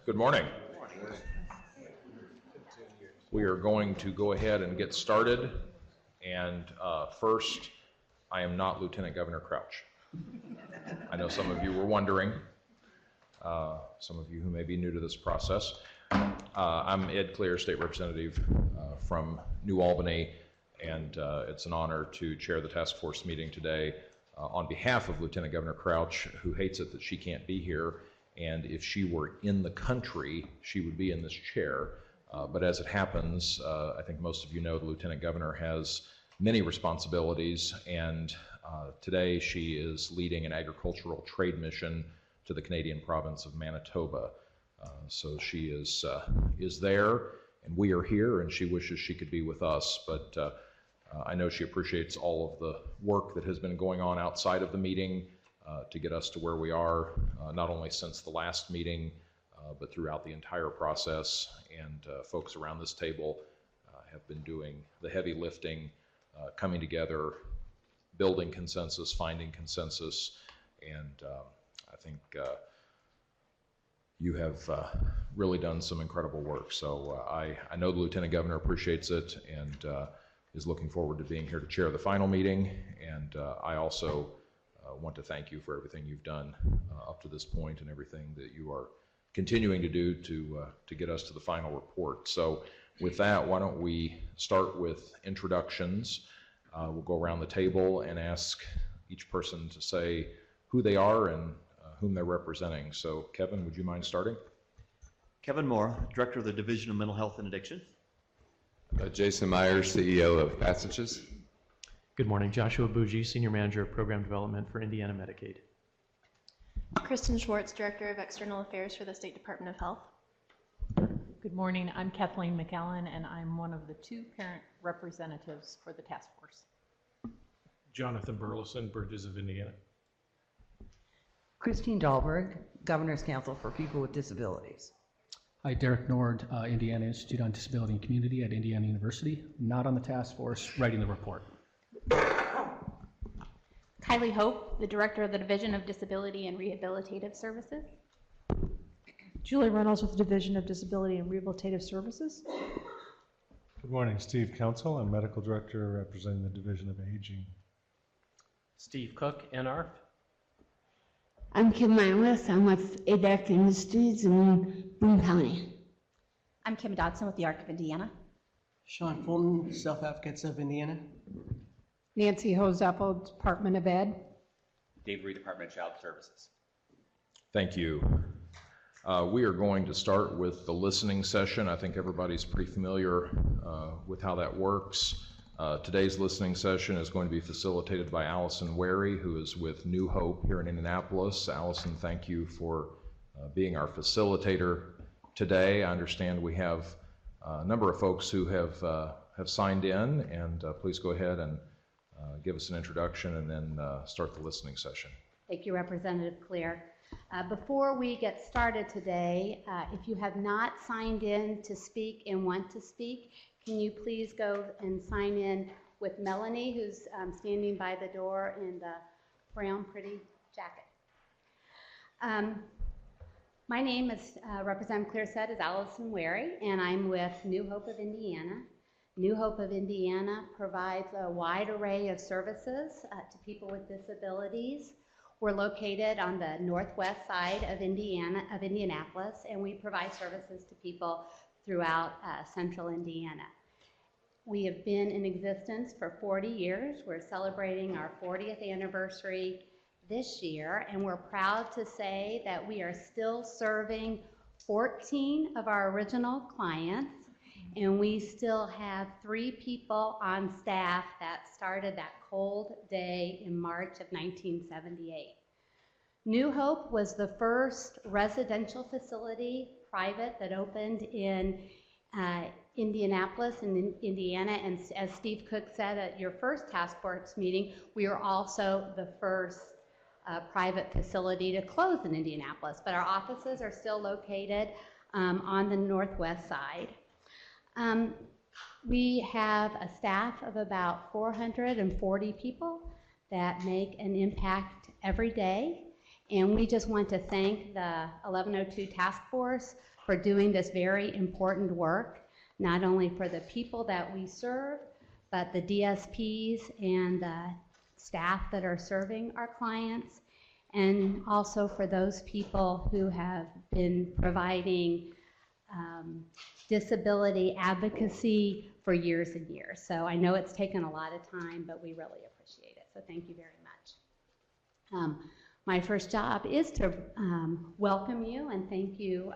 Good morning. We are going to go ahead and get started. And first, I am not Lieutenant Governor Crouch. I know some of you were wondering, some of you who may be new to this process. I'm Ed Clear, State Representative from New Albany, and it's an honor to chair the task force meeting today on behalf of Lieutenant Governor Crouch, who hates it that she can't be here. And if she were in the country, she would be in this chair. But as it happens, I think most of you know the Lieutenant Governor has many responsibilities, and today she is leading an agricultural trade mission to the Canadian province of Manitoba. So she is there, and we are here, and she wishes she could be with us. But I know she appreciates all of the work that has been going on outside of the meeting to get us to where we are, not only since the last meeting, but throughout the entire process. And folks around this table have been doing the heavy lifting, coming together, building consensus, finding consensus, and I think you have really done some incredible work. So I know the Lieutenant Governor appreciates it and is looking forward to being here to chair the final meeting. And I also want to thank you for everything you've done up to this point and everything that you are continuing to do to get us to the final report. So with that, why don't we start with introductions. We'll go around the table and ask each person to say who they are and whom they're representing. So Kevin, would you mind starting? Kevin Moore, Director of the Division of Mental Health and Addiction. Jason Myers, CEO of Passages. Good morning, Joshua Bougie, Senior Manager of Program Development for Indiana Medicaid. Kristen Schwartz, Director of External Affairs for the State Department of Health. Good morning, I'm Kathleen McAllen, and I'm one of the two parent representatives for the task force. Jonathan Burleson, Bridges of Indiana. Christine Dahlberg, Governor's Council for People with Disabilities. Hi, Derek Nord, Indiana Institute on Disability and Community at Indiana University. Not on the task force, writing the report. Kylie Hope, the Director of the Division of Disability and Rehabilitative Services. Julie Reynolds with the Division of Disability and Rehabilitative Services. Good morning, Steve Council. I'm Medical Director representing the Division of Aging. Steve Cook, NR. I'm Kim Mylis. I'm with ADEC Industries in Boone County. I'm Kim Dodson with the ARC of Indiana. Sean Fulton, Self Advocates of Indiana. Nancy Hoseppel, Department of Ed. Dave Reed, Department of Child Services. Thank you. We are going to start with the listening session. I think everybody's pretty familiar with how that works. Today's listening session is going to be facilitated by Allison Wary, who is with New Hope here in Indianapolis. Allison, thank you for being our facilitator today. I understand we have a number of folks who have signed in, and please go ahead and give us an introduction and then start the listening session. Thank you, Representative Clear. Before we get started today, if you have not signed in to speak and want to speak, can you please go and sign in with Melanie, who's standing by the door in the brown pretty jacket. My name, as Representative Clear said, is Allison Wary, and I'm with New Hope of Indiana. New Hope of Indiana provides a wide array of services to people with disabilities. We're located on the northwest side of Indianapolis, and we provide services to people throughout central Indiana. We have been in existence for 40 years. We're celebrating our 40th anniversary this year, and we're proud to say that we are still serving 14 of our original clients, and we still have 3 people on staff that started that cold day in March of 1978. New Hope was the first residential facility, private, that opened in Indianapolis in Indiana, and as Steve Cook said at your first task force meeting, we are also the first private facility to close in Indianapolis, but our offices are still located on the northwest side. We have a staff of about 440 people that make an impact every day, And we just want to thank the 1102 Task Force for doing this very important work, not only for the people that we serve, but the DSPs and the staff that are serving our clients, and also for those people who have been providing disability advocacy for years and years. So I know it's taken a lot of time, but we really appreciate it. So thank you very much. My first job is to welcome you and thank you,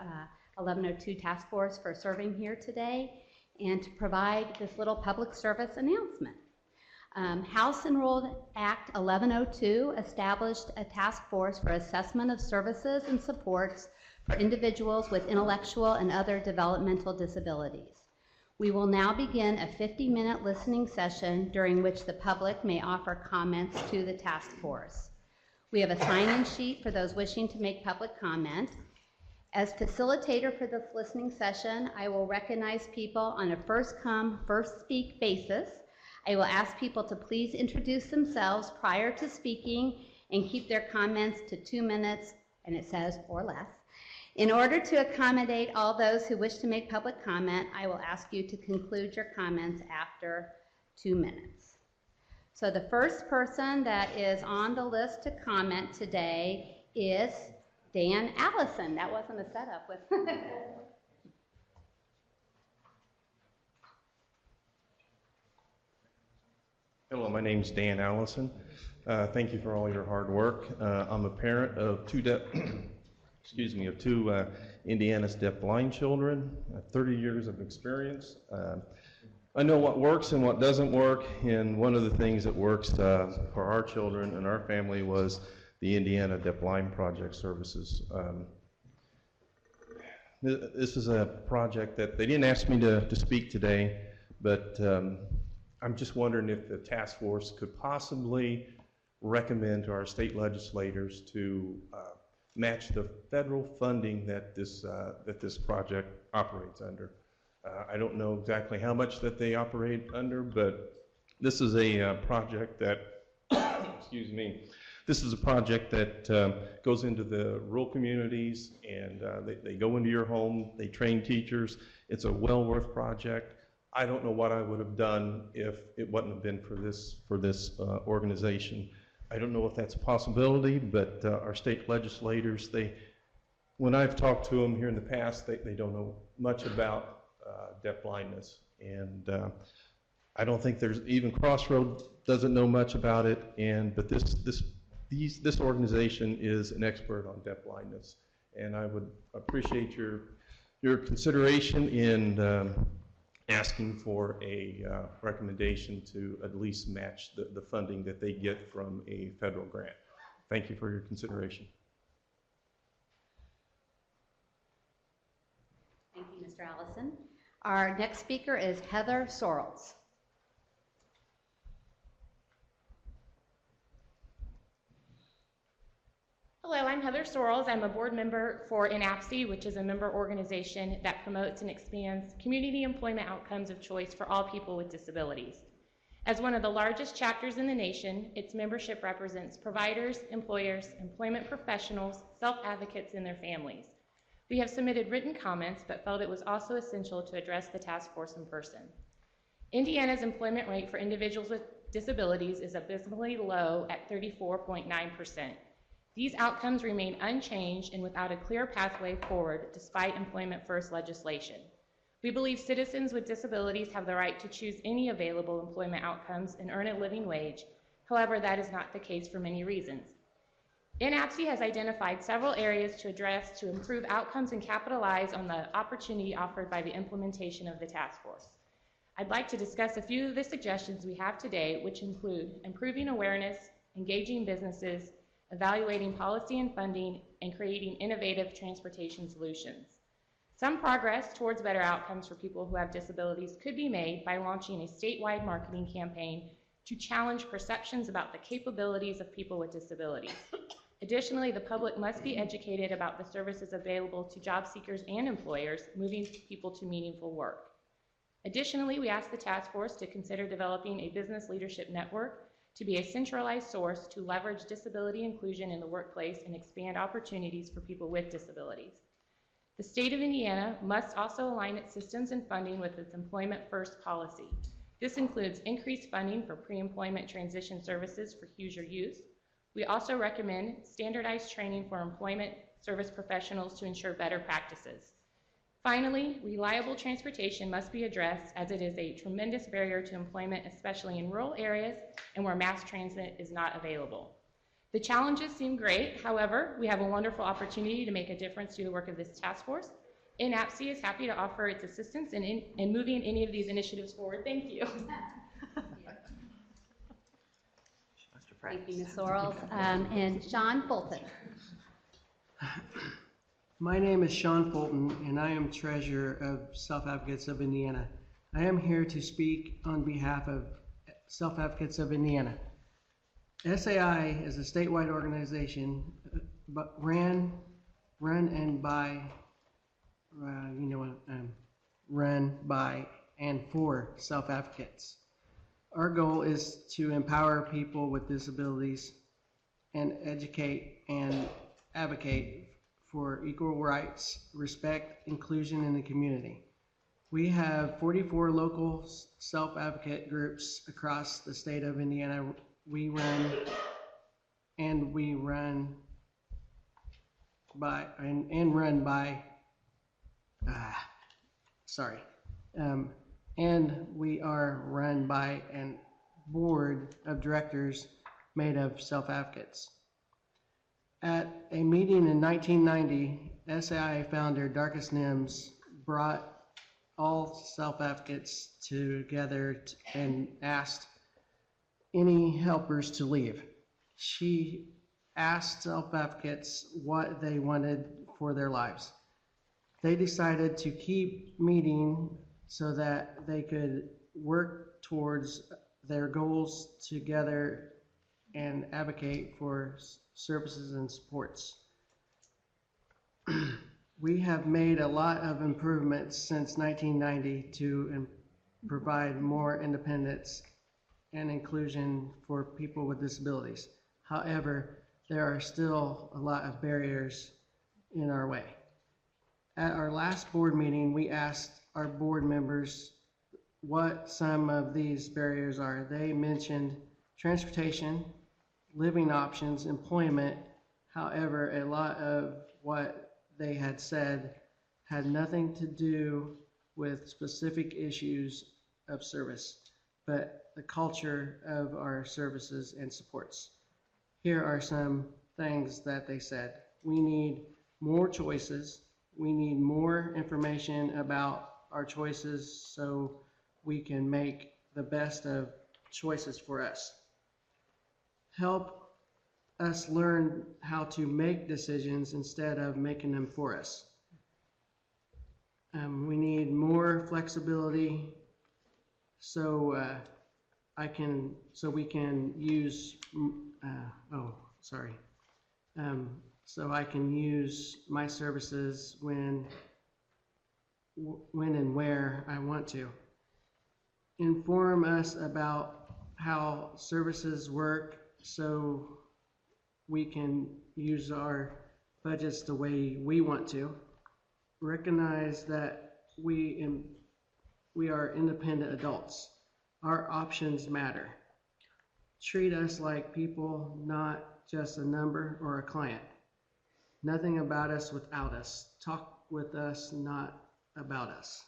1102 Task Force, for serving here today and to provide this little public service announcement. House Enrolled Act 1102 established a task force for assessment of services and supports for individuals with intellectual and other developmental disabilities. We will now begin a 50-minute listening session during which the public may offer comments to the task force. We have a sign-in sheet for those wishing to make public comment. As facilitator for this listening session, I will recognize people on a first-come, first-speak basis. I will ask people to please introduce themselves prior to speaking and keep their comments to 2 minutes, and it says, or less. In order to accommodate all those who wish to make public comment, I will ask you to conclude your comments after 2 minutes. So the first person that is on the list to comment today is Dan Allison. That wasn't a setup with. Hello, my name's Dan Allison. Thank you for all your hard work. I'm a parent of two Indiana's deaf-blind children. 30 years of experience. I know what works and what doesn't work, and one of the things that works for our children and our family was the Indiana Deaf-Blind Project Services. This is a project that they didn't ask me to speak today, but I'm just wondering if the task force could possibly recommend to our state legislators to match the federal funding that this project operates under. I don't know exactly how much that they operate under, but this is a project that, excuse me, this is a project that goes into the rural communities, and they go into your home, they train teachers. It's a well-worth project. I don't know what I would have done if it wouldn't have been for this organization. I don't know if that's a possibility, but our state legislators, when I've talked to them here in the past, they don't know much about deaf-blindness, and I don't think there's even Crossroads doesn't know much about it. But this organization is an expert on deaf-blindness, and I would appreciate your consideration in asking for a recommendation to at least match the funding that they get from a federal grant. Thank you for your consideration. Thank you, Mr. Allison. Our next speaker is Heather Sorrells. Hello, I'm Heather Sorrells. I'm a board member for INAPSI, which is a member organization that promotes and expands community employment outcomes of choice for all people with disabilities. As one of the largest chapters in the nation, its membership represents providers, employers, employment professionals, self-advocates, and their families. We have submitted written comments, but felt it was also essential to address the task force in person. Indiana's employment rate for individuals with disabilities is abysmally low at 34.9%. These outcomes remain unchanged and without a clear pathway forward despite Employment First legislation. We believe citizens with disabilities have the right to choose any available employment outcomes and earn a living wage. However, that is not the case for many reasons. INAPSI has identified several areas to address to improve outcomes and capitalize on the opportunity offered by the implementation of the task force. I'd like to discuss a few of the suggestions we have today, which include improving awareness, engaging businesses, evaluating policy and funding, and creating innovative transportation solutions. Some progress towards better outcomes for people who have disabilities could be made by launching a statewide marketing campaign to challenge perceptions about the capabilities of people with disabilities. Additionally, the public must be educated about the services available to job seekers and employers, moving people to meaningful work. Additionally, we asked the task force to consider developing a business leadership network to be a centralized source to leverage disability inclusion in the workplace and expand opportunities for people with disabilities. The state of Indiana must also align its systems and funding with its Employment First policy. This includes increased funding for pre-employment transition services for Hoosier youth. We also recommend standardized training for employment service professionals to ensure better practices. Finally, reliable transportation must be addressed as it is a tremendous barrier to employment, especially in rural areas and where mass transit is not available. The challenges seem great. However, we have a wonderful opportunity to make a difference through the work of this task force. NAPC is happy to offer its assistance in moving any of these initiatives forward. Thank you. Thank you, Ms. Sorrells. And Sean Fulton. My name is Sean Fulton, and I am treasurer of Self Advocates of Indiana. I am here to speak on behalf of Self Advocates of Indiana. SAI is a statewide organization, but run by and for self-advocates. Our goal is to empower people with disabilities and educate and advocate for equal rights, respect, inclusion in the community. We have 44 local self-advocate groups across the state of Indiana. We run by and we are run by a board of directors made of self-advocates. At a meeting in 1990, SAI founder Darkus Nims brought all self-advocates together and asked any helpers to leave. She asked self-advocates what they wanted for their lives. They decided to keep meeting so that they could work towards their goals together and advocate for services and supports. We have made a lot of improvements since 1990 to provide more independence and inclusion for people with disabilities. However, there are still a lot of barriers in our way. At our last board meeting, we asked our board members what some of these barriers are. They mentioned transportation, living options, employment. However, a lot of what they had said had nothing to do with specific issues of service, but the culture of our services and supports. Here are some things that they said. We need more choices. We need more information about our choices so we can make the best of choices for us. Help us learn how to make decisions instead of making them for us. We need more flexibility so we can use so I can use my services when and where I want to. Inform us about how services work so we can use our budgets the way we want to. Recognize that we are independent adults. Our options matter. Treat us like people, not just a number or a client. Nothing about us without us. Talk with us, not about us.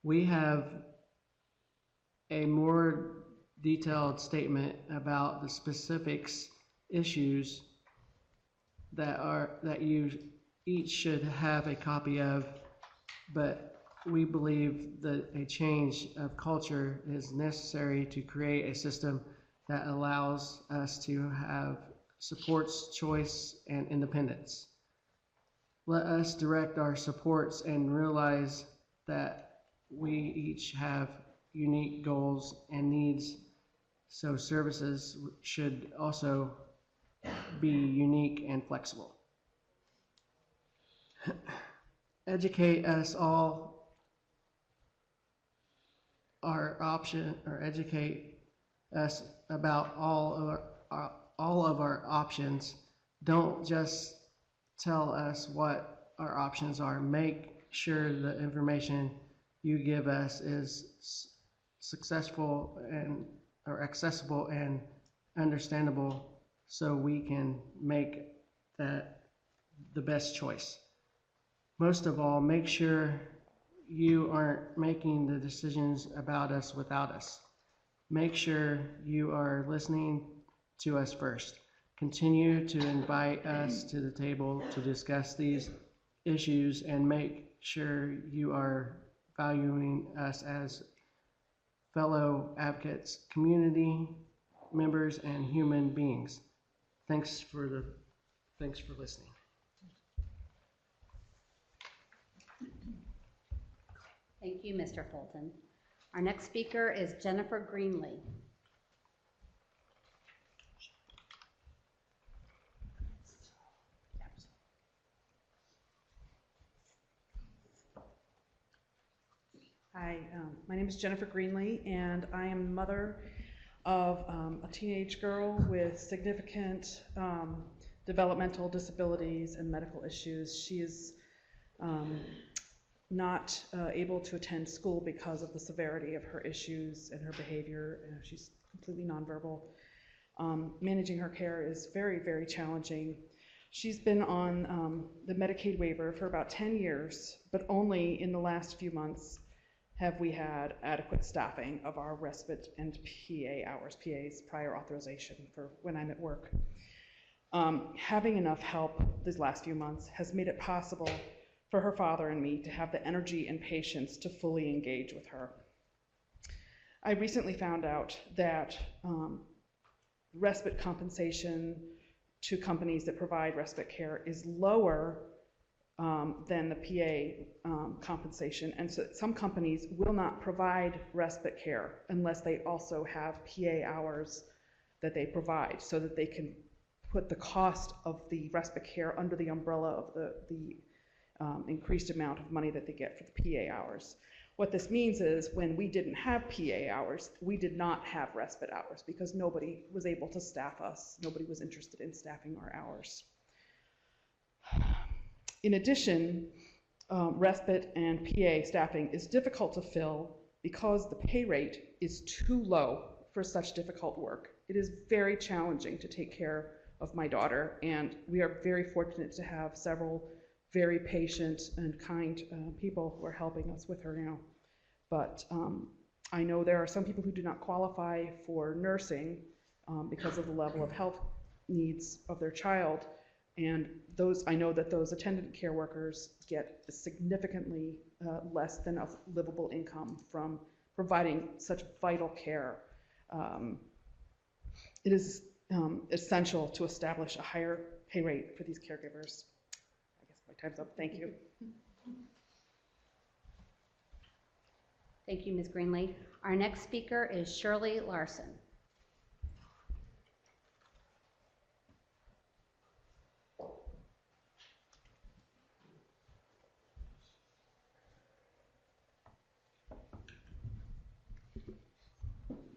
We have a more detailed statement about the specifics issues that you each should have a copy of, but we believe that a change of culture is necessary to create a system that allows us to have supports, choice, and independence. Let us direct our supports and realize that we each have unique goals and needs, so services should also be unique and flexible. Educate us all educate us about all of our options. Don't just tell us what our options are. Make sure the information you give us is successful and or accessible and understandable, so we can make that the best choice. Most of all, make sure you aren't making the decisions about us without us. Make sure you are listening to us first. Continue to invite us to the table to discuss these issues, and make sure you are valuing us as fellow advocates, community members, and human beings. Thanks for listening. Thank you, Mr. Fulton. Our next speaker is Jennifer Greenlee. Hi, my name is Jennifer Greenlee, and I am the mother of a teenage girl with significant developmental disabilities and medical issues. She is not able to attend school because of the severity of her issues and her behavior. She's completely nonverbal. Managing her care is very, very challenging. She's been on the Medicaid waiver for about 10 years, but only in the last few months have we had adequate staffing of our respite and PA hours. PA is prior authorization for when I'm at work. Having enough help these last few months has made it possible for her father and me to have the energy and patience to fully engage with her. I recently found out that respite compensation to companies that provide respite care is lower than the PA compensation, and so some companies will not provide respite care unless they also have PA hours that they provide, so that they can put the cost of the respite care under the umbrella of the increased amount of money that they get for the PA hours. What this means is when we didn't have PA hours, we did not have respite hours because nobody was able to staff us. Nobody was interested in staffing our hours. In addition, respite and PA staffing is difficult to fill because the pay rate is too low for such difficult work. It is very challenging to take care of my daughter, and we are very fortunate to have several very patient and kind people who are helping us with her now. But I know there are some people who do not qualify for nursing because of the level of health needs of their child. And I know that those attendant care workers get significantly less than a livable income from providing such vital care. It is essential to establish a higher pay rate for these caregivers. I guess my time's up. Thank you. Thank you, Ms. Greenlee. Our next speaker is Shirley Larson.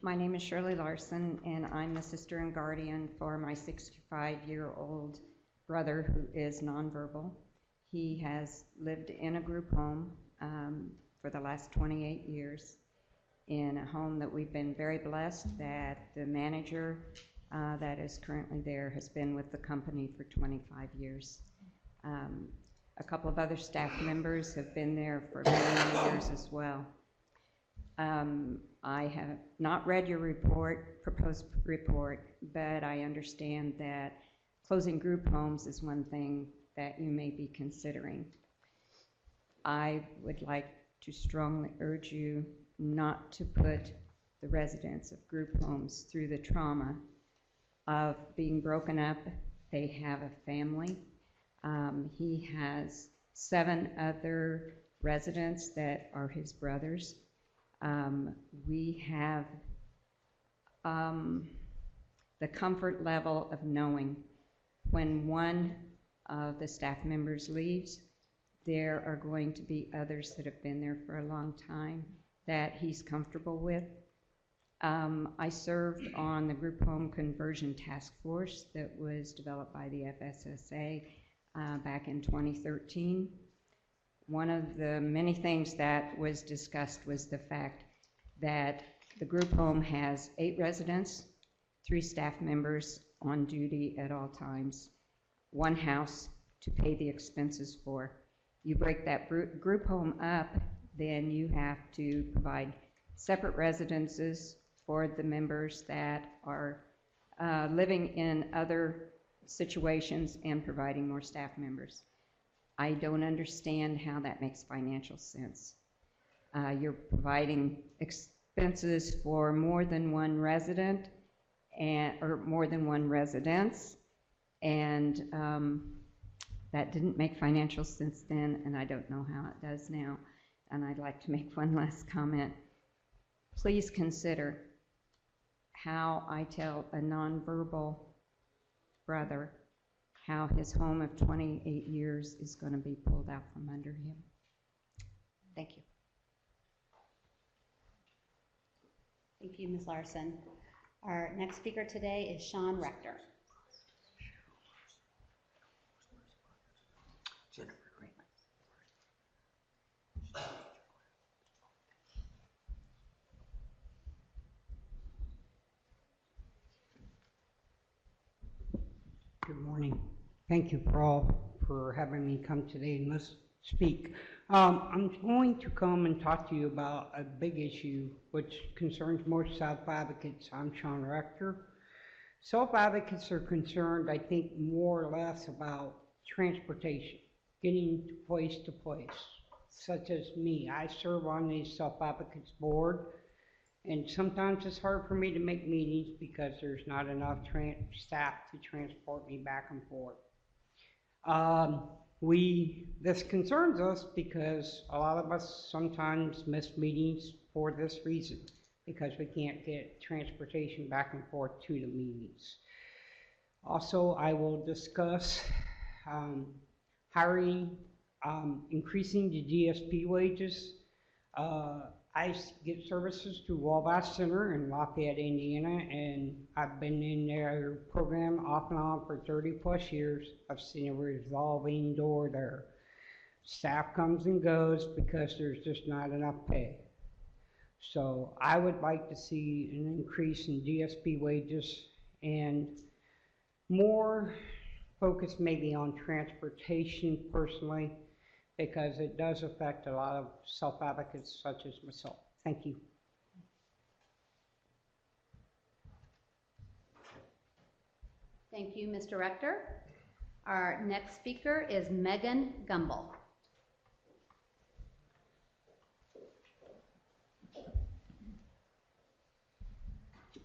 My name is Shirley Larson, and I'm the sister and guardian for my 65-year-old brother who is nonverbal. He has lived in a group home for the last 28 years in a home that we've been very blessed that the manager that is currently there has been with the company for 25 years. A couple of other staff members have been there for many years as well. I have not read your proposed report, but I understand that closing group homes is one thing that you may be considering. I would like to strongly urge you not to put the residents of group homes through the trauma of being broken up. They have a family. He has 7 other residents that are his brothers. We have the comfort level of knowing when one of the staff members leaves, there are going to be others that have been there for a long time that he's comfortable with. I served on the group home conversion task force that was developed by the FSSA back in 2013. One of the many things that was discussed was the fact that the group home has 8 residents, 3 staff members on duty at all times, 1 house to pay the expenses for. You break that group home up, then you have to provide separate residences for the members that are living in other situations and providing more staff members. I don't understand how that makes financial sense. You're providing expenses for more than one resident or more than one residence, and that didn't make financial sense then, and I don't know how it does now. And I'd like to make one last comment. Please consider how I tell a nonverbal brother how his home of 28 years is going to be pulled out from under him. Thank you. Thank you, Ms. Larson. Our next speaker today is Sean Rector. Good morning. Thank you for having me come today and speak. I'm going to come and talk to you about a big issue which concerns most self-advocates. I'm Sean Rector. Self-advocates are concerned, I think, more or less about transportation, getting to place, such as me. I serve on the self-advocates board, and sometimes it's hard for me to make meetings because there's not enough staff to transport me back and forth. This concerns us because a lot of us sometimes miss meetings for this reason, because we can't get transportation back and forth to the meetings. Also, I will discuss hiring, increasing the DSP wages. I get services through Wabash Center in Lafayette, Indiana, and I've been in their program off and on for 30+ years. I've seen a revolving door there. Staff comes and goes because there's just not enough pay. So I would like to see an increase in DSP wages and more focus maybe on transportation personally, because it does affect a lot of self-advocates such as myself. Thank you. Thank you, Mr. Rector. Our next speaker is Megan Gumbel.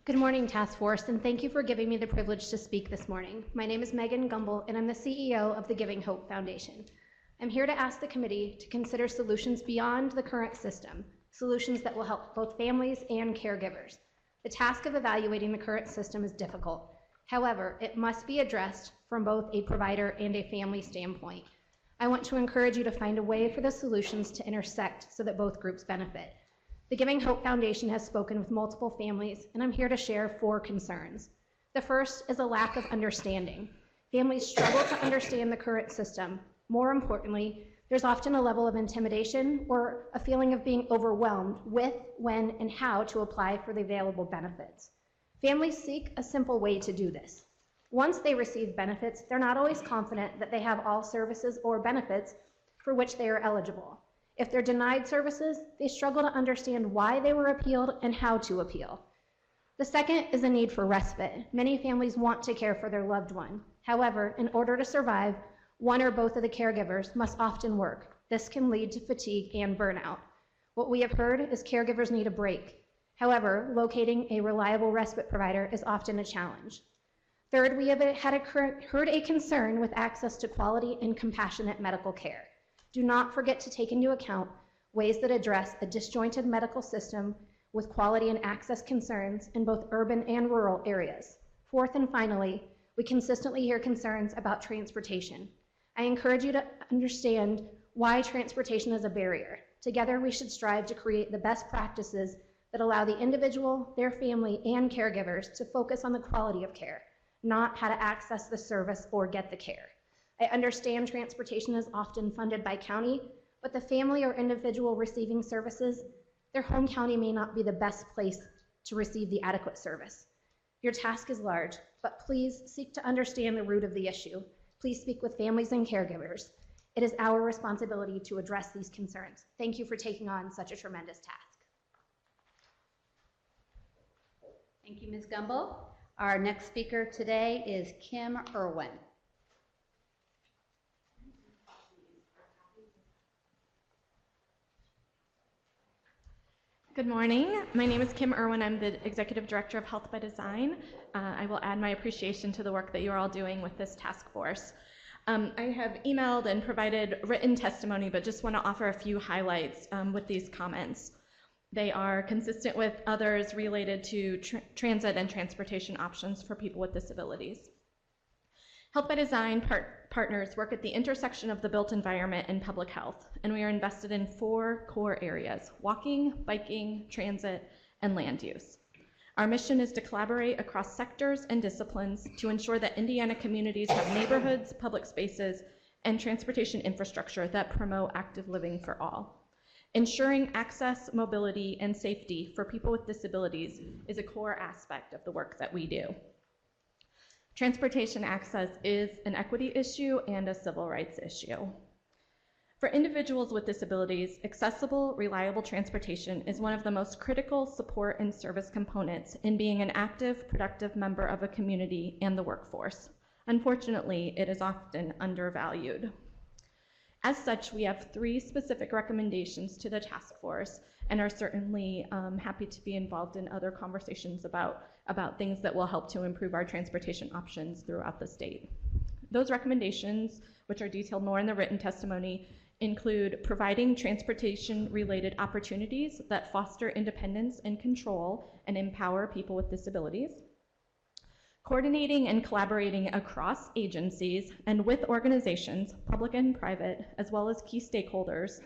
Good morning, Task Force, and thank you for giving me the privilege to speak this morning. My name is Megan Gumbel, and I'm the CEO of the Giving Hope Foundation. I'm here to ask the committee to consider solutions beyond the current system, solutions that will help both families and caregivers. The task of evaluating the current system is difficult. However, it must be addressed from both a provider and a family standpoint. I want to encourage you to find a way for the solutions to intersect so that both groups benefit. The Giving Hope Foundation has spoken with multiple families, and I'm here to share 4 concerns. The first is a lack of understanding. Families struggle to understand the current system. More importantly, there's often a level of intimidation or a feeling of being overwhelmed with, when, and how to apply for the available benefits. Families seek a simple way to do this. Once they receive benefits, they're not always confident that they have all services or benefits for which they are eligible. If they're denied services, they struggle to understand why they were appealed and how to appeal. The second is a need for respite. Many families want to care for their loved one. However, in order to survive, one or both of the caregivers must often work. This can lead to fatigue and burnout. What we have heard is caregivers need a break. However, locating a reliable respite provider is often a challenge. Third, we have heard a concern with access to quality and compassionate medical care. Do not forget to take into account ways that address a disjointed medical system with quality and access concerns in both urban and rural areas. Fourth and finally, we consistently hear concerns about transportation. I encourage you to understand why transportation is a barrier. Together, we should strive to create the best practices that allow the individual, their family, and caregivers to focus on the quality of care, not how to access the service or get the care. I understand transportation is often funded by county, but the family or individual receiving services, their home county may not be the best place to receive the adequate service. Your task is large, but please seek to understand the root of the issue. Please speak with families and caregivers. It is our responsibility to address these concerns. Thank you for taking on such a tremendous task. Thank you, Ms. Gumbel. Our next speaker today is Kim Irwin. Good morning. My name is Kim Irwin. I'm the Executive Director of Health by Design. I will add my appreciation to the work that you're all doing with this task force. I have emailed and provided written testimony, but just want to offer a few highlights with these comments. They are consistent with others related to transit and transportation options for people with disabilities. Health by Design partners work at the intersection of the built environment and public health, and we are invested in 4 core areas: walking, biking, transit, and land use. Our mission is to collaborate across sectors and disciplines to ensure that Indiana communities have neighborhoods, public spaces, and transportation infrastructure that promote active living for all. Ensuring access, mobility, and safety for people with disabilities is a core aspect of the work that we do. Transportation access is an equity issue and a civil rights issue. For individuals with disabilities, accessible, reliable transportation is one of the most critical support and service components in being an active, productive member of a community and the workforce. Unfortunately, it is often undervalued. As such, we have 3 specific recommendations to the task force and are certainly happy to be involved in other conversations about things that will help to improve our transportation options throughout the state. Those recommendations, which are detailed more in the written testimony, include providing transportation-related opportunities that foster independence and control and empower people with disabilities, coordinating and collaborating across agencies and with organizations, public and private, as well as key stakeholders,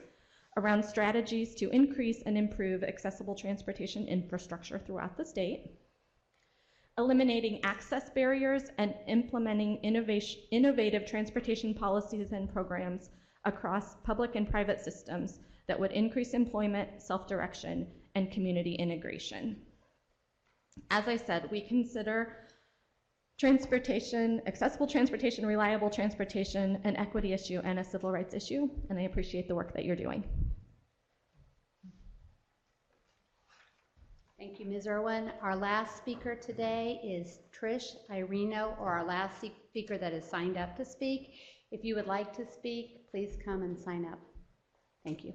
around strategies to increase and improve accessible transportation infrastructure throughout the state, eliminating access barriers and implementing innovative transportation policies and programs across public and private systems that would increase employment, self-direction, and community integration. As I said, we consider transportation, accessible transportation, reliable transportation, an equity issue and a civil rights issue, and I appreciate the work that you're doing. Thank you, Ms. Irwin. Our last speaker today is Trish Ireno, or our last speaker that is signed up to speak. If you would like to speak, please come and sign up. Thank you.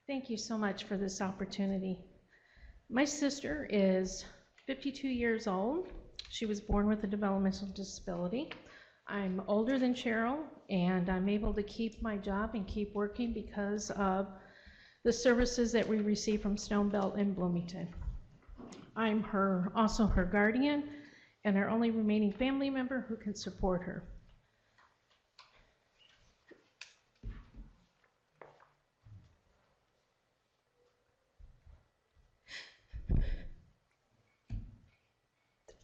Thank you so much for this opportunity. My sister is 52 years old. She was born with a developmental disability. I'm older than Cheryl, and I'm able to keep my job and keep working because of the services that we receive from Stone Belt in Bloomington. I'm also her guardian and her only remaining family member who can support her.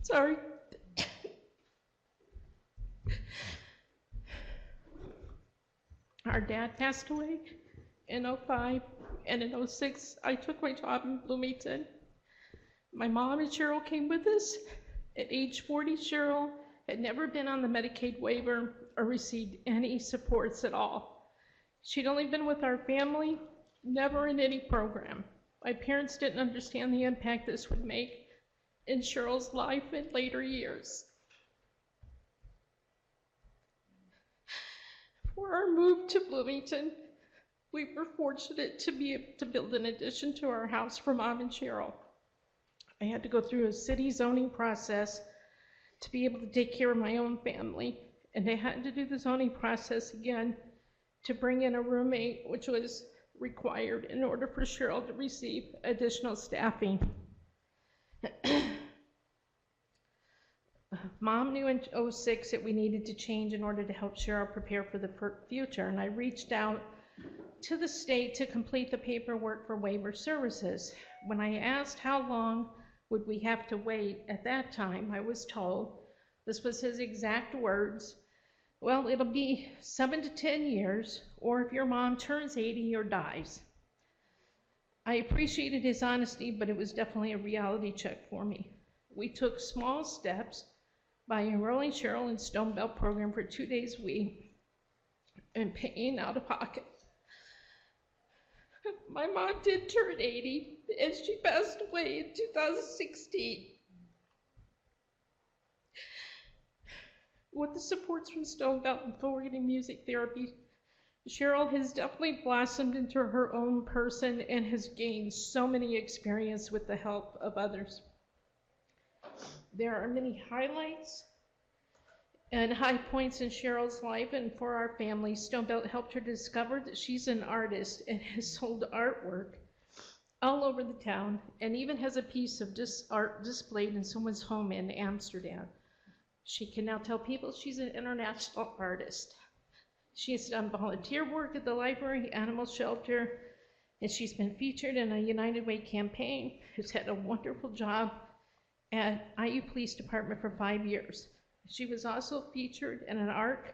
Sorry. Our dad passed away in 2005, and in 2006, I took my job in Bloomington. My mom and Cheryl came with us. At age 40, Cheryl had never been on the Medicaid waiver or received any supports at all. She'd only been with our family, never in any program. My parents didn't understand the impact this would make in Cheryl's life in later years. For our move to Bloomington, we were fortunate to be able to build an addition to our house for Mom and Cheryl. I had to go through a city zoning process to be able to take care of my own family, and they had to do the zoning process again to bring in a roommate, which was required in order for Cheryl to receive additional staffing. Mom knew in '06 that we needed to change in order to help Cheryl prepare for the future, and I reached out to the state to complete the paperwork for waiver services. When I asked how long would we have to wait at that time, I was told, this was his exact words, well, it'll be 7 to 10 years, or if your mom turns 80 or dies. I appreciated his honesty, but it was definitely a reality check for me. We took small steps by enrolling Cheryl in Stone Belt program for 2 days a week and paying out of pocket. My mom did turn 80 and she passed away in 2016. With the supports from Stone Belt and Forward in Music Therapy, Cheryl has definitely blossomed into her own person and has gained so many experience with the help of others. There are many highlights and high points in Cheryl's life, and for our family, Stone Belt helped her discover that she's an artist and has sold artwork all over the town, and even has a piece of art displayed in someone's home in Amsterdam. She can now tell people she's an international artist. She has done volunteer work at the library, animal shelter, and she's been featured in a United Way campaign. Has had a wonderful job at IU Police Department for 5 years. She was also featured in an ARC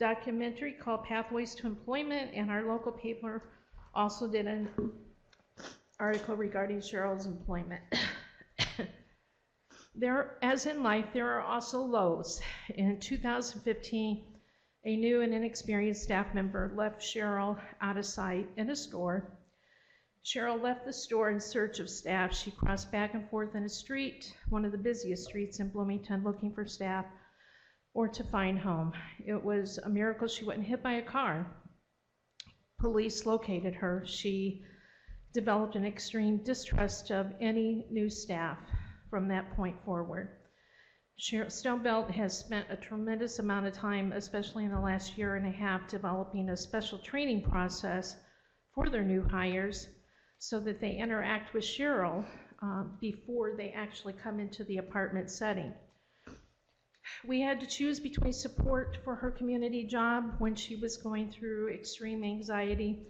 documentary called Pathways to Employment, and our local paper also did an article regarding Cheryl's employment. As in life, there are also lows. In 2015, a new and inexperienced staff member left Cheryl out of sight in a store. Cheryl left the store in search of staff. She crossed back and forth in a street, one of the busiest streets in Bloomington, looking for staff or to find home. It was a miracle she wasn't hit by a car. Police located her. She developed an extreme distrust of any new staff from that point forward. Stone Belt has spent a tremendous amount of time, especially in the last year and a half, developing a special training process for their new hires so that they interact with Cheryl before they actually come into the apartment setting. We had to choose between support for her community job when she was going through extreme anxiety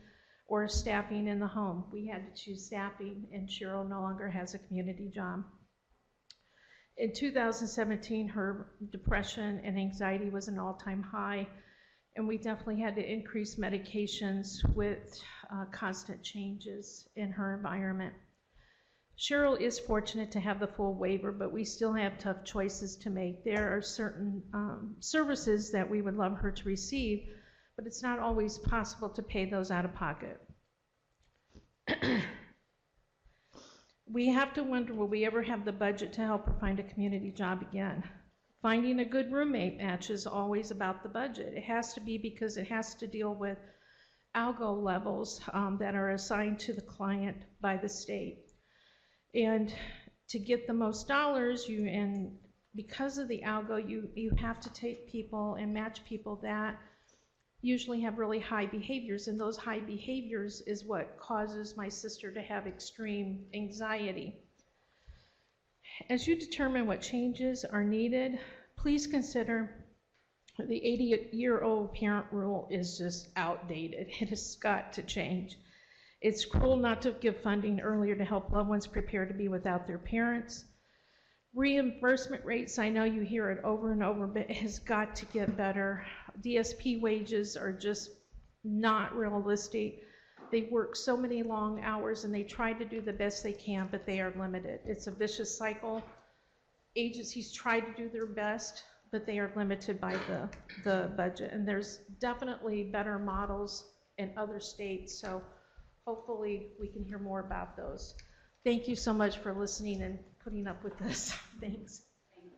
or staffing in the home. We had to choose staffing, and Cheryl no longer has a community job. In 2017, her depression and anxiety was an all-time high, and we definitely had to increase medications with constant changes in her environment. Cheryl is fortunate to have the full waiver, but we still have tough choices to make. There are certain services that we would love her to receive, but it's not always possible to pay those out of pocket. We have to wonder, will we ever have the budget to help her find a community job again? Finding a good roommate match is always about the budget. It has to be, because it has to deal with algo levels that are assigned to the client by the state. And to get the most dollars, and because of the algo, you have to take people and match people that usually have really high behaviors, and those high behaviors is what causes my sister to have extreme anxiety. As you determine what changes are needed, please consider the 80-year-old parent rule is just outdated. It has got to change. It's cruel not to give funding earlier to help loved ones prepare to be without their parents. Reimbursement rates, I know you hear it over and over, but it has got to get better. DSP wages are just not realistic. They work so many long hours and they try to do the best they can, but they are limited. It's a vicious cycle. Agencies try to do their best, but they are limited by the budget. And there's definitely better models in other states, so hopefully we can hear more about those. Thank you so much for listening and putting up with this. Thanks. Thank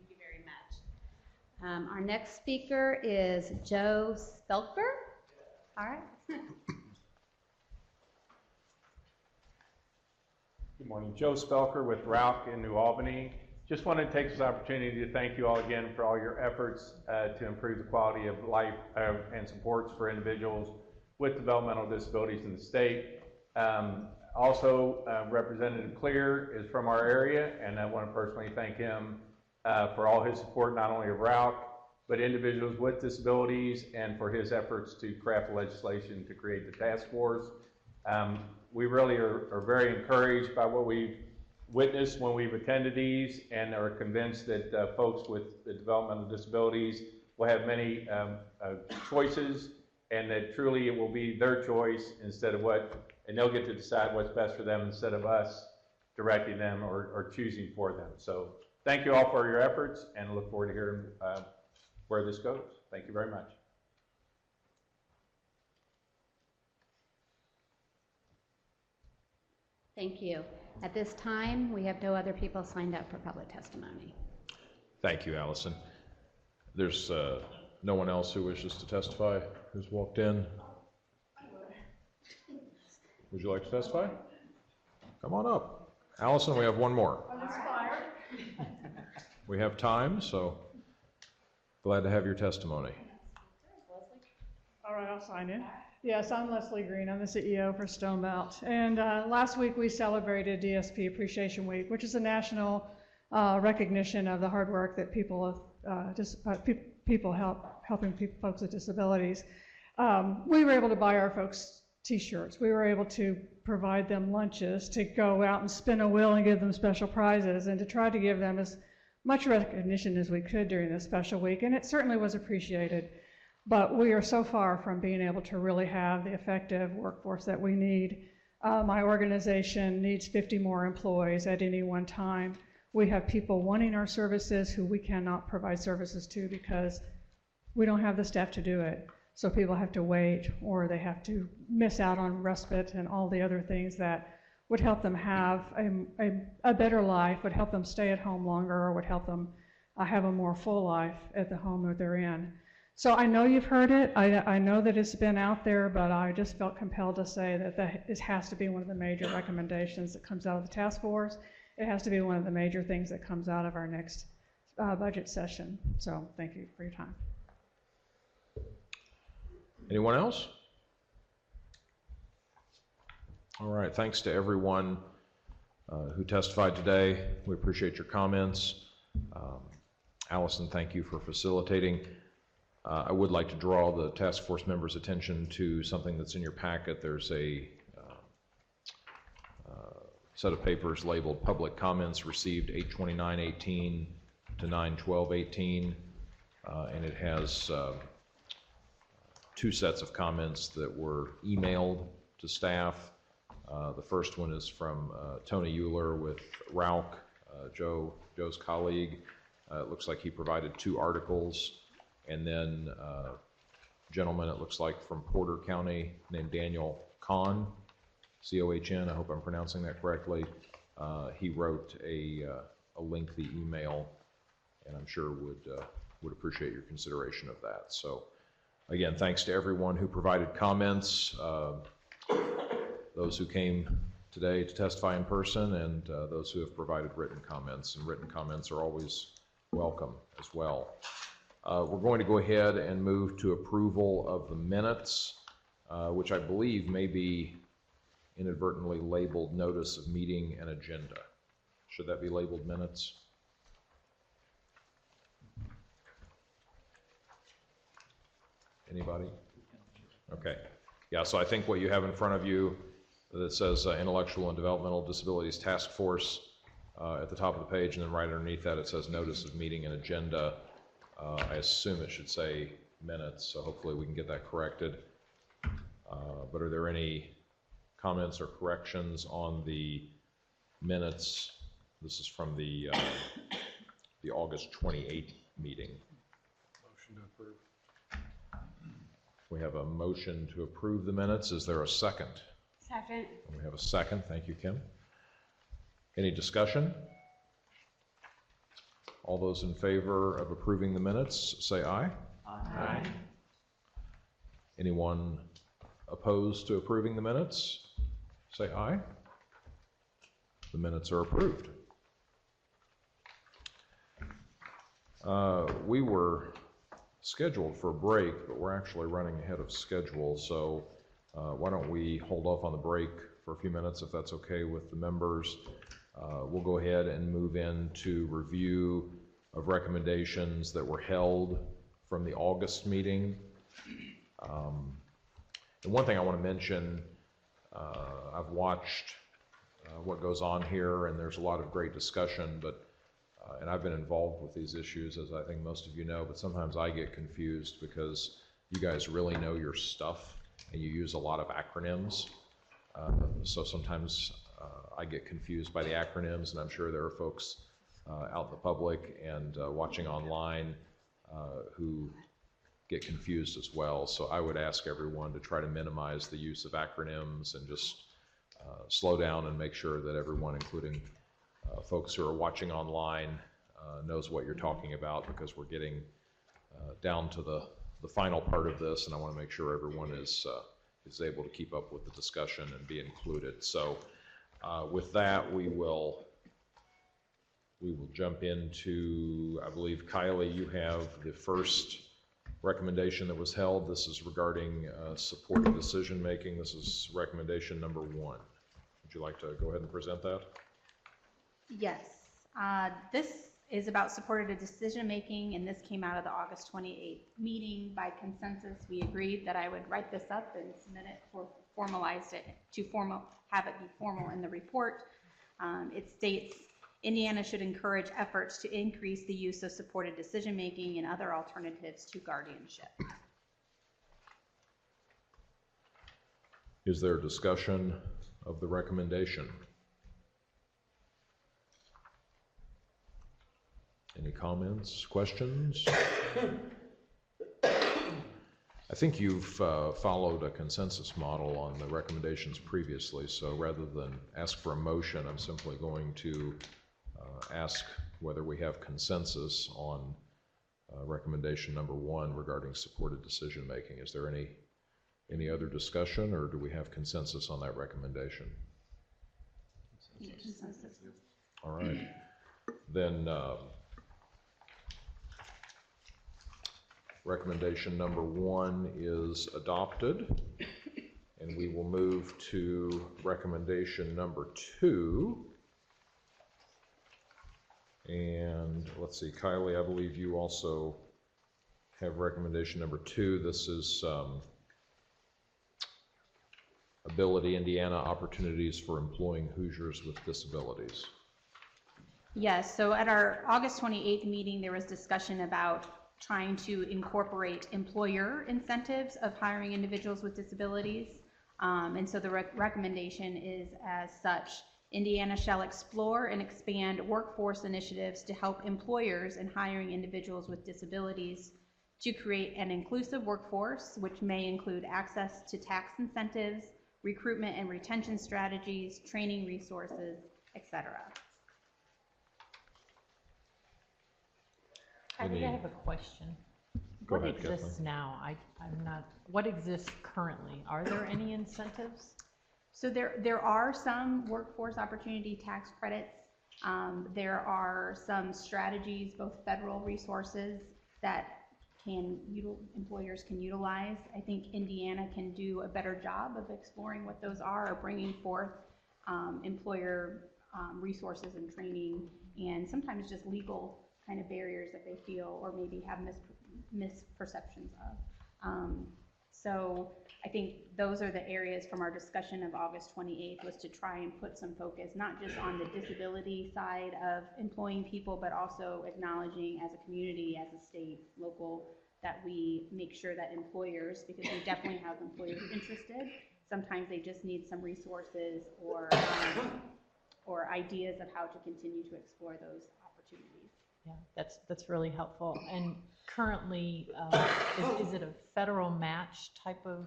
you very much. Our next speaker is Joe Spelker. All right. Good morning, Joe Spelker with Ralph in New Albany. Just wanted to take this opportunity to thank you all again for all your efforts to improve the quality of life and supports for individuals with developmental disabilities in the state. Also, Representative Clear is from our area, and I want to personally thank him for all his support, not only of ROUC, but individuals with disabilities, and for his efforts to craft legislation to create the task force. We really are very encouraged by what we've witnessed when we've attended these, and are convinced that folks with the developmental disabilities will have many choices, and that truly it will be their choice instead of and they'll get to decide what's best for them instead of us directing them or choosing for them. So thank you all for your efforts, and look forward to hearing where this goes. Thank you very much. Thank you. At this time, we have no other people signed up for public testimony. Thank you, Allison. There's no one else who wishes to testify who's walked in. Would you like to testify? Come on up. Allison, we have one more. I'm inspired. We have time, so glad to have your testimony. All right, I'll sign in. Yes, I'm Leslie Green. I'm the CEO for Stonebelt. And last week we celebrated DSP Appreciation Week, which is a national recognition of the hard work that people helping folks with disabilities. We were able to buy our folks T-shirts. We were able to provide them lunches, to go out and spin a wheel and give them special prizes, and to try to give them as much recognition as we could during this special week. And it certainly was appreciated. But we are so far from being able to really have the effective workforce that we need. My organization needs 50 more employees at any one time. We have people wanting our services who we cannot provide services to because we don't have the staff to do it. So people have to wait, or they have to miss out on respite and all the other things that would help them have a better life, would help them stay at home longer, or would help them have a more full life at the home that they're in. So I know you've heard it. I know that it's been out there, but I just felt compelled to say that this has to be one of the major recommendations that comes out of the task force. It has to be one of the major things that comes out of our next budget session. So thank you for your time. Anyone else? All right, thanks to everyone who testified today. We appreciate your comments. Allison, thank you for facilitating. I would like to draw the task force members' attention to something that's in your packet. There's a set of papers labeled Public Comments Received 8/29/18 to 9/12/18, and it has two sets of comments that were emailed to staff. The first one is from Tony Euler with ROUC, Joe's colleague. It looks like he provided 2 articles. And then a gentleman, it looks like from Porter County, named Daniel Cohn, C-O-H-N, I hope I'm pronouncing that correctly. He wrote a lengthy email, and I'm sure would appreciate your consideration of that. So again, thanks to everyone who provided comments, those who came today to testify in person, and those who have provided written comments. And written comments are always welcome as well. We're going to go ahead and move to approval of the minutes, which I believe may be inadvertently labeled notice of meeting and agenda. Should that be labeled minutes? Anybody? Okay. Yeah, so I think what you have in front of you that says Intellectual and Developmental Disabilities Task Force at the top of the page, and then right underneath that it says notice of meeting and agenda. I assume it should say minutes, so hopefully we can get that corrected. But are there any comments or corrections on the minutes? This is from the August 28th meeting. Motion to approve. We have a motion to approve the minutes. Is there a second? Second. We have a second. Thank you, Kim. Any discussion? All those in favor of approving the minutes, say aye. Aye. Anyone opposed to approving the minutes, say aye. The minutes are approved. We were scheduled for a break, but we're actually running ahead of schedule, so why don't we hold off on the break for a few minutes, if that's okay with the members. We'll go ahead and move into review of recommendations that were held from the August meeting. And one thing I want to mention, I've watched what goes on here, and there's a lot of great discussion, but and I've been involved with these issues, as I think most of you know, but sometimes I get confused because you guys really know your stuff and you use a lot of acronyms. So sometimes I get confused by the acronyms, and I'm sure there are folks out in the public and watching online who get confused as well. So I would ask everyone to try to minimize the use of acronyms and just slow down and make sure that everyone, including folks who are watching online, knows what you're talking about, because we're getting down to the final part of this, and I want to make sure everyone is able to keep up with the discussion and be included. So with that, we will jump into, I believe, Kylie, you have the first recommendation that was held. This is regarding supported decision making. This is recommendation number 1. Would you like to go ahead and present that? Yes. This is about supported decision making, and this came out of the August 28th meeting. By consensus, we agreed that I would write this up and submit it for formalized it to have it be formal in the report. It states Indiana should encourage efforts to increase the use of supported decision making and other alternatives to guardianship. Is there discussion of the recommendation? Any comments, questions? I think you've followed a consensus model on the recommendations previously, so rather than ask for a motion, I'm simply going to ask whether we have consensus on recommendation number 1 regarding supported decision making. Is there any other discussion, or do we have consensus on that recommendation? Consensus. All right. Then recommendation number 1 is adopted, and we will move to recommendation number 2. And let's see, Kylie, I believe you also have recommendation number 2. This is Ability Indiana Opportunities for Employing Hoosiers with Disabilities. Yes, so at our August 28th meeting, there was discussion about trying to incorporate employer incentives of hiring individuals with disabilities. And so the recommendation is as such: Indiana shall explore and expand workforce initiatives to help employers in hiring individuals with disabilities to create an inclusive workforce, which may include access to tax incentives, recruitment and retention strategies, training resources, etc. I have a question. What exists now? I'm not. What exists currently? Are there any incentives? So there are some workforce opportunity tax credits. There are some strategies, both federal resources that employers can utilize. I think Indiana can do a better job of exploring what those are, or bringing forth employer resources and training, and sometimes just legal kind of barriers that they feel or maybe have misperceptions of. So I think those are the areas from our discussion of August 28th, was to try and put some focus, not just on the disability side of employing people, but also acknowledging as a community, as a state, local, that we make sure that employers, because we definitely have employers interested, sometimes they just need some resources or ideas of how to continue to explore those opportunities. Yeah, that's really helpful. And currently, is it a federal match type of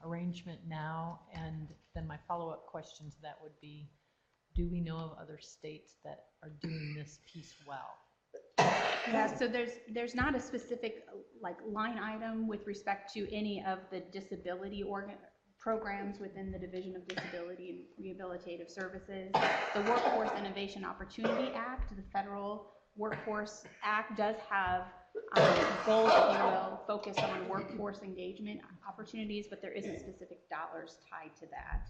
arrangement now? And then my follow-up question to that would be, do we know of other states that are doing this piece well? Yeah, so there's not a specific line item with respect to any of the disability programs within the Division of Disability and Rehabilitative Services. The Workforce Innovation Opportunity Act, the federal Workforce Act does have goals, if you will, focused on workforce engagement opportunities, but there isn't specific dollars tied to that.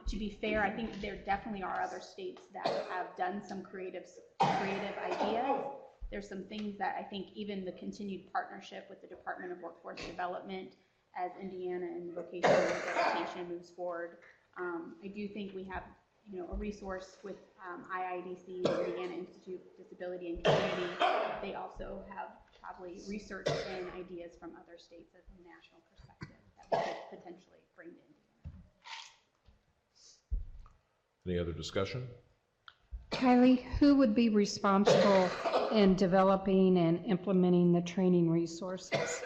To be fair, I think there definitely are other states that have done some creative ideas. There's some things that I think even the continued partnership with the Department of Workforce Development as Indiana and vocational rehabilitation moves forward. I do think we have, a resource with IIDC, Indiana Institute of Disability and Community. They also have probably research and ideas from other states as a national perspective that we could potentially bring to Indiana. Any other discussion? Kylie, who would be responsible in developing and implementing the training resources?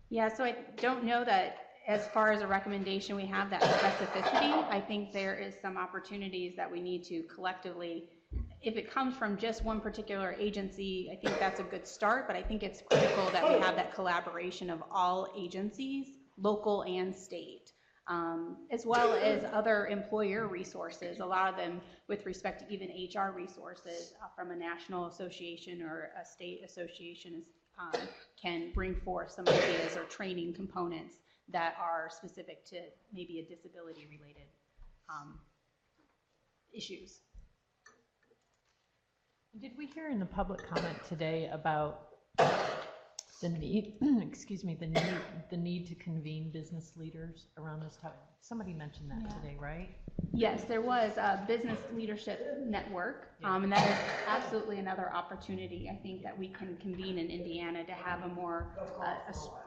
Yeah, so I don't know that as far as a recommendation we have that specificity. I think there is some opportunities that we need to collectively, if it comes from just one particular agency, I think that's a good start, but I think it's critical that we have that collaboration of all agencies, local and state. As well as other employer resources, a lot of them with respect to even HR resources from a national association or a state association can bring forth some ideas or training components that are specific to maybe a disability related issues. Did we hear in the public comment today about the need, excuse me, the need to convene business leaders around this topic? Somebody mentioned that today, right? Yes, there was a business leadership network, and that is absolutely another opportunity, I think, that we can convene in Indiana to have a more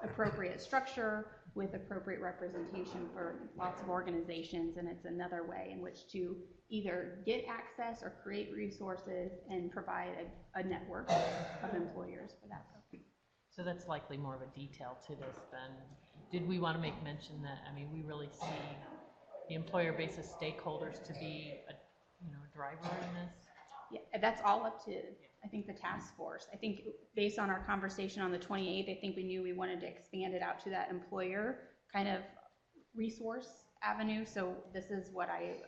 appropriate structure with appropriate representation for lots of organizations, and it's another way in which to either get access or create resources and provide a network of employers for that purpose. So that's likely more of a detail to this than, did we want to make mention that, I mean, we really see the employer base of stakeholders to be a driver in this? Yeah, that's all up to, I think, the task force. I think based on our conversation on the 28th, I think we knew we wanted to expand it out to that employer kind of resource avenue. So this is what I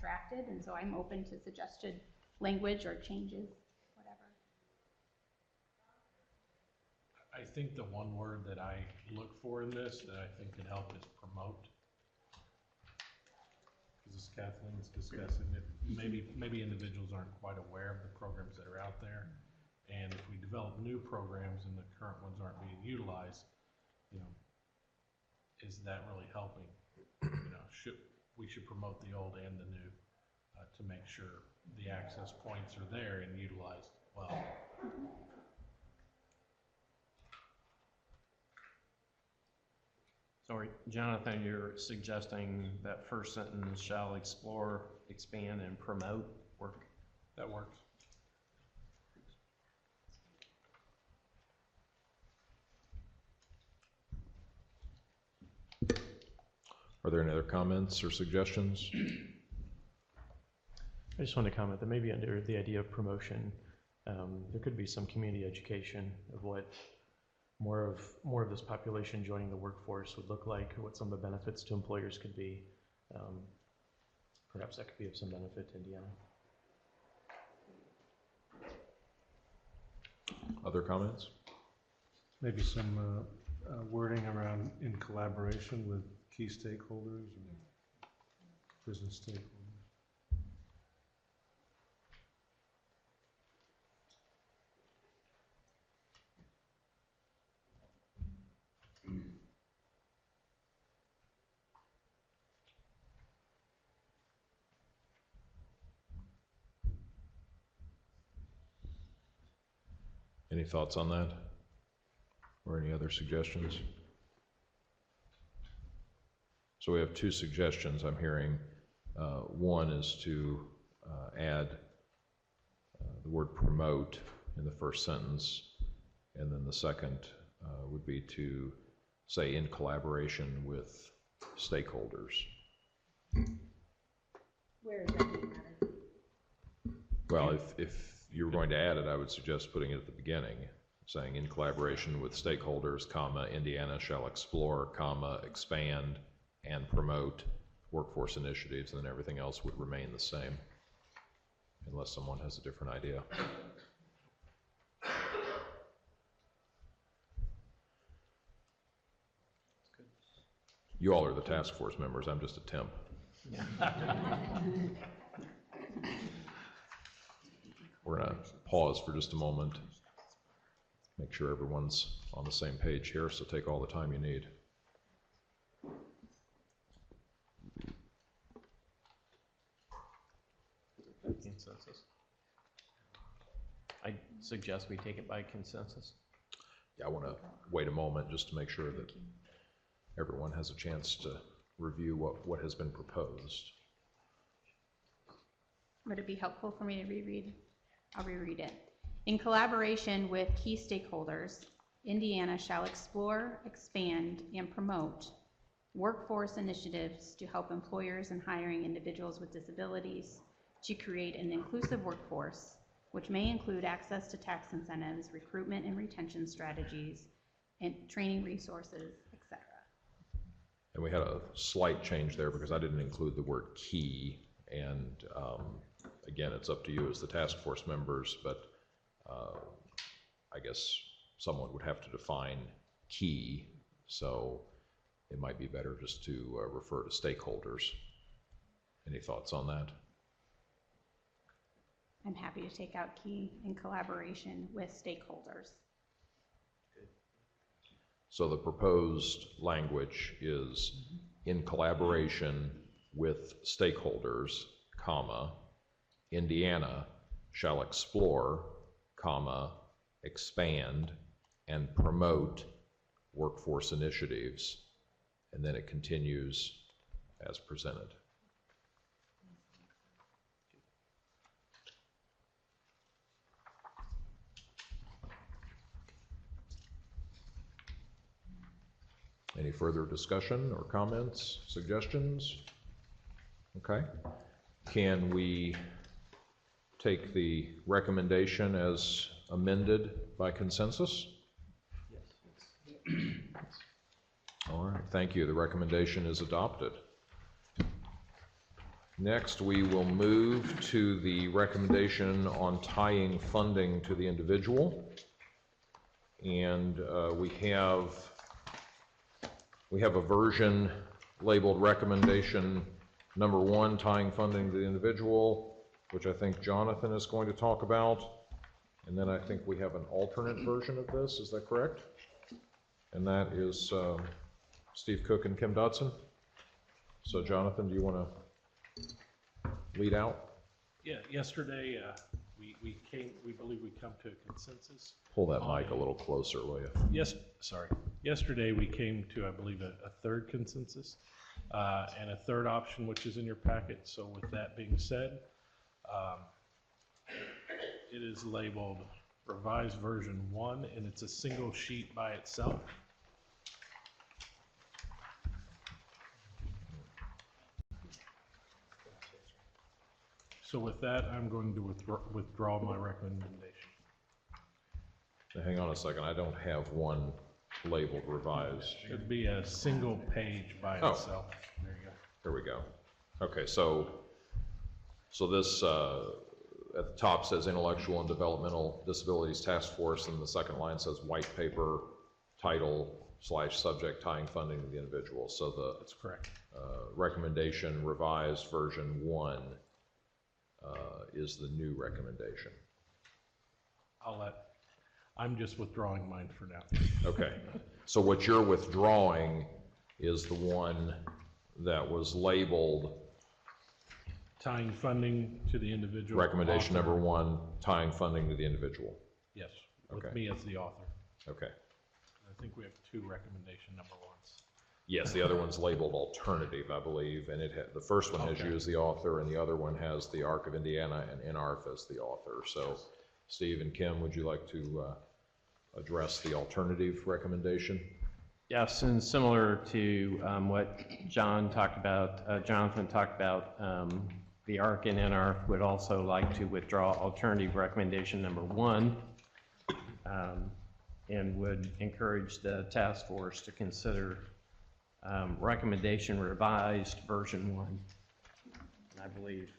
drafted, and so I'm open to suggested language or changes. I think the one word that I look for in this that I think could help is promote. Because as Kathleen's discussing it, maybe individuals aren't quite aware of the programs that are out there. And if we develop new programs and the current ones aren't being utilized, is that really helping? We should promote the old and the new to make sure the access points are there and utilized well. Sorry, Jonathan, you're suggesting that first sentence shall explore, expand, and promote work? That works. Are there any other comments or suggestions? I just want to comment that maybe under the idea of promotion, there could be some community education of what more of this population joining the workforce would look like, what some of the benefits to employers could be. Perhaps that could be of some benefit to Indiana. Other comments? Maybe some wording around in collaboration with key stakeholders and business stakeholders. Any thoughts on that? Or any other suggestions? So we have two suggestions I'm hearing. One is to add the word promote in the first sentence, and then the second would be to say in collaboration with stakeholders. Where is that being added? Well, if you were going to add it, I would suggest putting it at the beginning, saying in collaboration with stakeholders, comma, Indiana shall explore, comma, expand, and promote workforce initiatives, and then everything else would remain the same. unless someone has a different idea. You all are the task force members, I'm just a temp. We're going to pause for just a moment, make sure everyone's on the same page here, so take all the time you need. Consensus. I suggest we take it by consensus. Yeah, I want to wait a moment just to make sure that everyone has a chance to review what has been proposed. Would it be helpful for me to reread? I'll reread it. In collaboration with key stakeholders, Indiana shall explore, expand, and promote workforce initiatives to help employers in hiring individuals with disabilities to create an inclusive workforce, which may include access to tax incentives, recruitment and retention strategies, and training resources, etc. And we had a slight change there because I didn't include the word key, and again, it's up to you as the task force members, but I guess someone would have to define key, so it might be better just to refer to stakeholders. Any thoughts on that? I'm happy to take out key in collaboration with stakeholders. So the proposed language is in collaboration with stakeholders, comma, Indiana shall explore, comma, expand, and promote workforce initiatives, and then it continues as presented. Any further discussion or comments, suggestions? Okay. Can we take the recommendation as amended by consensus? Yes. All right, thank you. The recommendation is adopted. Next, we will move to the recommendation on tying funding to the individual. And we have a version labeled recommendation number 1, tying funding to the individual, which I think Jonathan is going to talk about. And then I think we have an alternate version of this, is that correct? And that is Steve Cook and Kim Dodson. So Jonathan, do you want to lead out? Yeah, yesterday we believe we come to a consensus. Pull that mic a little closer, will you? Yes, sorry. Yesterday we came to, I believe, a third consensus and a third option, which is in your packet. So with that being said, it is labeled revised version 1, and it's a single sheet by itself. So with that, I'm going to withdraw my recommendation. Now, hang on a second, I don't have one labeled revised. Should be a single page by itself. There you go. There we go. Okay, so this at the top says Intellectual and Developmental Disabilities Task Force, and the second line says white paper title / subject tying funding to the individual. So that's correct. Recommendation revised version 1 is the new recommendation. I'm just withdrawing mine for now. Okay, so what you're withdrawing is the one that was labeled tying funding to the individual. Recommendation author. number 1, tying funding to the individual. Yes, with Okay. me as the author. Okay. I think we have 2 recommendation number 1s. Yes, the other one's labeled alternative, I believe, and the first one has you as the author, and the other one has the ARC of Indiana and NARF as the author. So, Steve and Kim, would you like to address the alternative recommendation? Yes, and similar to what Jonathan talked about, the ARC and NARF would also like to withdraw alternative recommendation number 1 and would encourage the task force to consider recommendation revised version 1. And I believe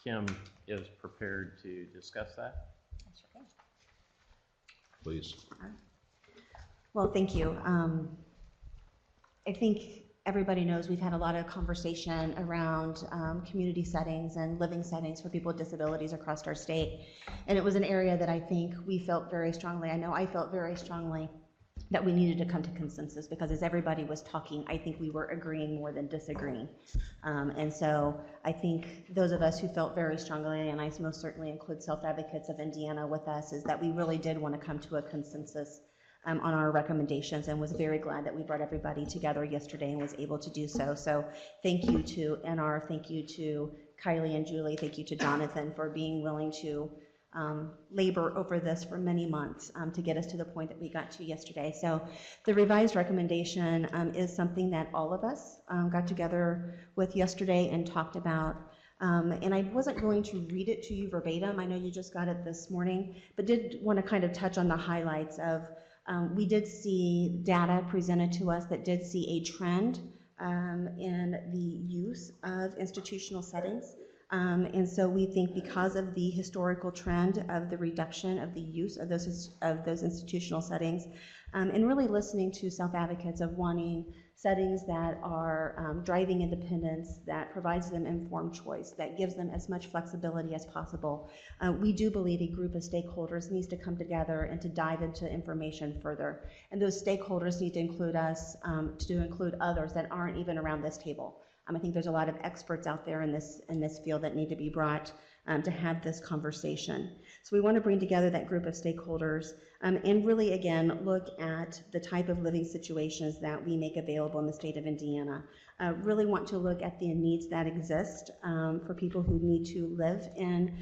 Kim is prepared to discuss that. Please. Well, thank you. I think everybody knows we've had a lot of conversation around community settings and living settings for people with disabilities across our state. And it was an area that I think we felt very strongly, I know I felt very strongly, that we needed to come to consensus, because as everybody was talking, I think we were agreeing more than disagreeing. And so I think those of us who felt very strongly, and I most certainly include Self-Advocates of Indiana with us, is that we really did want to come to a consensus on our recommendations, and was very glad that we brought everybody together yesterday and was able to do so. So thank you to NR, thank you to Kylie and Julie, thank you to Jonathan for being willing to labor over this for many months to get us to the point that we got to yesterday. So the revised recommendation is something that all of us got together with yesterday and talked about. And I wasn't going to read it to you verbatim. I know you just got it this morning, but did want to kind of touch on the highlights of, we did see data presented to us that did see a trend in the use of institutional settings. And so we think because of the historical trend of the reduction of the use of those institutional settings, and really listening to self-advocates of wanting settings that are driving independence, that provides them informed choice, that gives them as much flexibility as possible, we do believe a group of stakeholders needs to come together and to dive into information further. And those stakeholders need to include us, to include others that aren't even around this table. I think there's a lot of experts out there in this field that need to be brought to have this conversation. So we want to bring together that group of stakeholders and really, again, look at the type of living situations that we make available in the state of Indiana. Really want to look at the needs that exist for people who need to live in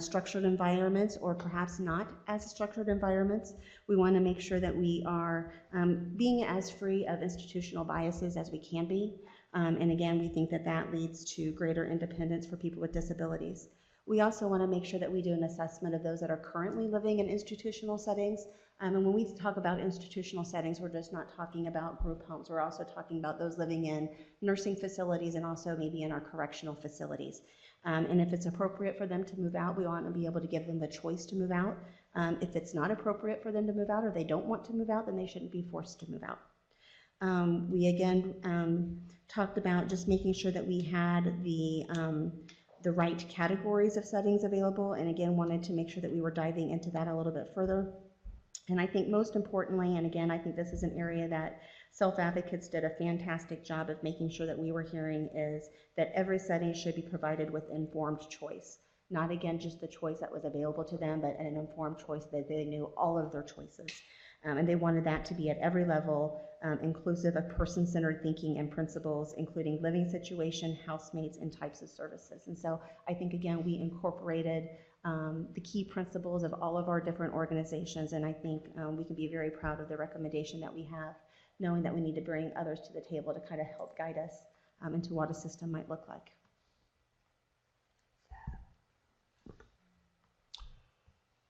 structured environments or perhaps not as structured environments. We want to make sure that we are being as free of institutional biases as we can be. And again, we think that that leads to greater independence for people with disabilities. We also want to make sure that we do an assessment of those that are currently living in institutional settings. And when we talk about institutional settings, we're just not talking about group homes. We're also talking about those living in nursing facilities and also maybe in our correctional facilities. And if it's appropriate for them to move out, we want to be able to give them the choice to move out. If it's not appropriate for them to move out or they don't want to move out, then they shouldn't be forced to move out. We again talked about just making sure that we had the right categories of settings available, and again wanted to make sure that we were diving into that a little bit further. And I think most importantly, and again I think this is an area that self-advocates did a fantastic job of making sure that we were hearing, is that every setting should be provided with informed choice. Not again just the choice that was available to them, but an informed choice that they knew all of their choices. And they wanted that to be at every level, inclusive of person-centered thinking and principles, including living situation, housemates, and types of services. And so I think, again, we incorporated the key principles of all of our different organizations, and I think we can be very proud of the recommendation that we have, knowing that we need to bring others to the table to kind of help guide us into what a system might look like.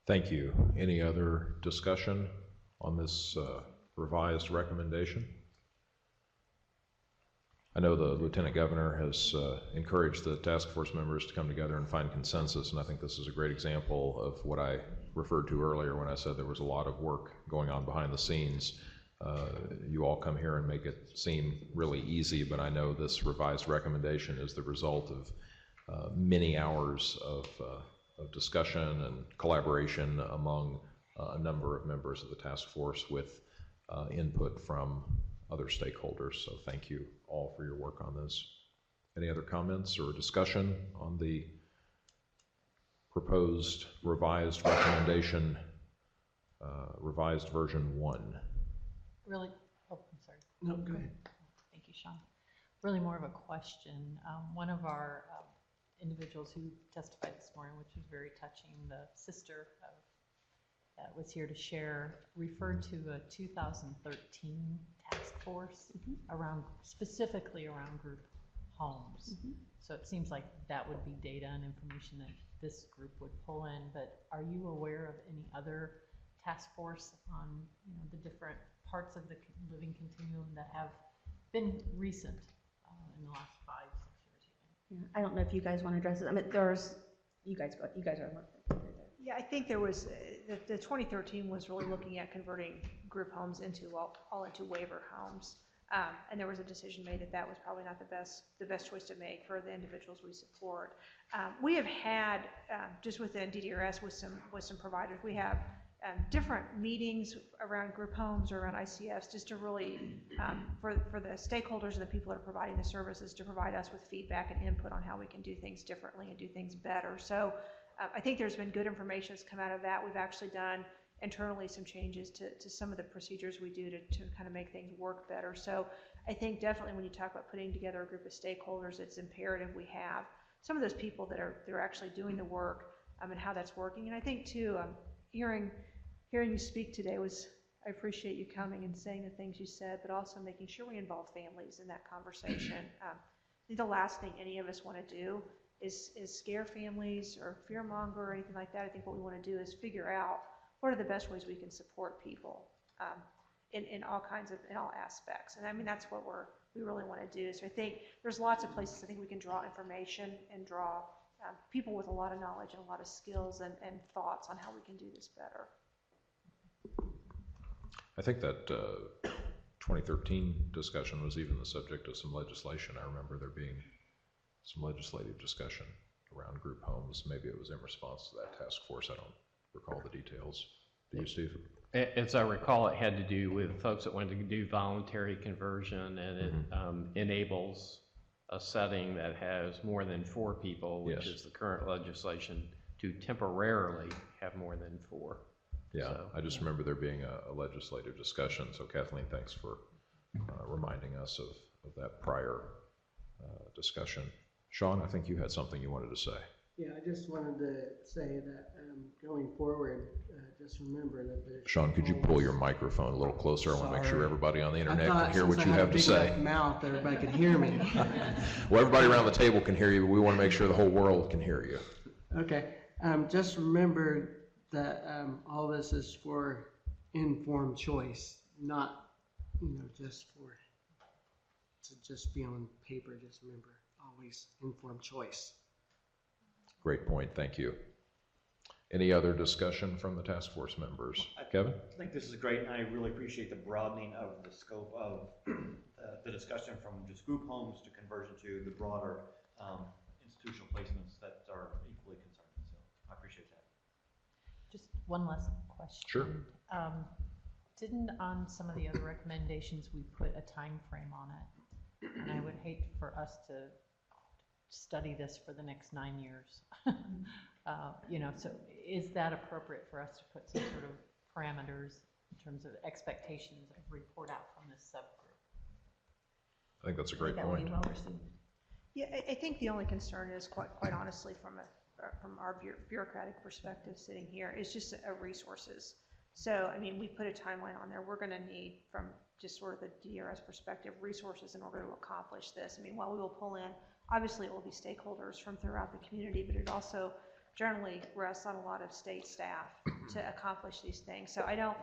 Thank you. Any other discussion on this revised recommendation? I know the Lieutenant Governor has encouraged the task force members to come together and find consensus, and I think this is a great example of what I referred to earlier when I said there was a lot of work going on behind the scenes. You all come here and make it seem really easy, but I know this revised recommendation is the result of many hours of discussion and collaboration among a number of members of the task force with input from other stakeholders. So thank you all for your work on this. Any other comments or discussion on the proposed revised recommendation, revised version 1? Really, oh, I'm sorry. No, go ahead. Thank you, Sean. Really more of a question. One of our individuals who testified this morning, which was very touching, the sister of that was here to share, referred to a 2013 task force around, specifically around group homes. So it seems like that would be data and information that this group would pull in, but are you aware of any other task force on the different parts of the living continuum that have been recent in the last 5-6 years even? Yeah, I don't know if you guys want to address it. I mean, there's You guys are looking. Yeah, I think there was, the 2013 was really looking at converting group homes into, all into waiver homes. And there was a decision made that that was probably not the best choice to make for the individuals we support. We have had, just within DDRS with some providers, we have different meetings around group homes or around ICFs just to really, for the stakeholders and the people that are providing the services to provide us with feedback and input on how we can do things differently and do things better. So I think there's been good information that's come out of that. We've actually done internally some changes to some of the procedures we do to kind of make things work better. So I think definitely when you talk about putting together a group of stakeholders, it's imperative we have some of those people that are actually doing the work and how that's working. And I think too, hearing you speak today I appreciate you coming and saying the things you said, but also making sure we involve families in that conversation. I think the last thing any of us want to do is scare families or fearmonger or anything like that. I think what we want to do is figure out what are the best ways we can support people in all aspects. And I mean, that's what we really want to do. So I think there's lots of places I think we can draw information and draw people with a lot of knowledge and a lot of skills and thoughts on how we can do this better. I think that 2013 discussion was even the subject of some legislation. I remember there being some legislative discussion around group homes. Maybe it was in response to that task force. I don't recall the details. Do you, Steve? As I recall, it had to do with folks that wanted to do voluntary conversion, and it enables a setting that has more than 4 people, which is the current legislation, to temporarily have more than 4. Yeah, so, I just remember there being a legislative discussion. So Kathleen, thanks for reminding us of that prior discussion. Sean, I think you had something you wanted to say. Yeah, I just wanted to say that going forward, just remember that there's Sean, could you pull your microphone a little closer? I want to make sure everybody on the internet can hear what you have to say. I thought since I had a big enough mouth, everybody could hear me. Well, everybody around the table can hear you, but we want to make sure the whole world can hear you. Okay, just remember that all this is for informed choice, not, just to just be on paper. Just remember, always informed choice. Great point, thank you. Any other discussion from the task force members? Kevin? I think this is great, and I really appreciate the broadening of the scope of the discussion from just group homes to conversion to the broader institutional placements that are equally concerning. So I appreciate that. Just one last question. Sure. Didn't on some of the other recommendations we put a time frame on it? And I would hate for us to study this for the next 9 years. So is that appropriate for us to put some sort of parameters in terms of expectations of report out from this subgroup? I think that's a great point. Yeah, I think the only concern is quite honestly from our bureaucratic perspective sitting here is just resources. So, I mean, we put a timeline on there. We're going to need, from just sort of the DRS perspective, resources in order to accomplish this. I mean, while we will pull in, obviously it will be stakeholders from throughout the community, but it also generally rests on a lot of state staff to accomplish these things. So I don't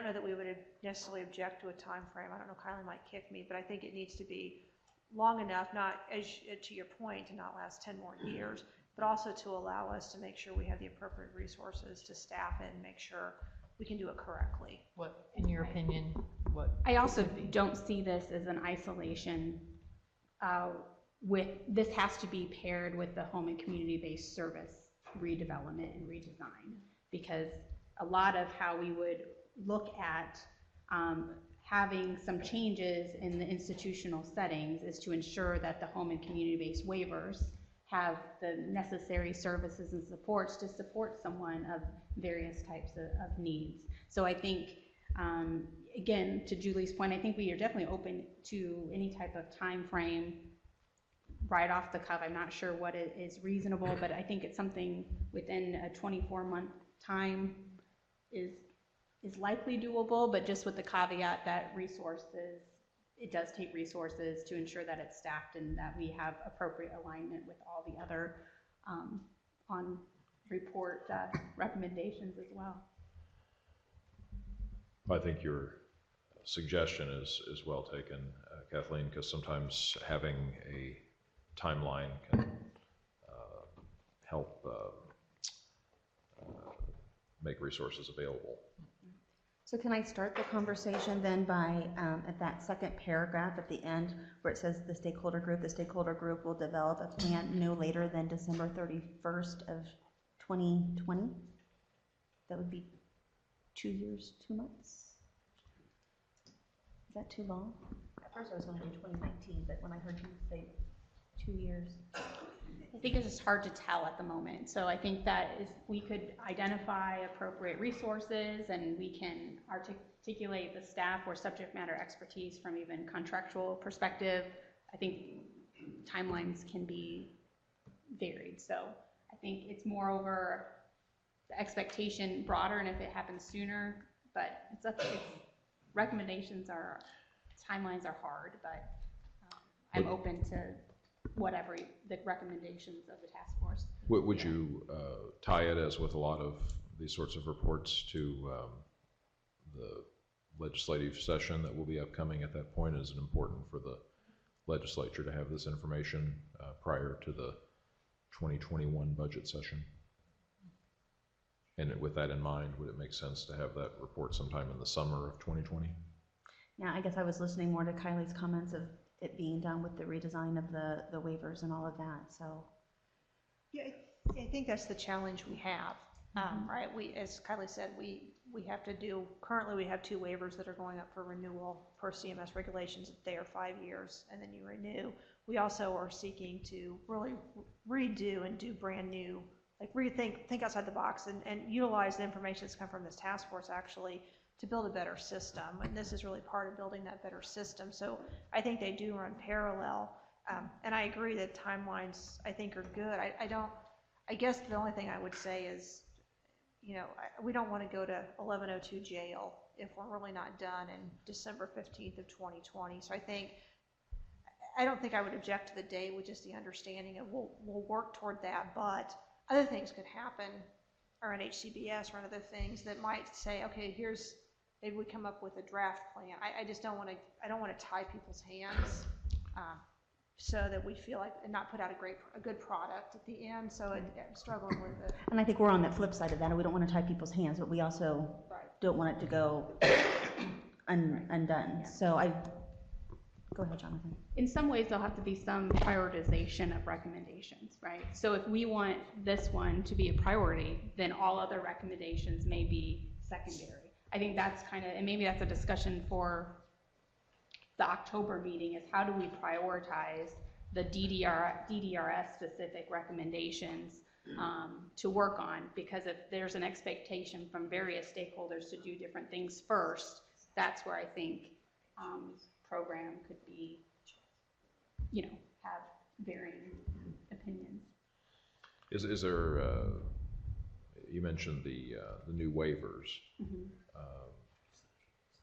know that we would necessarily object to a time frame. I don't know, Kylie might kick me, but I think it needs to be long enough, not, as to your point, to not last 10 more years, but also to allow us to make sure we have the appropriate resources to staff it and make sure we can do it correctly. What, in your opinion, what? I also don't see this as an isolation this has to be paired with the home and community-based service redevelopment and redesign, because a lot of how we would look at having some changes in the institutional settings is to ensure that the home and community-based waivers have the necessary services and supports to support someone of various types of needs. So I think, again, to Julie's point, I think we are definitely open to any type of time frame right off the cuff. I'm not sure what is reasonable, but I think it's something within a 24-month time is likely doable, but just with the caveat that it does take resources to ensure that it's staffed and that we have appropriate alignment with all the other on report recommendations as well. I think your suggestion is well taken, Kathleen, because sometimes having a timeline can help make resources available. So can I start the conversation then by, at that second paragraph at the end, where it says the stakeholder group will develop a plan no later than December 31st of 2020? That would be 2 years, 2 months? Is that too long? At first I was going to do 2019, but when I heard you say 2 years. I think it's just hard to tell at the moment. So I think that if we could identify appropriate resources and we can articulate the staff or subject matter expertise from even contractual perspective, I think timelines can be varied. So I think it's more over the expectation broader, and if it happens sooner, but it's up to recommendations are, timelines are hard, but I'm open to whatever the recommendations of the task force. Would you tie it, as with a lot of these sorts of reports, to the legislative session that will be upcoming at that point? Is it important for the legislature to have this information prior to the 2021 budget session? And with that in mind, would it make sense to have that report sometime in the summer of 2020? Yeah, I guess I was listening more to Kylie's comments of it being done with the redesign of the waivers and all of that, so. Yeah, I think that's the challenge we have, right? We, as Kylie said, we have to do, currently we have 2 waivers that are going up for renewal per CMS regulations. They are 5 years and then you renew. We also are seeking to really redo and do brand new, like think outside the box and utilize the information that's come from this task force actually to build a better system. And this is really part of building that better system. So I think they do run parallel. And I agree that timelines, I think, are good. I guess the only thing I would say is, you know, we don't want to go to 1102 jail if we're really not done in December 15th of 2020. So I don't think I would object to the date with just the understanding of we'll work toward that, but other things could happen around HCBS or other things that might say, okay, maybe we come up with a draft plan. I just don't want to tie people's hands so that we feel like and not put out a good product at the end. So I'm struggling with it. And I think we're on that flip side of that. We don't want to tie people's hands, but we also don't want it to go undone. Yeah. So go ahead, Jonathan. In some ways, there'll have to be some prioritization of recommendations, right? So if we want this one to be a priority, then all other recommendations may be secondary. I think that's and maybe that's a discussion for the October meeting, is how do we prioritize the DDRS specific recommendations to work on? Because if there's an expectation from various stakeholders to do different things first, that's where I think program could be, you know, have varying opinions. Is there, you mentioned the new waivers. Mm-hmm.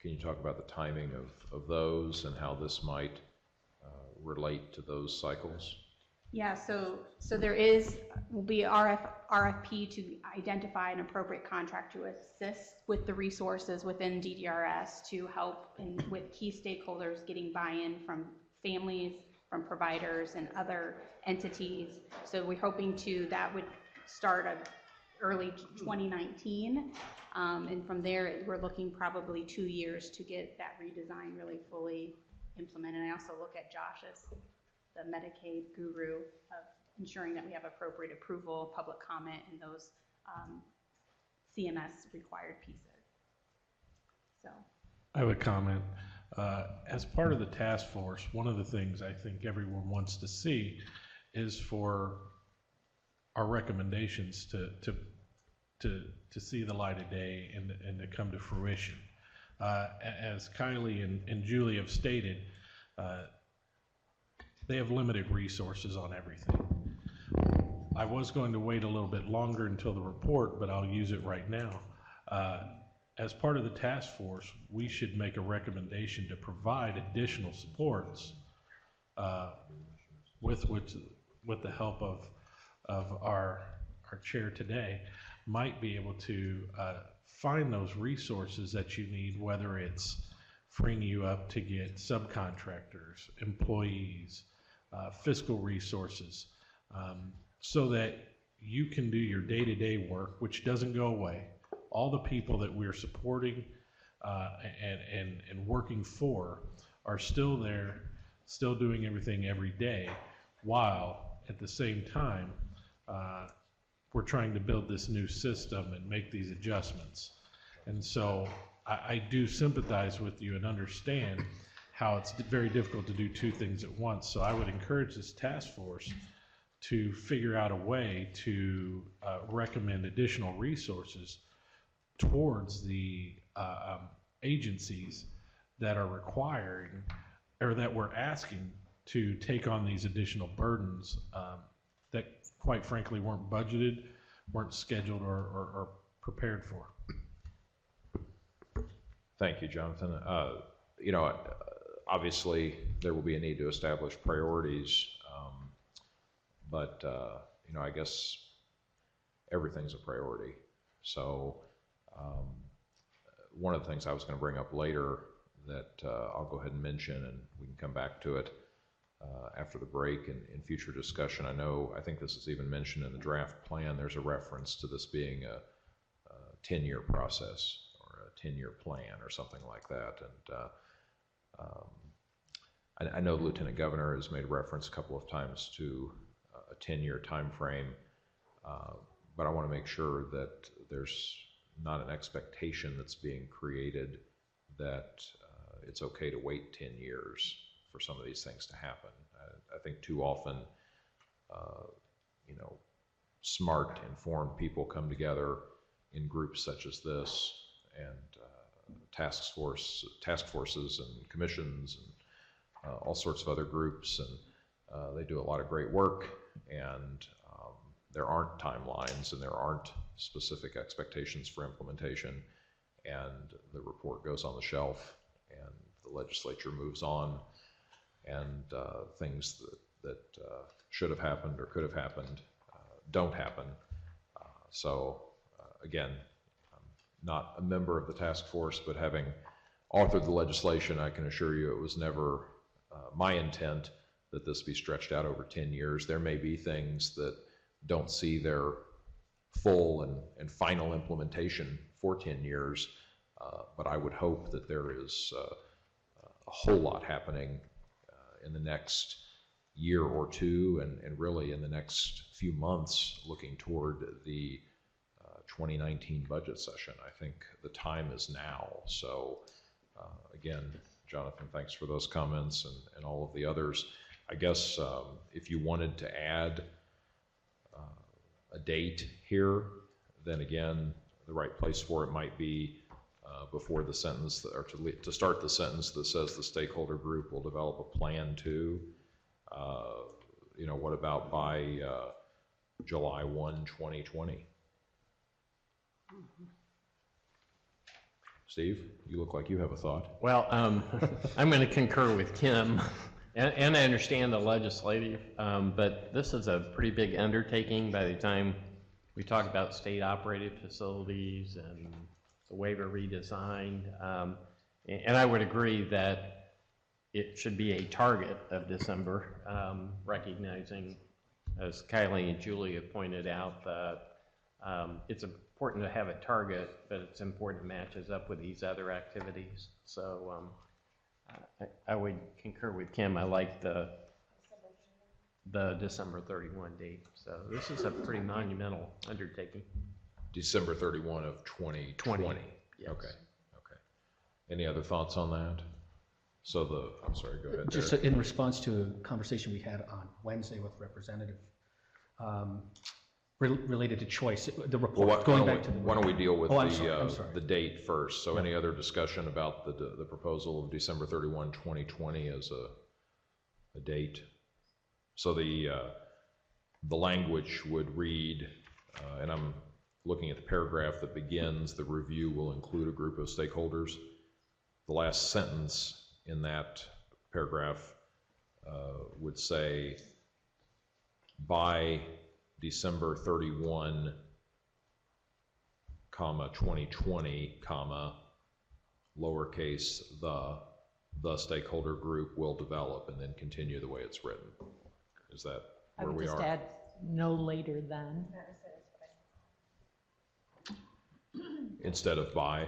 Can you talk about the timing of those and how this might relate to those cycles? Yeah, so there will be RFP to identify an appropriate contract to assist with the resources within DDRS to help with key stakeholders getting buy-in from families, from providers, and other entities. So we're hoping that would start early 2019. And from there, we're looking probably 2 years to get that redesign really fully implemented. And I also look at Josh as the Medicaid guru of ensuring that we have appropriate approval, public comment, and those CMS required pieces. So I have a comment. As part of the task force, one of the things I think everyone wants to see is for our recommendations to see the light of day and to come to fruition. As Kylie and Julie have stated, they have limited resources on everything. I was going to wait a little bit longer until the report, but I'll use it right now. As part of the task force, we should make a recommendation to provide additional supports with the help of our chair today, might be able to find those resources that you need, whether it's freeing you up to get subcontractors, employees, fiscal resources, so that you can do your day-to-day work, which doesn't go away. All the people that we're supporting and working for are still there, still doing everything every day, while at the same time, we're trying to build this new system and make these adjustments. And so I do sympathize with you and understand how it's very difficult to do two things at once. So I would encourage this task force to figure out a way to recommend additional resources towards the agencies that are requiring, or that we're asking to take on these additional burdens that quite frankly weren't budgeted, weren't scheduled, or prepared for. Thank you, Jonathan. You know, obviously there will be a need to establish priorities, but you know, I guess everything's a priority. So one of the things I was going to bring up later that I'll go ahead and mention, and we can come back to it after the break in future discussion. I think this is even mentioned in the draft plan. There's a reference to this being a 10-year process or a 10-year plan or something like that. And I know the Lieutenant Governor has made reference a couple of times to a 10-year time frame, but I want to make sure that there's not an expectation that's being created that it's okay to wait 10 years for some of these things to happen. I think too often, you know, smart, informed people come together in groups such as this, and task forces and commissions and all sorts of other groups, and they do a lot of great work, and there aren't timelines and there aren't specific expectations for implementation, and the report goes on the shelf and the legislature moves on, and things that should have happened or could have happened don't happen. So again, I'm not a member of the task force, but having authored the legislation, I can assure you it was never my intent that this be stretched out over 10 years. There may be things that don't see their full and final implementation for 10 years, but I would hope that there is a whole lot happening in the next year or two, and really in the next few months, looking toward the 2019 budget session. I think the time is now. So again, Jonathan, thanks for those comments and all of the others. I guess if you wanted to add a date here, then again, the right place for it might be before the sentence, or to start the sentence that says the stakeholder group will develop a plan to. You know, what about by July 1, 2020? Steve, you look like you have a thought. Well, I'm going to concur with Kim, and I understand the legislative, but this is a pretty big undertaking by the time we talk about state-operated facilities and the waiver redesign. And I would agree that it should be a target of December, recognizing, as Kylie and Julie have pointed out, that it's important to have a target, but it's important it matches up with these other activities. So I would concur with Kim. I like the December 31 date. So this is a pretty monumental undertaking. December 31 of 2020. Yes. Okay. Any other thoughts on that? So I'm sorry, go ahead. Just Derek. in response to a conversation we had on Wednesday with Representative related to choice, the report, Why don't we deal with I'm sorry. the date first? So Yeah. any other discussion about the proposal of December 31, 2020 as a date? So the language would read, and I'm looking at the paragraph that begins, the review will include a group of stakeholders. The last sentence in that paragraph would say, by December 31, 2020, lowercase the stakeholder group will develop, and then continue the way it's written. Is that where we are? I would just add no later than. Instead of by?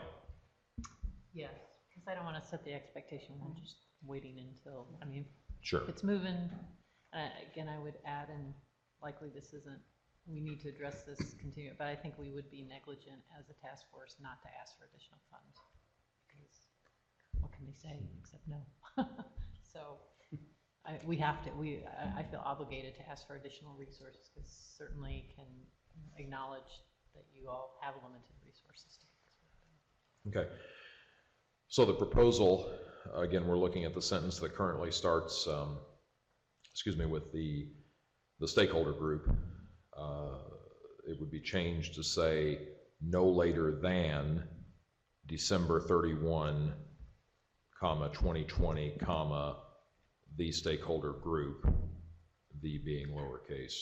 Yes, because I don't want to set the expectation on just waiting until, I mean, Sure. if it's moving, again, I would add, and likely this isn't, we need to address this continue, but I think we would be negligent as a task force not to ask for additional funds. Because what can they say except no? So we have to, I feel obligated to ask for additional resources, because certainly can acknowledge that you all have limited resources to get this work done. Okay. So the proposal, again, we're looking at the sentence that currently starts, with the stakeholder group. It would be changed to say no later than December 31, 2020, the stakeholder group, the being lowercase.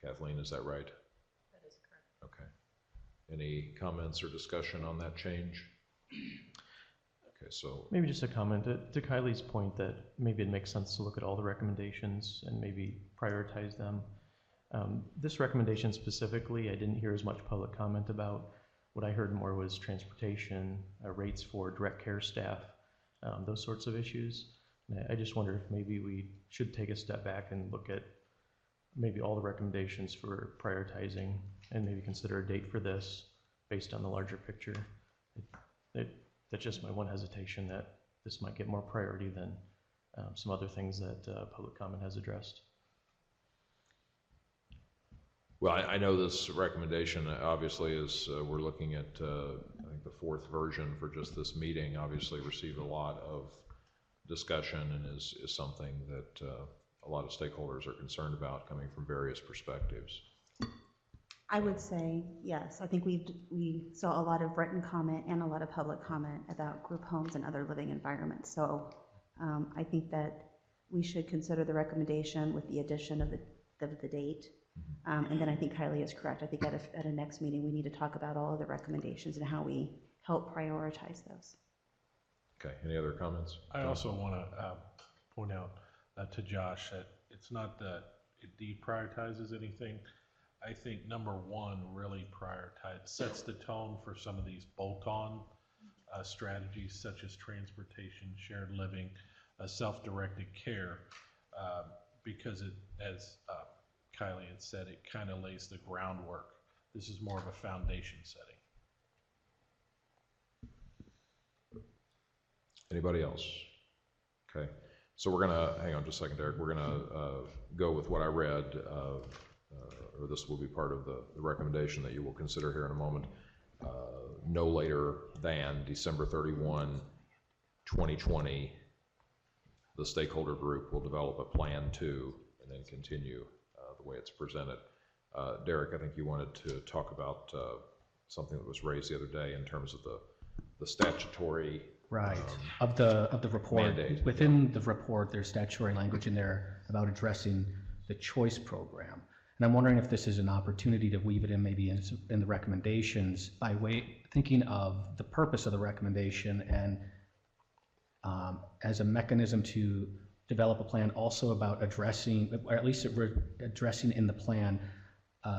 Kathleen, is that right? That is correct. Okay. Any comments or discussion on that change? Okay, so maybe just a comment to Kylie's point that maybe it makes sense to look at all the recommendations and maybe prioritize them. This recommendation specifically, I didn't hear as much public comment about. What I heard more was transportation, rates for direct care staff, those sorts of issues. And I just wonder if maybe we should take a step back and look at maybe all the recommendations for prioritizing and maybe consider a date for this based on the larger picture. That's just my one hesitation, that this might get more priority than some other things that public comment has addressed. well, I know this recommendation obviously is, we're looking at, I think the fourth version for just this meeting, obviously received a lot of discussion and is something that a lot of stakeholders are concerned about coming from various perspectives. I would say yes. I think we saw a lot of written comment and a lot of public comment about group homes and other living environments. So I think that we should consider the recommendation with the addition of the date. And then I think Kylie is correct. I think at a next meeting we need to talk about all of the recommendations and how we help prioritize those. Okay, any other comments? I also want to point out to Josh that it's not that it deprioritizes anything. I think number one really sets the tone for some of these bolt-on strategies such as transportation, shared living, self-directed care, because it, as Kylie had said, it kind of lays the groundwork. This is more of a foundation setting. Anybody else? Okay, so we're gonna, hang on just a second, Derek, we're gonna go with what I read, or this will be part of the recommendation that you will consider here in a moment. No later than December 31, 2020, the stakeholder group will develop a plan to, and then continue the way it's presented. Derek, I think you wanted to talk about something that was raised the other day in terms of the statutory right of the report. Mandate. Within the report, there's statutory language in there about addressing the choice program. And I'm wondering if this is an opportunity to weave it in maybe in the recommendations by thinking of the purpose of the recommendation and as a mechanism to develop a plan also about addressing, or at least addressing in the plan,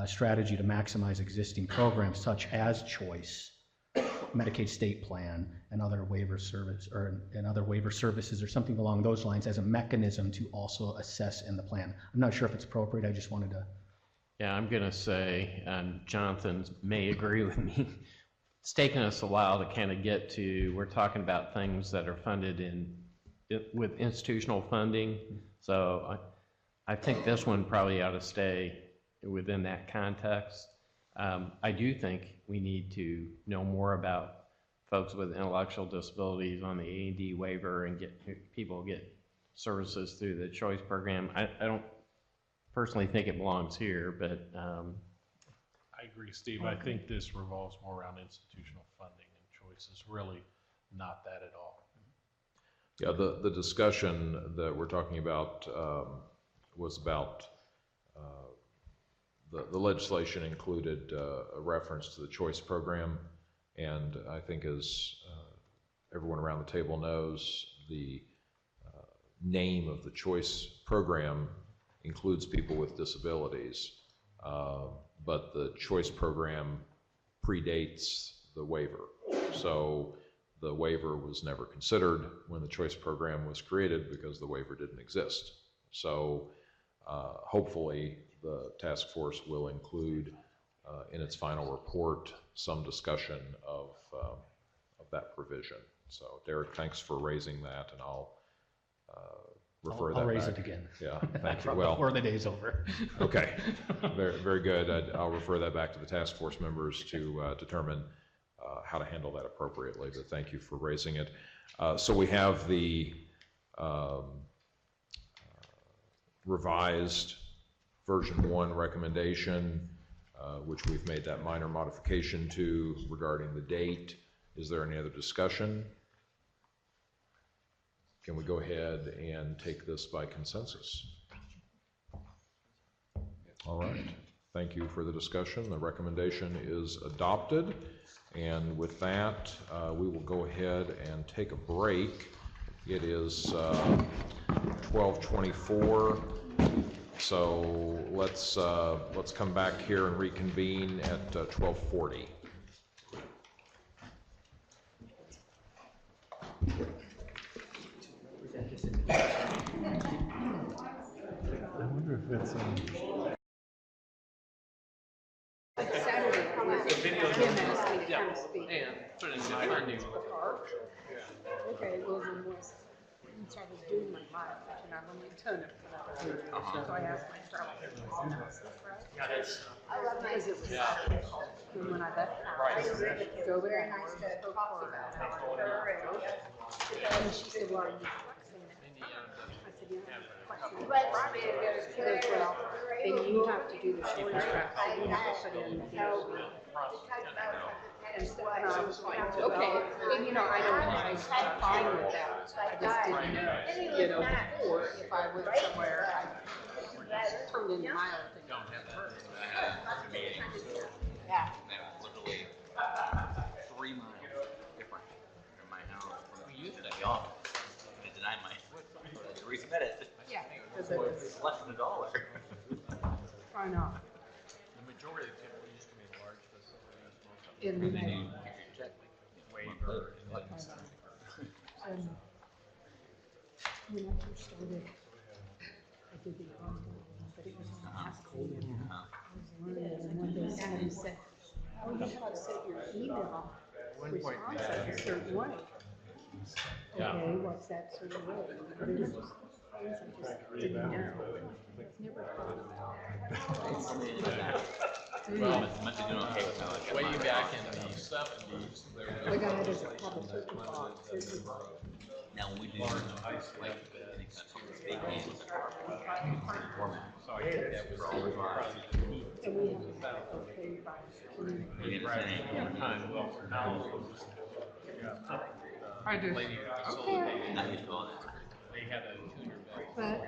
strategy to maximize existing programs such as choice, Medicaid state plan, and other waiver services or something along those lines as a mechanism to also assess in the plan. I'm not sure if it's appropriate. I just wanted to. Yeah, I'm going to say, Jonathan may agree with me. It's taken us a while to kind of get to, we're talking about things that are funded with institutional funding. So I think this one probably ought to stay within that context. I do think we need to know more about folks with intellectual disabilities on the A&D waiver and people get services through the choice program. I don't personally think it belongs here, but I agree, Steve. I think this revolves more around institutional funding, and choice is really not that at all. Yeah, the discussion that we're talking about was about the legislation included a reference to the choice program, and I think as everyone around the table knows, the name of the choice program includes people with disabilities, but the choice program predates the waiver. So the waiver was never considered when the choice program was created because the waiver didn't exist. So hopefully the task force will include in its final report some discussion of that provision. So Derek, thanks for raising that, and I'll refer that back. I'll raise it again. Yeah, thank you. Well, before the day's over. Okay, very, very good. I'll refer that back to the task force members to determine how to handle that appropriately, but thank you for raising it. So we have the revised version 1 recommendation, which we've made that minor modification to regarding the date. Is there any other discussion? Can we go ahead and take this by consensus? All right. Thank you for the discussion. The recommendation is adopted. And with that, we will go ahead and take a break. It is 12:24. So let's come back here and reconvene at 12:40. I wonder if it's Saturday, Kim asked me to come speak. And put it in the funding. Okay, well, then was, so I was doing my mile, and I've only done it for that. So I asked my instructor, Yeah, that's. I love because it was Saturday. And when I left, I drove it very nice to talk about and she said, well, are you flexing it? I said, yeah, I'm flexing it. She goes, well, then you have to do the shorter track, so you have to put in the and I was like, okay, and you know, I was fine with that. I just didn't know, before, if I went somewhere, I turned in my own thing. Don't have that. Yeah. That was literally 3 miles different from my house from the office. They denied my, to resubmit it. Yeah. It's less than $1. I know. The majority of people used to be large facilities. In the And then you get your check waiver and then. When I first started, I did the onboarding, but it was on Taskforce. I was learning, and one day somebody said, oh, you have to set your email response a certain way. Okay, what's that certain way? But it was just things I just didn't know. It's never thought about. Well, must have been okay with how I got way back in the 70s. The guy that is a public circuit box. Now, when we do, like, any kind of big meetings, format, so I think that was all revised. And we have to okay by community. Time, well, now, I do. lady Okay. facilitated, not used to all that. They had a tuner belt. But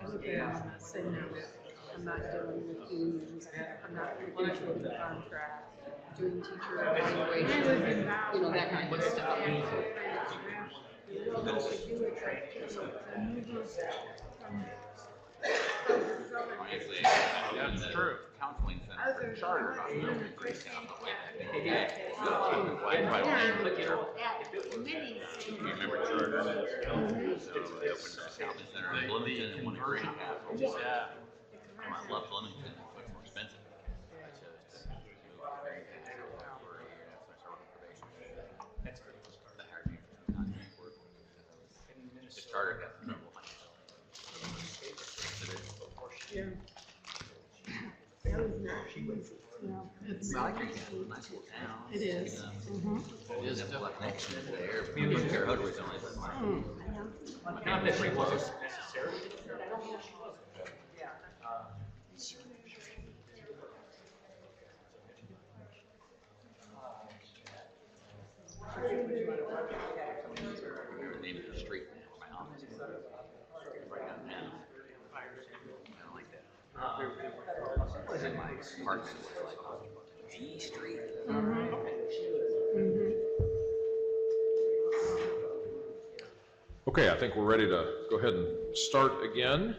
I look at it and say, no, I'm not dealing with unions, I'm not negotiating contracts, doing teacher evaluation, that kind of stuff. Actually, that's true. Counseling center for charter hospitals. Yeah. Remember charter? So they opened a counseling center in Bloomington and one in Green Castle. Yeah. I love Bloomington, it's much more expensive. That's great. The higher you contract work. The charter got in trouble. Yeah. It's I like your town, nice little town. It is. It is a connection there. People don't care how it's only. Not that pretty close. The name of the street for my office. Right downtown. I don't like that. Was in my apartment was like G Street. Okay, I think we're ready to go ahead and start again.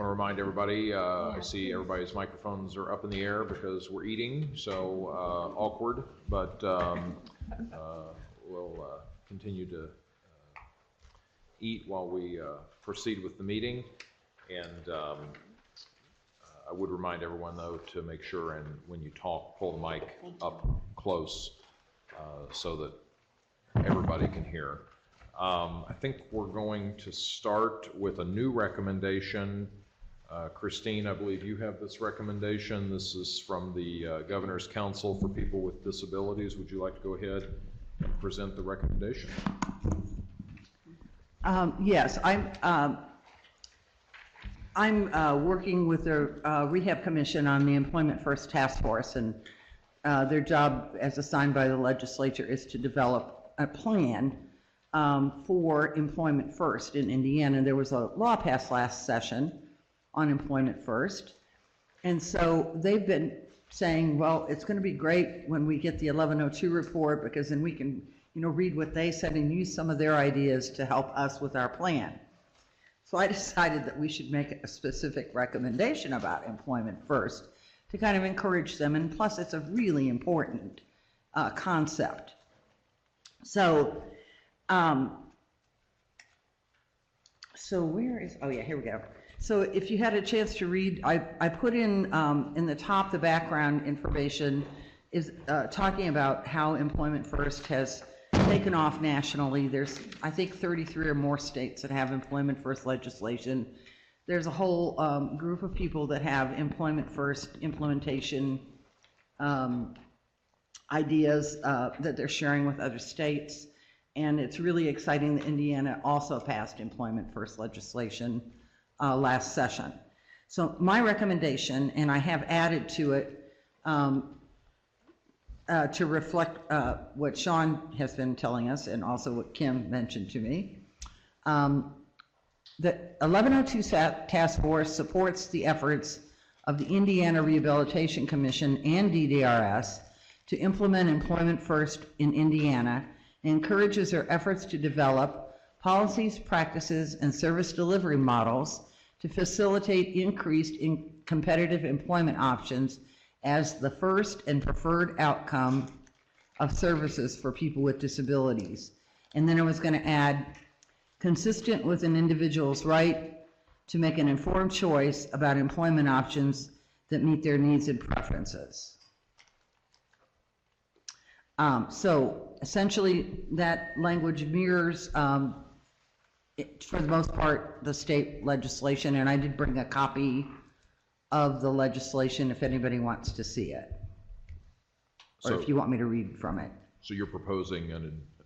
want to remind everybody, I see everybody's microphones are up in the air because we're eating, so awkward, but we'll continue to eat while we proceed with the meeting. And I would remind everyone, though, to make sure and when you talk, pull the mic up close so that everybody can hear. I think we're going to start with a new recommendation. Christine, I believe you have this recommendation. This is from the Governor's Council for People with Disabilities. Would you like to go ahead and present the recommendation? Yes, I'm working with the Rehab Commission on the Employment First Task Force, and their job, as assigned by the legislature, is to develop a plan for Employment First in Indiana. There was a law passed last session on Employment First, and so they've been saying, well, it's going to be great when we get the 1102 report, because then we can, read what they said and use some of their ideas to help us with our plan. So I decided that we should make a specific recommendation about Employment First to kind of encourage them, and plus it's a really important concept. So, so where is, oh yeah, here we go. So if you had a chance to read, I put in the top, the background information is talking about how Employment First has taken off nationally. There's, I think, 33 or more states that have Employment First legislation. There's a whole group of people that have Employment First implementation ideas that they're sharing with other states. And it's really exciting that Indiana also passed Employment First legislation last session. So my recommendation, and I have added to it to reflect what Sean has been telling us and also what Kim mentioned to me. The 1102 Task Force supports the efforts of the Indiana Rehabilitation Commission and DDRS to implement Employment First in Indiana, and encourages their efforts to develop policies, practices, and service delivery models to facilitate increased competitive employment options as the first and preferred outcome of services for people with disabilities. And then I was going to add, consistent with an individual's right to make an informed choice about employment options that meet their needs and preferences. So essentially that language mirrors, for the most part, the state legislation, and I did bring a copy of the legislation if anybody wants to see it, or if you want me to read from it. So you're proposing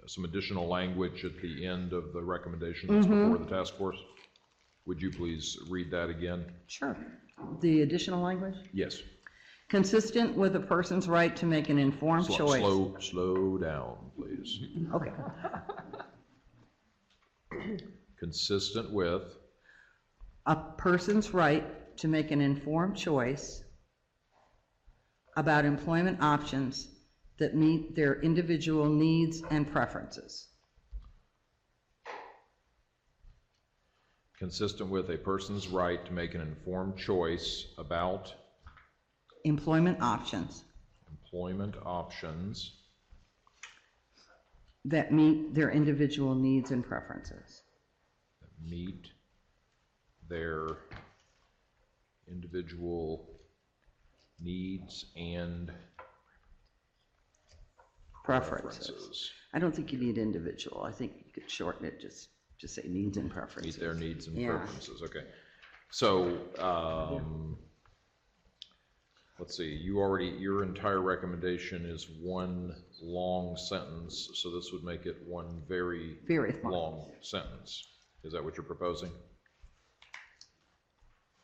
some additional language at the end of the recommendation that's before the task force? Would you please read that again? Sure. The additional language? Yes. Consistent with a person's right to make an informed choice. Slow down, please. Okay. Consistent with a person's right to make an informed choice about employment options that meet their individual needs and preferences. Consistent with a person's right to make an informed choice about employment options. Employment options that meet their individual needs and preferences. That meet their individual needs and preferences. I don't think you need individual. I think you could shorten it, just say needs and preferences. Meet their needs and preferences, okay. So, let's see, your entire recommendation is one long sentence, so this would make it one very long sentence. Is that what you're proposing?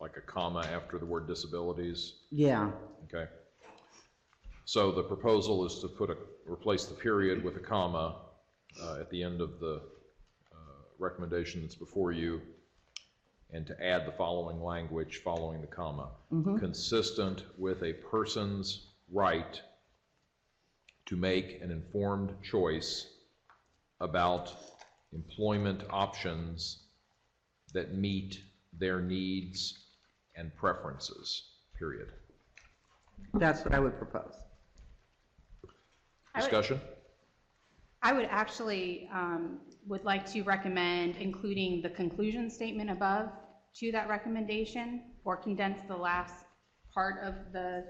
Like a comma after the word disabilities? Yeah. Okay. So the proposal is to replace the period with a comma at the end of the recommendation that's before you, and to add the following language following the comma. Consistent with a person's right to make an informed choice about employment options that meet their needs and preferences, period. That's what I would propose. Discussion? I would actually would like to recommend including the conclusion statement above to that recommendation, or condense the last part of the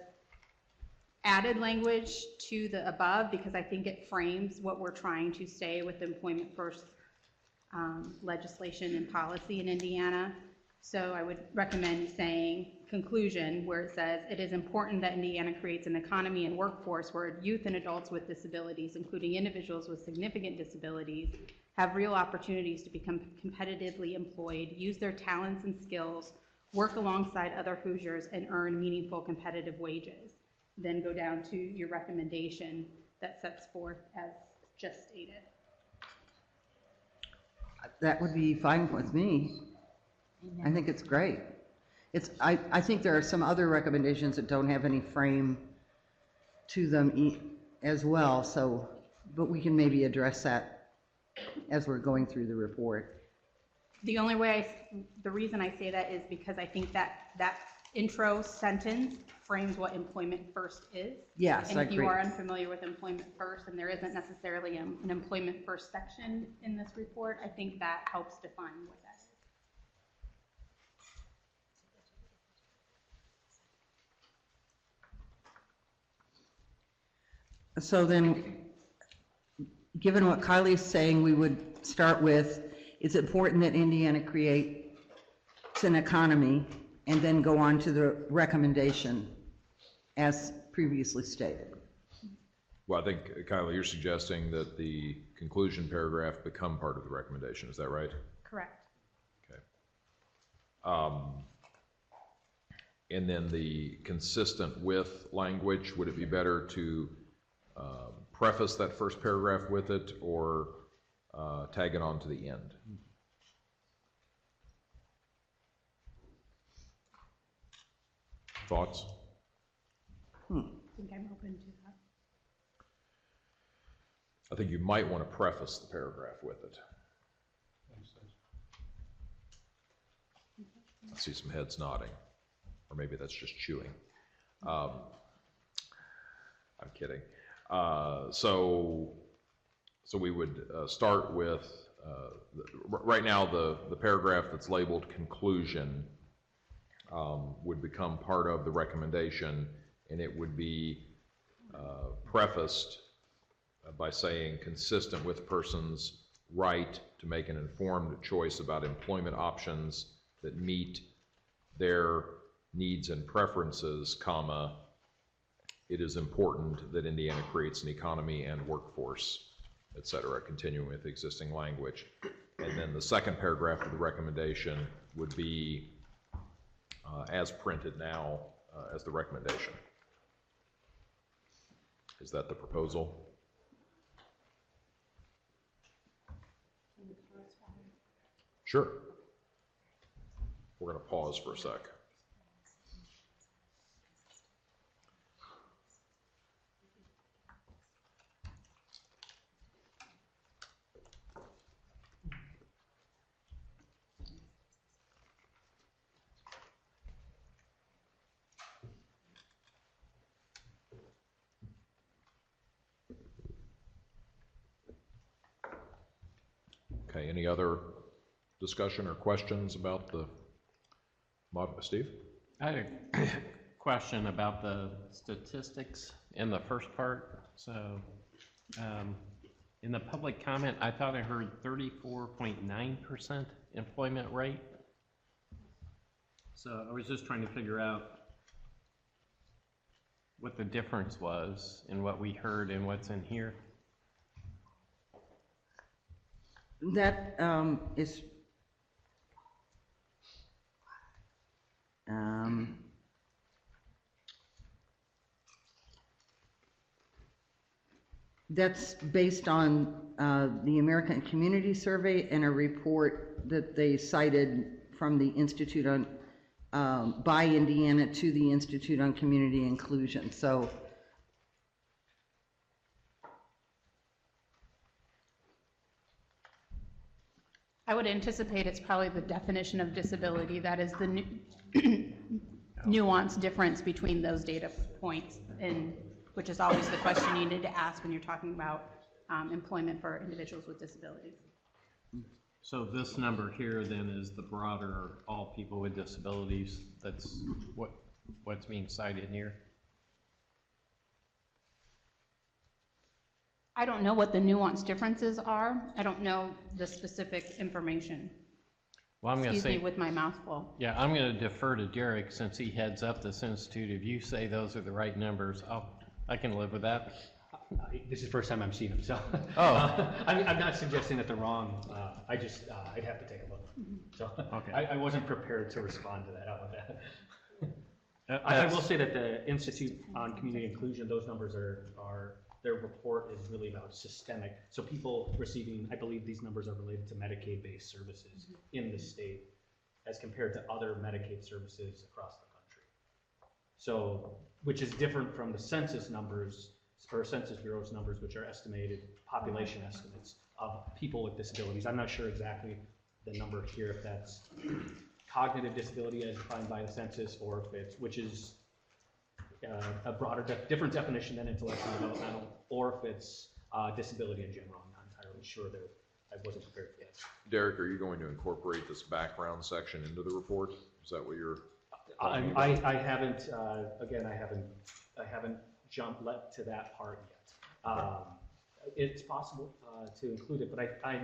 added language to the above, because I think it frames what we're trying to say with employment first legislation and policy in Indiana. So I would recommend saying conclusion, where it says, it is important that Indiana creates an economy and workforce where youth and adults with disabilities, including individuals with significant disabilities, have real opportunities to become competitively employed, use their talents and skills, work alongside other Hoosiers, and earn meaningful competitive wages. Then go down to your recommendation that sets forth as just stated. That would be fine with me. I think it's great. I think there are some other recommendations that don't have any frame to them as well, so, but we can maybe address that as we're going through the report. The only way, the reason I say that is because I think that intro sentence frames what employment first is. Yes, and I if you agree. are unfamiliar with employment first, and there isn't necessarily an employment first section in this report, I think that helps define what that is. So then, given what Kylie's saying, we would start with, it's important that Indiana creates an economy, and then go on to the recommendation as previously stated. Well, I think, Kyla, you're suggesting that the conclusion paragraph become part of the recommendation, is that right? Correct. Okay. And then the consistent with language, would it be better to preface that first paragraph with it, or tag it on to the end? Thoughts? I think I'm open to that. I think you might want to preface the paragraph with it. I see some heads nodding, or maybe that's just chewing. I'm kidding. So we would start with, right now the paragraph that's labeled conclusion would become part of the recommendation, and it would be prefaced by saying, consistent with person's right to make an informed choice about employment options that meet their needs and preferences, comma, it is important that Indiana creates an economy and workforce, et cetera, continuing with existing language. And then the second paragraph of the recommendation would be as printed now as the recommendation. Is that the proposal? Sure. We're going to pause for a sec. Okay, any other discussion or questions about the Steve? I had a question about the statistics in the first part. So in the public comment, I thought I heard 34.9% employment rate. So I was just trying to figure out what the difference was in what we heard and what's in here. That is that's based on the American Community Survey and a report that they cited from the Institute on, by Indiana to the Institute on Community Inclusion. So I would anticipate it's probably the definition of disability that is the nuanced difference between those data points, and which is always the question you need to ask when you're talking about employment for individuals with disabilities. So this number here then is the broader all people with disabilities. That's what's being cited here. I don't know what the nuanced differences are. I don't know the specific information. Well, I'm going to Excuse say, me with my mouth full. yeah, I'm going to defer to Derek since he heads up this institute. If you say those are the right numbers, I can live with that. This is the first time I'm seeing them, so. Oh. I'm not suggesting that they're wrong. I'd have to take a look. So Okay. I wasn't prepared to respond to that. How about that? I will say that the Institute on Community Inclusion, those numbers are their report is really about systemic. So people receiving, I believe these numbers are related to Medicaid-based services in the state as compared to other Medicaid services across the country. So, which is different from the census numbers, or Census Bureau's numbers, which are estimated population estimates of people with disabilities. I'm not sure exactly the number here, if that's cognitive disability as defined by the census, or if it's, which is a broader, different definition than intellectual developmental, or if it's disability in general. I'm not entirely sure there. I wasn't prepared for that. Derek, are you going to incorporate this background section into the report? Is that what you're? I haven't. Again, I haven't jumped to that part yet. It's possible to include it, but I,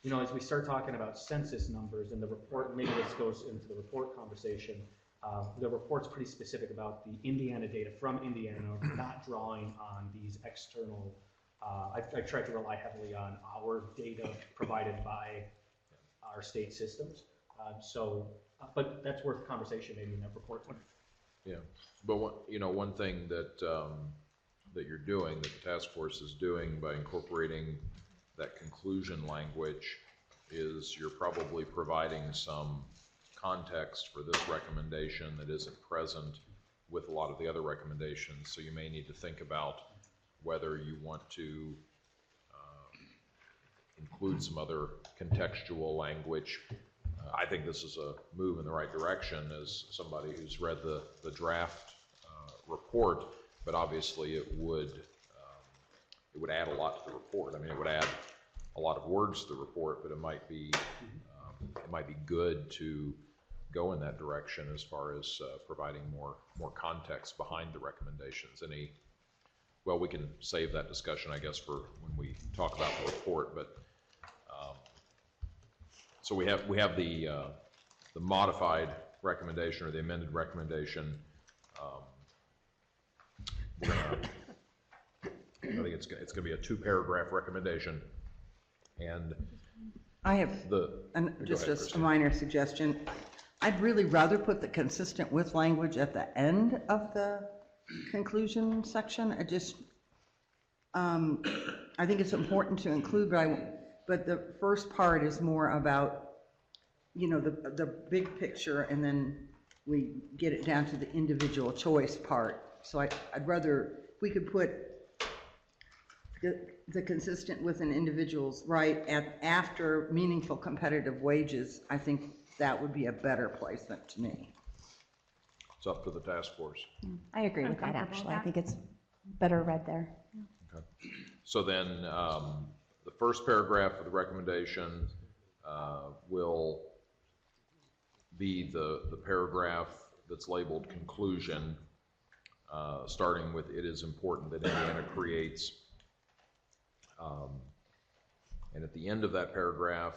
you know, as we start talking about census numbers and the report, maybe this goes into the report conversation. The report's pretty specific about the Indiana data from Indiana, not drawing on these external. I've tried to rely heavily on our data provided by our state systems. But that's worth conversation maybe in that report. Yeah, but one thing that that you're doing, that the task force is doing by incorporating that conclusion language, is you're probably providing some context for this recommendation that isn't present with a lot of the other recommendations. So you may need to think about whether you want to include some other contextual language. I think this is a move in the right direction as somebody who's read the draft report, but obviously it would add a lot to the report. I mean, it would add a lot of words to the report, but it might be good to go in that direction as far as providing more context behind the recommendations. Well, we can save that discussion, I guess, for when we talk about the report. But so we have the modified recommendation or the amended recommendation. I think it's going to be a 2-paragraph recommendation, and I have just a minor suggestion. I'd really rather put the consistent with language at the end of the conclusion section. I think it's important to include, but the first part is more about, you know, the big picture, and then we get it down to the individual choice part. So I'd rather, if we could put the consistent with an individual's right after meaningful competitive wages, I think that would be a better placement to me. It's up to the task force. I agree with that, actually. I think it's better read there. Okay. So then the first paragraph of the recommendation will be the paragraph that's labeled conclusion, starting with "it is important that Indiana creates," and at the end of that paragraph,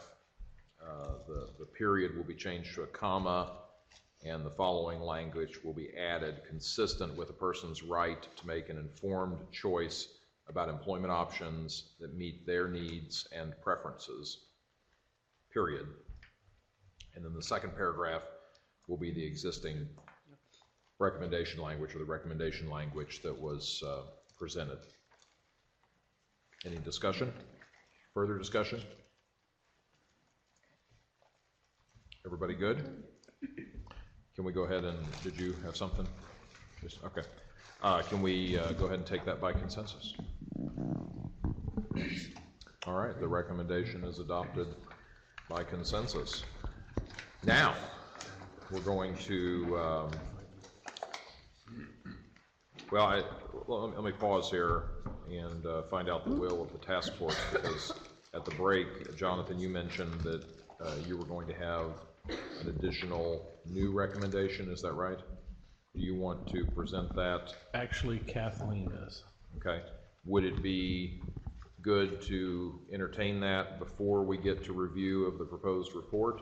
the period will be changed to a comma, and the following language will be added: consistent with a person's right to make an informed choice about employment options that meet their needs and preferences, period. And then the second paragraph will be the existing recommendation language, or the recommendation language that was presented. Any discussion? Further discussion? Everybody good? Can we go ahead and, did you have something? Okay. Can we go ahead and take that by consensus? All right, the recommendation is adopted by consensus. Now, we're going to, let me pause here and find out the will of the task force, because at the break, Jonathan, you mentioned that you were going to have an additional new recommendation, is that right? Do you want to present that? Actually, Kathleen does. Okay. Would it be good to entertain that before we get to review of the proposed report?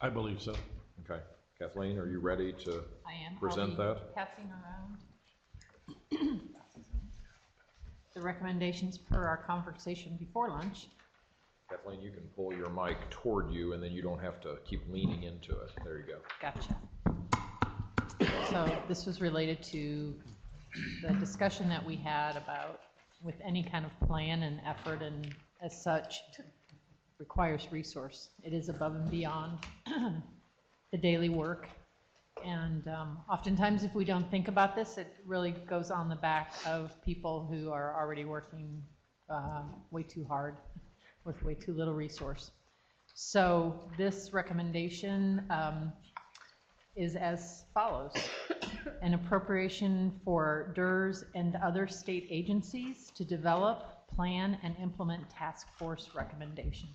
I believe so. Okay. Kathleen, are you ready to present I'll be that? passing around the recommendations per our conversation before lunch. Kathleen, you can pull your mic toward you, and then you don't have to keep leaning into it. There you go. Gotcha. So this was related to the discussion that we had about with any kind of plan and effort, and as such requires resource. It is above and beyond the daily work. And oftentimes if we don't think about this, it really goes on the back of people who are already working way too hard with way too little resource. So this recommendation is as follows. An appropriation for DERS and other state agencies to develop, plan, and implement task force recommendations.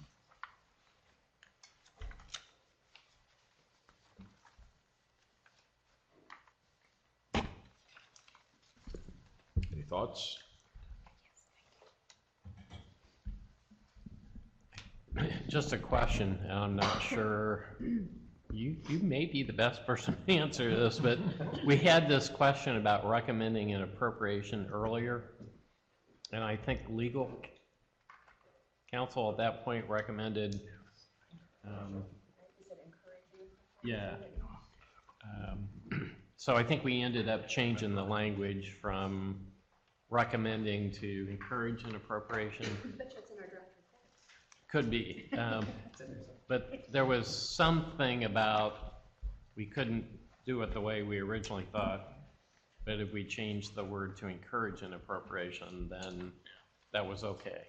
Any thoughts? Just a question, and I'm not sure, you may be the best person to answer this, but we had this question about recommending an appropriation earlier, and I think legal counsel at that point recommended, so I think we ended up changing the language from recommending to encourage an appropriation. Could be, but there was something about we couldn't do it the way we originally thought, but if we changed the word to encourage an appropriation, then that was okay.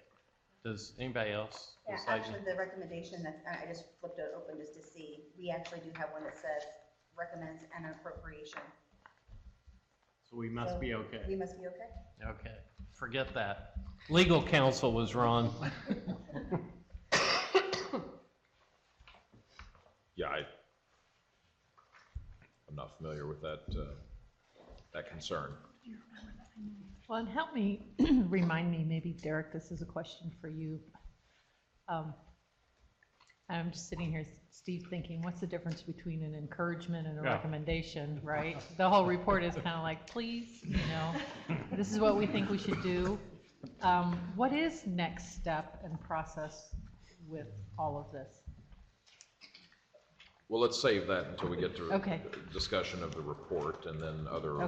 Does anybody else? Yeah, actually, the recommendation that I just flipped it open just to see, we actually do have one that says recommends an appropriation. So we must be okay. We must be okay? Okay, forget that. Legal counsel was wrong. Yeah, I'm not familiar with that that concern. Well, and help me, remind me, maybe Derek, this is a question for you. I'm just sitting here, Steve, thinking, what's the difference between an encouragement and a recommendation, right? The whole report is kind of like, please, you know, this is what we think we should do. What is next step and process with all of this? Well, let's save that until we get to Okay. discussion of the report and then other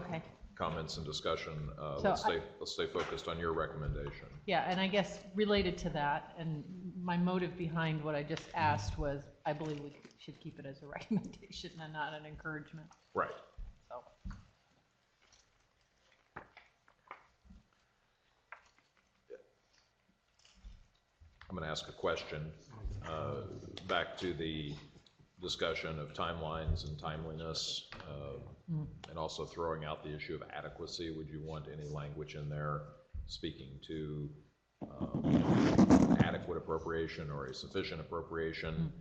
comments and discussion. So Let's stay focused on your recommendation. Yeah, and I guess related to that, and my motive behind what I just asked was, I believe we should keep it as a recommendation and not an encouragement. Right. So. I'm going to ask a question back to the discussion of timelines and timeliness, and also throwing out the issue of adequacy. Would you want any language in there speaking to adequate appropriation or a sufficient appropriation,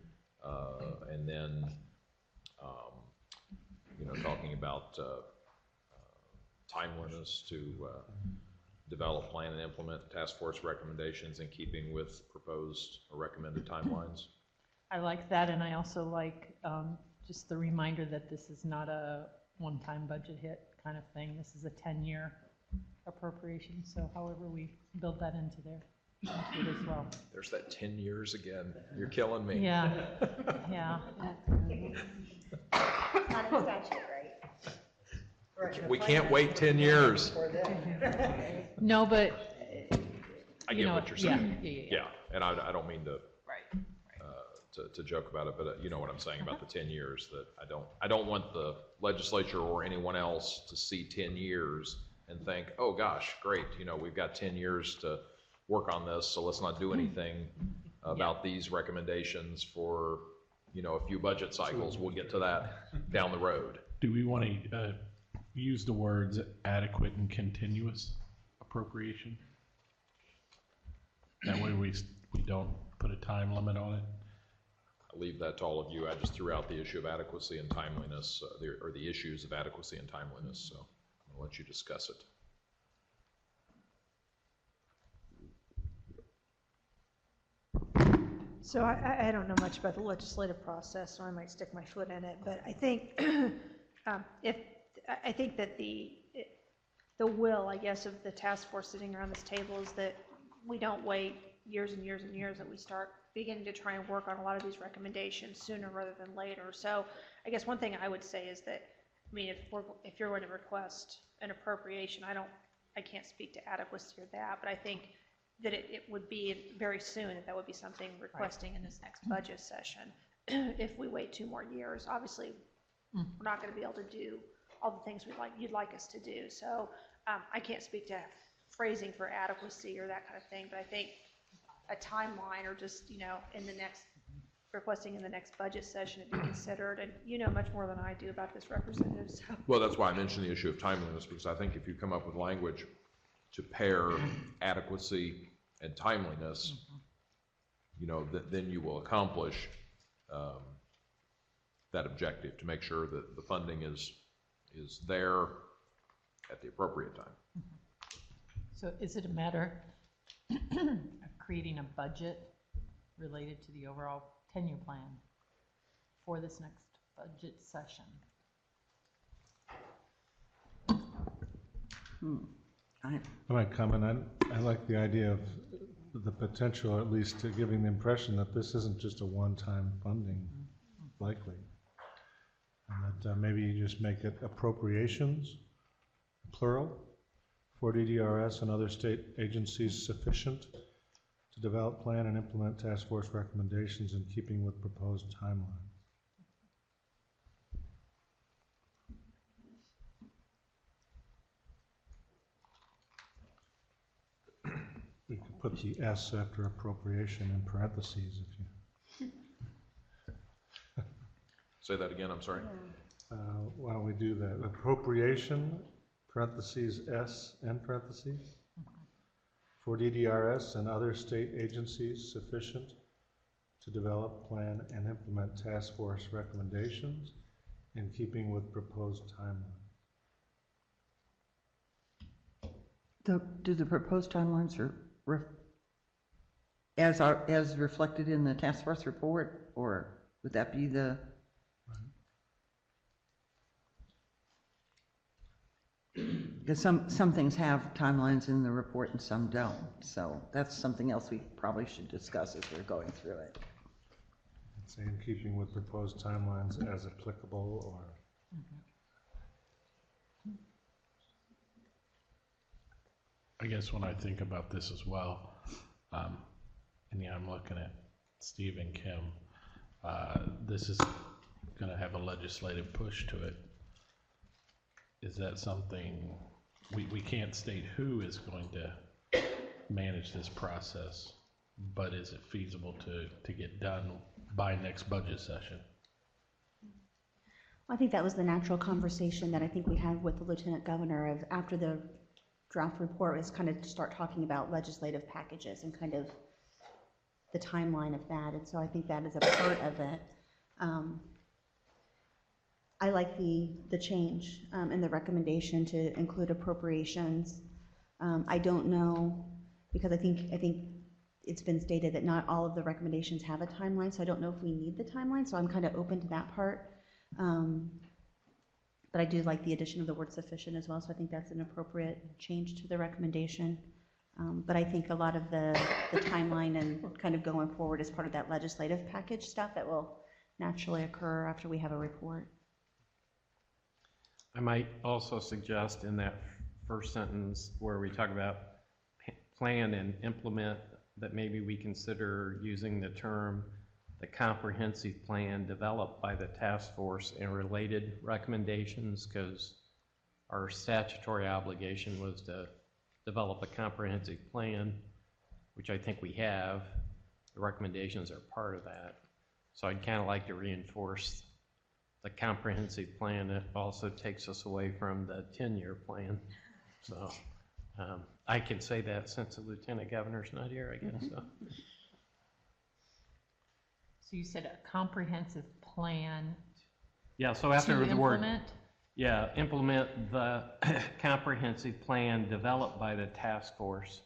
and then you know, talking about timeliness to develop, plan, and implement task force recommendations in keeping with proposed or recommended timelines? I like that, and I also like just the reminder that this is not a one-time budget hit kind of thing. This is a 10-year appropriation, so however we build that into there as well. There's that 10 years again. You're killing me. Yeah, yeah. It's not in the statute, right? We can't wait 10 years. No, but I get what you're saying. Yeah. And I don't mean to to joke about it, but you know what I'm saying about the 10 years, that I don't want the legislature or anyone else to see 10 years and think, oh gosh, great, you know, we've got 10 years to work on this, so let's not do anything. about these recommendations for, you know, a few budget cycles. We'll get to that down the road. Do we want to use the words adequate and continuous appropriation? That way we don't put a time limit on it. I'll leave that to all of you. I just threw out the issue of adequacy and timeliness, or the issues of adequacy and timeliness, so I'll let you discuss it. So I don't know much about the legislative process, so I might stick my foot in it, but I think I think that the will, I guess, of the task force sitting around this table is that we don't wait years and years and years, that we start beginning to try and work on a lot of these recommendations sooner rather than later. So I guess one thing I would say is that, I mean, if you're going to request an appropriation, I can't speak to adequacy or that, but I think that it would be very soon that would be something requesting in this next budget session. If we wait 2 more years, obviously we're not going to be able to do all the things you'd like us to do. So I can't speak to phrasing for adequacy or that kind of thing, but I think a timeline or just, you know, requesting in the next budget session to be considered, and you know much more than I do about this, Representative. So. Well, that's why I mentioned the issue of timeliness, because I think if you come up with language to pair adequacy and timeliness, you know, then you will accomplish that objective, to make sure that the funding is there at the appropriate time. So is it a matter of creating a budget related to the overall tenure plan for this next budget session? I might comment. I like the idea of the potential, at least, to giving the impression that this isn't just a one-time funding, likely. And that maybe you just make it appropriations, plural, for DDRS and other state agencies sufficient to develop, plan, and implement task force recommendations in keeping with proposed timeline. We could put the S after appropriation in parentheses if you... Say that again, I'm sorry. Why don't we do that? Appropriation, parentheses, S, and parentheses, for DDRS and other state agencies sufficient to develop, plan, and implement task force recommendations in keeping with proposed timeline. Do the proposed timelines as reflected in the task force report, or would that be the? Because some things have timelines in the report and some don't, so that's something else we probably should discuss as we're going through it. Say in keeping with proposed timelines as applicable, or I guess when I think about this as well, and yeah, I'm looking at Steve and Kim, this is going to have a legislative push to it. Is that something, we can't state who is going to manage this process, but is it feasible to get done by next budget session? I think that was the natural conversation that I think we had with the Lieutenant Governor of after the draft report, was kind of to start talking about legislative packages and kind of the timeline of that. And so I think that is a part of it. I like the change and the recommendation to include appropriations. I don't know, because I think it's been stated that not all of the recommendations have a timeline, so I don't know if we need the timeline, so I'm kind of open to that part. But I do like the addition of the word sufficient as well, so I think that's an appropriate change to the recommendation. But I think a lot of the timeline and kind of going forward is part of that legislative package stuff that will naturally occur after we have a report. I might also suggest in that first sentence where we talk about plan and implement, that maybe we consider using the term the comprehensive plan developed by the task force and related recommendations, because our statutory obligation was to develop a comprehensive plan, which I think we have. the recommendations are part of that. So I'd kind of like to reinforce the comprehensive plan. That also takes us away from the 10-year plan. So I can say that since the Lieutenant Governor's not here, I guess. So. So you said a comprehensive plan. Yeah, so after to the word, implement? yeah, implement the comprehensive plan developed by the task force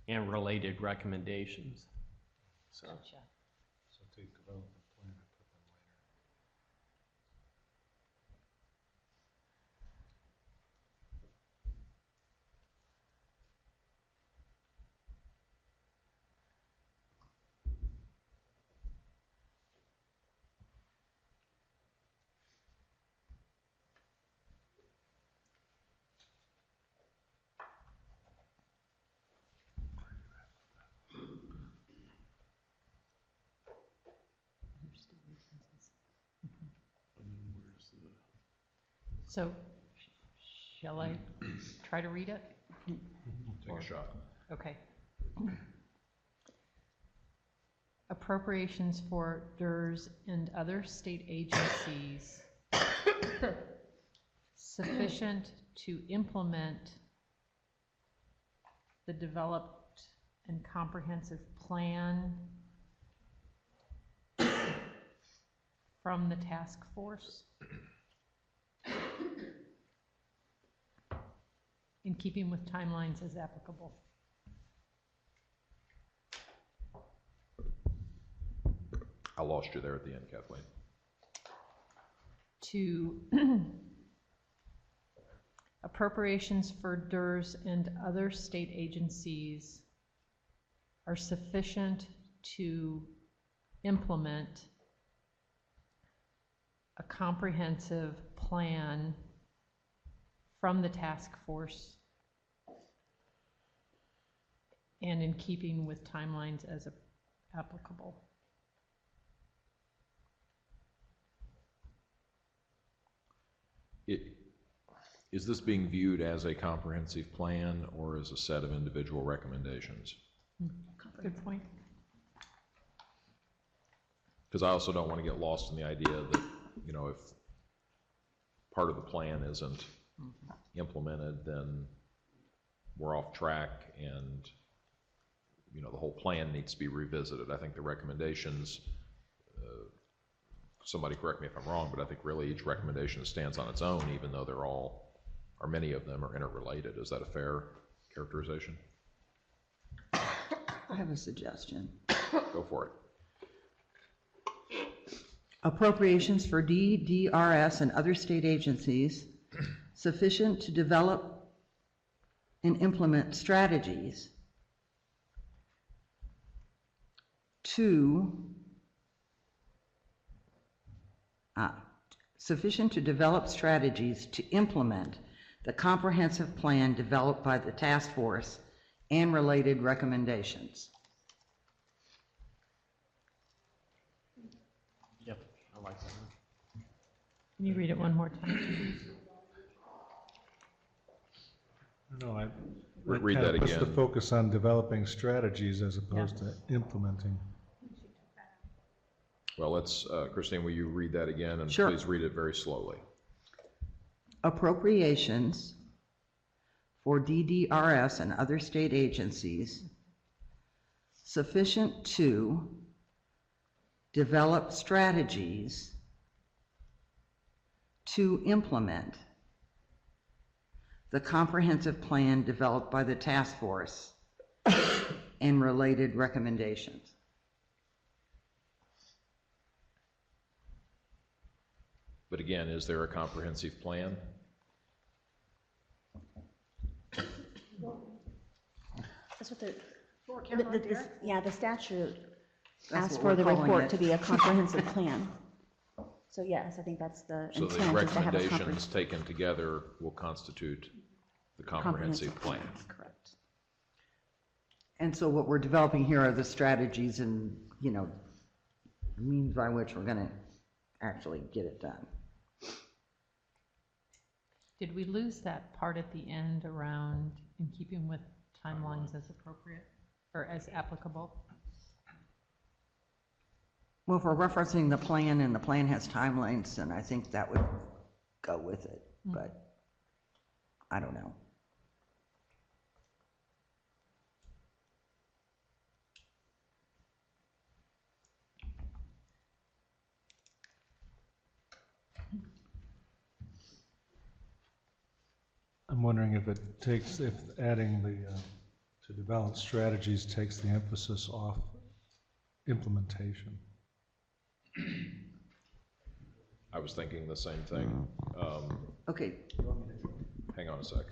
and related recommendations. So. Gotcha. So take development plan and put them later. So, shall I try to read it? Take a shot. Okay. Appropriations for DERS and other state agencies sufficient to implement the developed and comprehensive plan from the task force, in keeping with timelines as applicable. I lost you there at the end, Kathleen. To appropriations for DERS and other state agencies are sufficient to implement a comprehensive plan from the task force and in keeping with timelines as applicable. Is this being viewed as a comprehensive plan or as a set of individual recommendations? Good point. Because I also don't want to get lost in the idea that, you know, if part of the plan isn't implemented, then we're off track and, you know, the whole plan needs to be revisited. I think the recommendations, somebody correct me if I'm wrong, but I think really each recommendation stands on its own, even though they're all, or many of them are interrelated. Is that a fair characterization? I have a suggestion. Go for it. Appropriations for DDRS and other state agencies sufficient to develop and implement strategies sufficient to develop strategies to implement the comprehensive plan developed by the task force and related recommendations. Yep, I like that. Can you read it one more time? No, I Read kind that of puts the again. focus on developing strategies as opposed to implementing. Well, let's, Christine, will you read that again? And Sure. please read it very slowly. Appropriations for DDRS and other state agencies sufficient to develop strategies to implement the comprehensive plan developed by the task force and related recommendations. But again, is there a comprehensive plan? That's what the Deer? yeah, the statute That's asks what for we're the calling report it. to be a comprehensive plan. So yes, I think that's the So the intent, is to have a recommendations taken together will constitute the comprehensive plan. Correct. And so what we're developing here are the strategies and, you know, means by which we're gonna actually get it done. Did we lose that part at the end around in keeping with timelines as appropriate or as applicable? Well, if we're referencing the plan and the plan has timelines, then I think that would go with it, but I don't know. I'm wondering if adding the, to develop strategies takes the emphasis off implementation. I was thinking the same thing. Okay. Hang on a sec.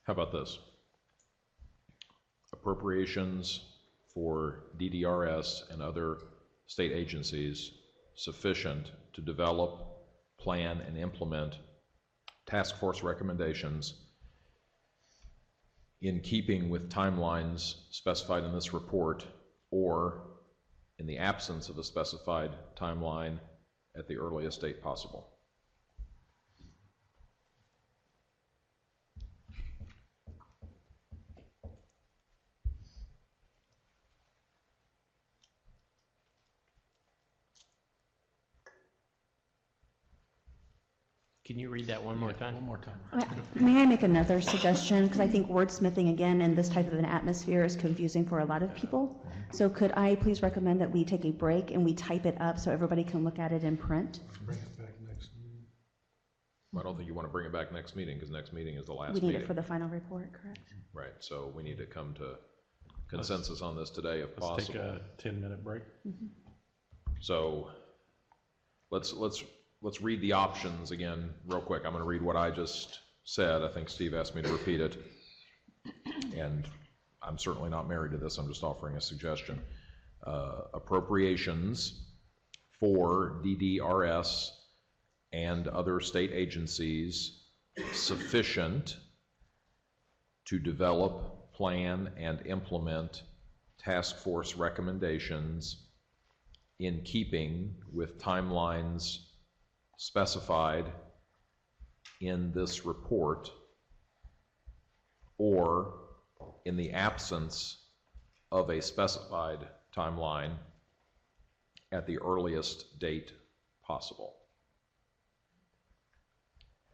How about this? Appropriations for DDRS and other state agencies sufficient to develop, plan, and implement task force recommendations in keeping with timelines specified in this report, or in the absence of a specified timeline at the earliest date possible. Can you read that one more time? One more time. May I make another suggestion? Because I think wordsmithing again in this type of an atmosphere is confusing for a lot of people. So could I please recommend that we take a break and we type it up so everybody can look at it in print? Bring it back next meeting. I don't think you want to bring it back next meeting, because next meeting is the last We meeting. need it for the final report, correct? Right, so we need to come to consensus on this today if possible. Let's take a 10-minute break. So let's read the options again real quick. I'm going to read what I just said. I think Steve asked me to repeat it, and I'm certainly not married to this. I'm just offering a suggestion. Appropriations for DDRS and other state agencies sufficient to develop, plan, and implement task force recommendations in keeping with timelines specified in this report, or in the absence of a specified timeline at the earliest date possible.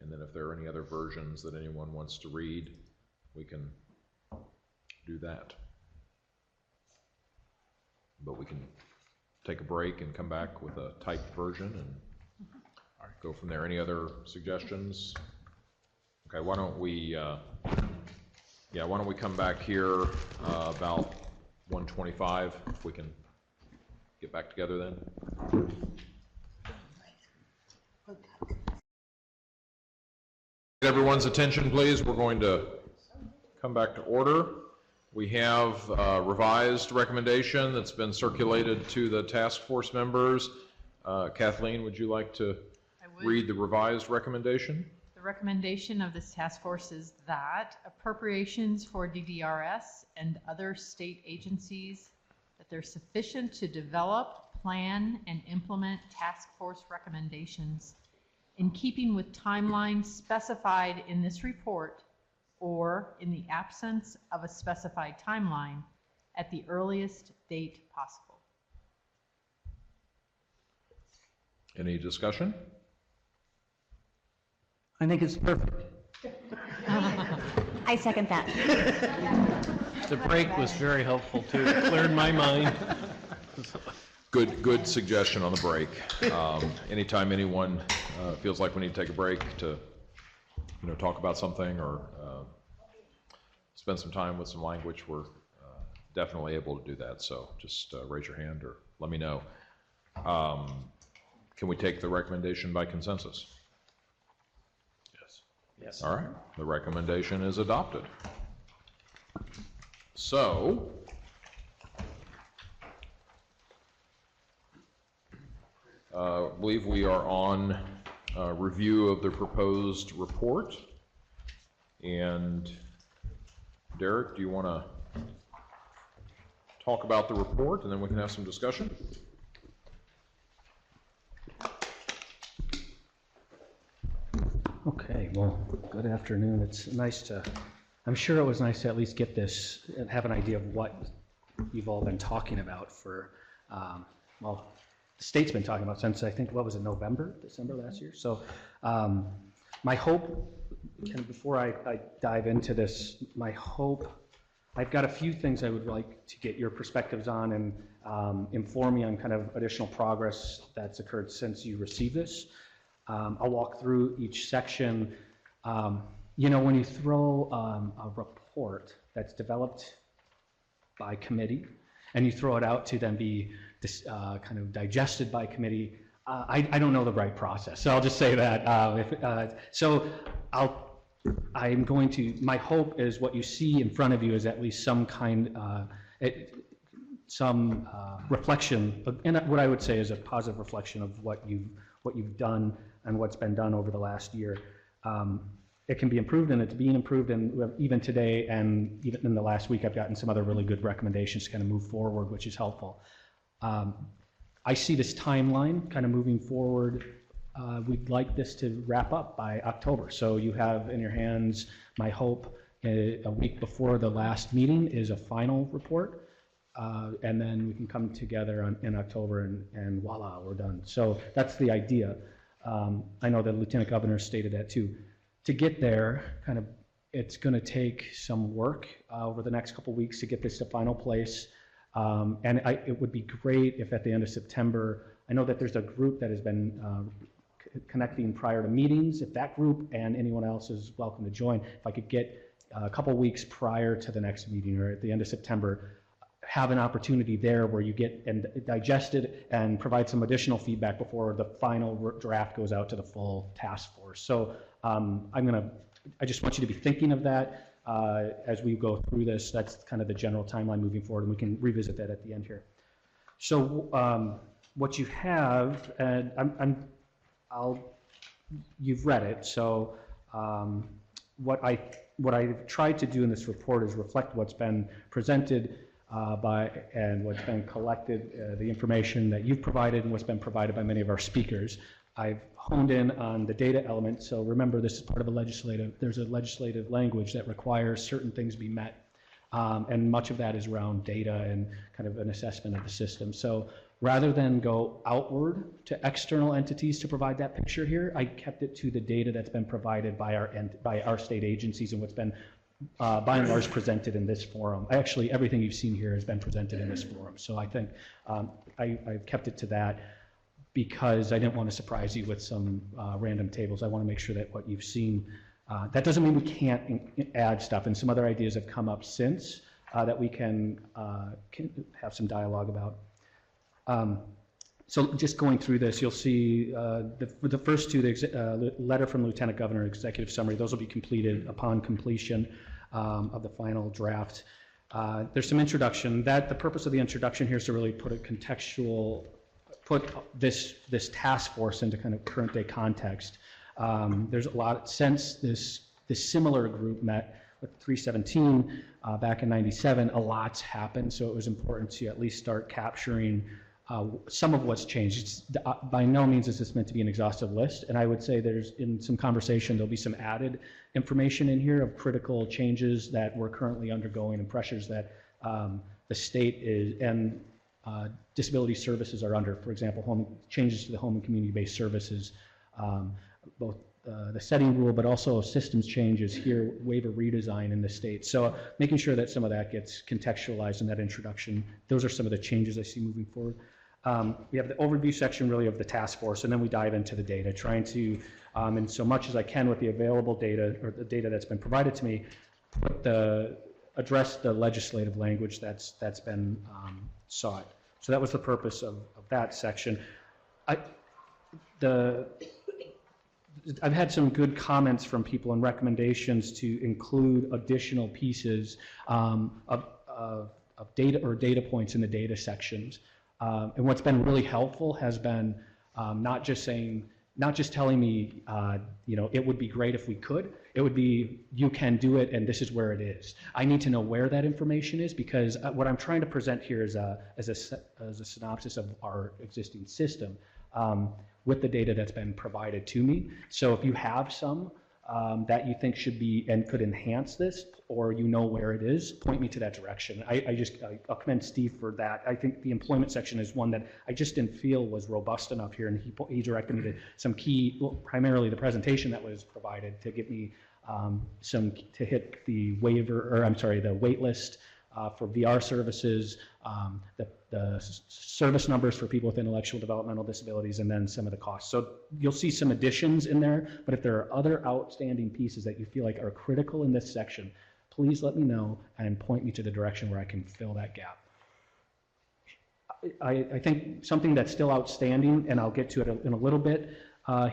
And then if there are any other versions that anyone wants to read, we can do that. But we can take a break and come back with a typed version and go from there. Any other suggestions? Okay, why don't we come back here about 1:25, if we can get back together then. Everyone's attention, please. We're going to come back to order. We have a revised recommendation that's been circulated to the task force members. Kathleen, would you like to read the revised recommendation? The recommendation of this task force is that appropriations for DDRS and other state agencies, that they're sufficient to develop, plan, and implement task force recommendations in keeping with timelines specified in this report, or in the absence of a specified timeline at the earliest date possible. Any discussion? I think it's perfect. I second that. The break was very helpful too. It cleared my mind. Good suggestion on the break. Anytime anyone feels like we need to take a break to, talk about something or spend some time with some language, we're definitely able to do that. So just raise your hand or let me know. Can we take the recommendation by consensus? Yes. All right, the recommendation is adopted. So, I believe we are on review of the proposed report. And Derek, do you want to talk about the report and then we can have some discussion? Okay, well, good afternoon. It's nice to, I'm sure it was nice to at least get this and have an idea of what you've all been talking about for, well, the state's been talking about since, I think, what was it, December last year? So my hope, kind of before I dive into this, my hope, I've got a few things I would like to get your perspectives on and inform me on kind of additional progress that's occurred since you received this. I'll walk through each section. You know, when you throw a report that's developed by committee and you throw it out to then be kind of digested by committee, I don't know the right process. So I'll just say that. I'm going to, my hope is what you see in front of you is at least some kind, some reflection, and what I would say is a positive reflection of what you've done and what's been done over the last year. It can be improved, and it's being improved, and even today and even in the last week, I've gotten some other really good recommendations to kind of move forward, which is helpful. I see this timeline kind of moving forward. We'd like this to wrap up by October. So you have in your hands, my hope, a week before the last meeting is a final report. And then we can come together in October and voila, we're done. So that's the idea. I know the Lieutenant Governor stated that too. To get there, kind of, it's going to take some work over the next couple weeks to get this to final place. And it would be great if at the end of September, I know that there's a group that has been connecting prior to meetings. If that group and anyone else is welcome to join, if I could get a couple weeks prior to the next meeting or at the end of September, have an opportunity there where you get and digest it and provide some additional feedback before the final draft goes out to the full task force. So I just want you to be thinking of that as we go through this. That's kind of the general timeline moving forward, and we can revisit that at the end here. So what you have, and you've read it. So what I've tried to do in this report is reflect what's been presented and what's been collected, the information that you've provided and what's been provided by many of our speakers. I've honed in on the data element. So remember, this is part of there's a legislative language that requires certain things be met. And much of that is around data and kind of an assessment of the system. So rather than go outward to external entities to provide that picture here, I kept it to the data that's been provided by our state agencies and what's been by and large presented in this forum. Actually, everything you've seen here has been presented in this forum. So I think I've kept it to that because I didn't want to surprise you with some random tables. I want to make sure that what you've seen, that doesn't mean we can't add stuff, and some other ideas have come up since that we can have some dialogue about. So just going through this, you'll see the first two, the letter from Lieutenant Governor, executive summary, those will be completed upon completion of the final draft. There's some introduction. The purpose of the introduction here is to really put this task force into kind of current day context. There's a lot, since this similar group met with 317 back in '97, a lot's happened, so it was important to at least start capturing some of what's changed. By no means is this meant to be an exhaustive list, and I would say there's, in some conversation, there'll be some added information in here of critical changes that we're currently undergoing and pressures that the state is and disability services are under. For example, changes to the home and community-based services, both the setting rule, but also systems changes here, waiver redesign in the state. So making sure that some of that gets contextualized in that introduction. Those are some of the changes I see moving forward. We have the overview section really of the task force, and then we dive into the data, trying to, and so much as I can with the available data or the data that's been provided to me, address the legislative language that's been sought. So that was the purpose of that section. I've had some good comments from people and recommendations to include additional pieces of data or data points in the data sections. And what's been really helpful has been not just telling me, it would be great if we could, It would be, you can do it and this is where it is. I need to know where that information is, because what I'm trying to present here is as a synopsis of our existing system with the data that's been provided to me. So if you have some that you think should be and could enhance this, or you know where it is, point me to that direction. I'll commend Steve for that. I think the employment section is one that I just didn't feel was robust enough here, and he directed me to some key, well, primarily the presentation that was provided to give me to hit the waiver, or I'm sorry, the wait list for VR services, the service numbers for people with intellectual developmental disabilities, and then some of the costs. So you'll see some additions in there, but if there are other outstanding pieces that you feel like are critical in this section, please let me know and point me to the direction where I can fill that gap. I think something that's still outstanding, and I'll get to it in a little bit,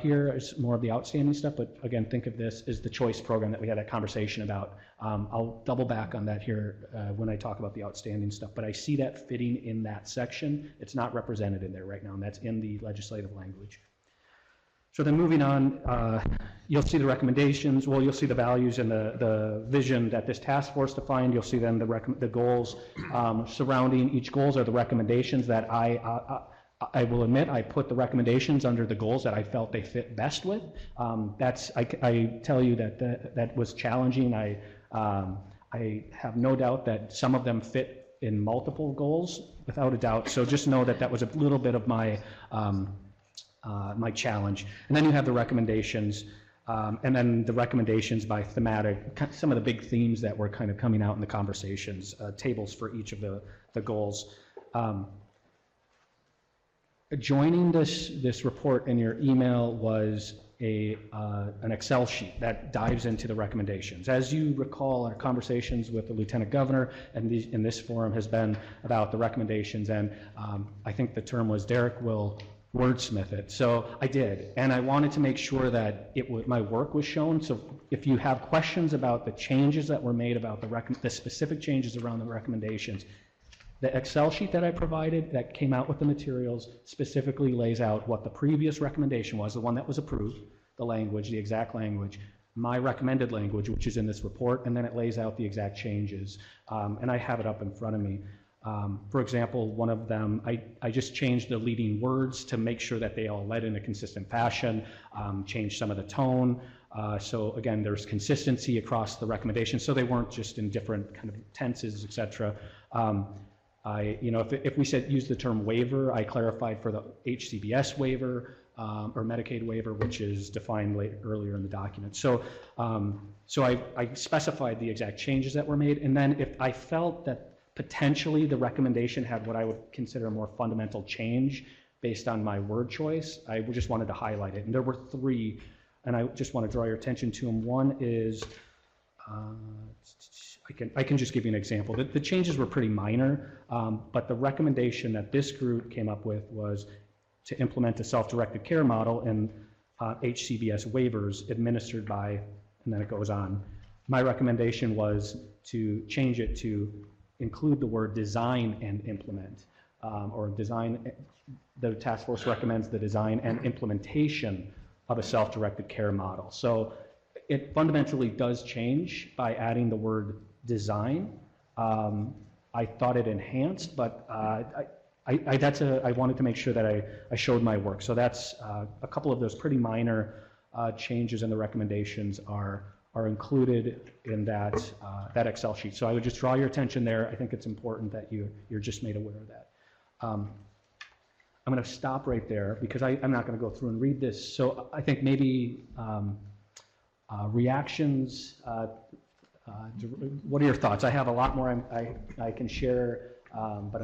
here is more of the outstanding stuff, but again, think of this as the choice program that we had a conversation about. I'll double back on that here when I talk about the outstanding stuff, but I see that fitting in that section. It's not represented in there right now, and that's in the legislative language. So then moving on, you'll see the recommendations. Well, you'll see the values and the vision that this task force defined. You'll see then the goals surrounding each goals are the recommendations that I will admit I put the recommendations under the goals that I felt they fit best with. I tell you that was challenging. I have no doubt that some of them fit in multiple goals, without a doubt. So just know that that was a little bit of my my challenge. And then you have the recommendations, and then the recommendations by thematic, some of the big themes that were kind of coming out in the conversations, tables for each of the goals. Joining this report in your email was an Excel sheet that dives into the recommendations. As you recall, our conversations with the Lieutenant Governor and in this forum has been about the recommendations, and I think the term was Derek will wordsmith it. So I did, and I wanted to make sure that my work was shown. So if you have questions about the changes that were made, about the specific changes around the recommendations, the Excel sheet that I provided that came out with the materials specifically lays out what the previous recommendation was, the one that was approved, the language, the exact language, my recommended language, which is in this report, and then it lays out the exact changes. And I have it up in front of me. For example, one of them, I just changed the leading words to make sure that they all led in a consistent fashion, changed some of the tone. So again, there's consistency across the recommendations, so they weren't just in different kind of tenses, et cetera. If we said use the term waiver, I clarified for the HCBS waiver or Medicaid waiver, which is defined earlier in the document. So, I specified the exact changes that were made, and then if I felt that potentially the recommendation had what I would consider a more fundamental change based on my word choice, I just wanted to highlight it. And there were three, and I just want to draw your attention to them. One is, I can just give you an example. The changes were pretty minor, but the recommendation that this group came up with was to implement a self-directed care model and HCBS waivers administered by, and then it goes on. My recommendation was to change it to include the word design and implement, or design. The task force recommends the design and implementation of a self-directed care model. So it fundamentally does change by adding the word design. I thought it enhanced, but I wanted to make sure that I showed my work. So that's a couple of those pretty minor changes in the recommendations are included in that Excel sheet. So I would just draw your attention there. I think it's important that you're just made aware of that. I'm going to stop right there because I'm not going to go through and read this. So I think maybe reactions. What are your thoughts? I have a lot more I can share, but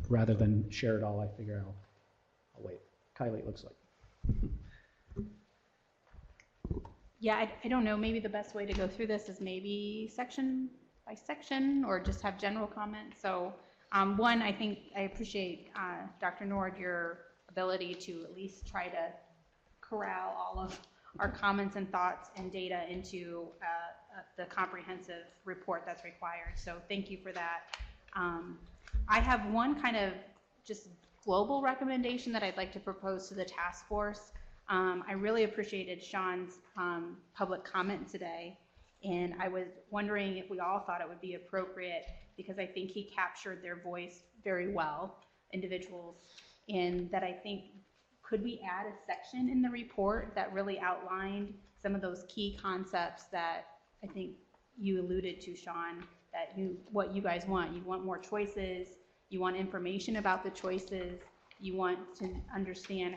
rather than share it all, I figure I'll wait. Kylie, it looks like. Yeah, I don't know. Maybe the best way to go through this is maybe section by section, or just have general comments. So one, I think I appreciate, Dr. Nord, your ability to at least try to corral all of our comments and thoughts and data into the comprehensive report that's required. So thank you for that. I have one kind of just global recommendation that I'd like to propose to the task force. I really appreciated Sean's public comment today. And I was wondering if we all thought it would be appropriate, because I think he captured their voice very well, individuals, and that I think, could we add a section in the report that really outlined some of those key concepts that I think you alluded to, Sean, that what you guys want. You want more choices, you want information about the choices, you want to understand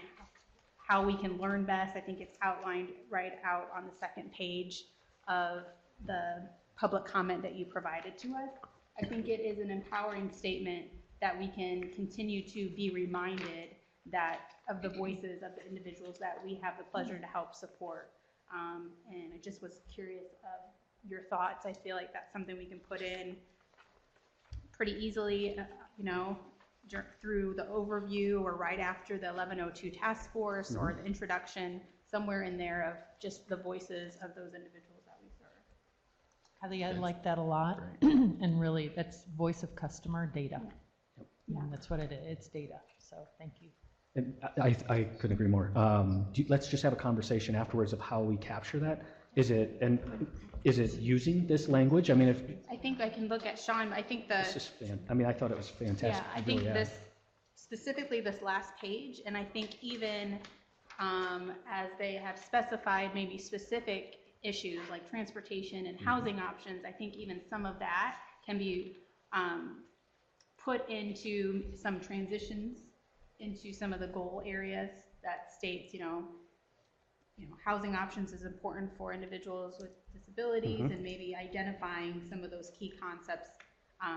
how we can learn best. I think it's outlined right out on the second page of the public comment that you provided to us. I think it is an empowering statement that we can continue to be reminded that of the voices of the individuals that we have the pleasure to help support. And I just was curious of your thoughts. I feel like that's something we can put in pretty easily, through the overview or right after the 1102 task force or the introduction, somewhere in there of just the voices of those individuals that we serve. I like that a lot. And really, that's voice of customer data. Yeah. And that's what it is. It's data. So thank you. And I couldn't agree more. Let's just have a conversation afterwards of how we capture that. Is it using this language? I mean, I think I can look at Sean. I think I thought it was fantastic. Yeah, I think specifically this last page, and I think even as they have specified maybe specific issues like transportation and housing options, I think even some of that can be put into some transitions into some of the goal areas that states, housing options is important for individuals with disabilities, and maybe identifying some of those key concepts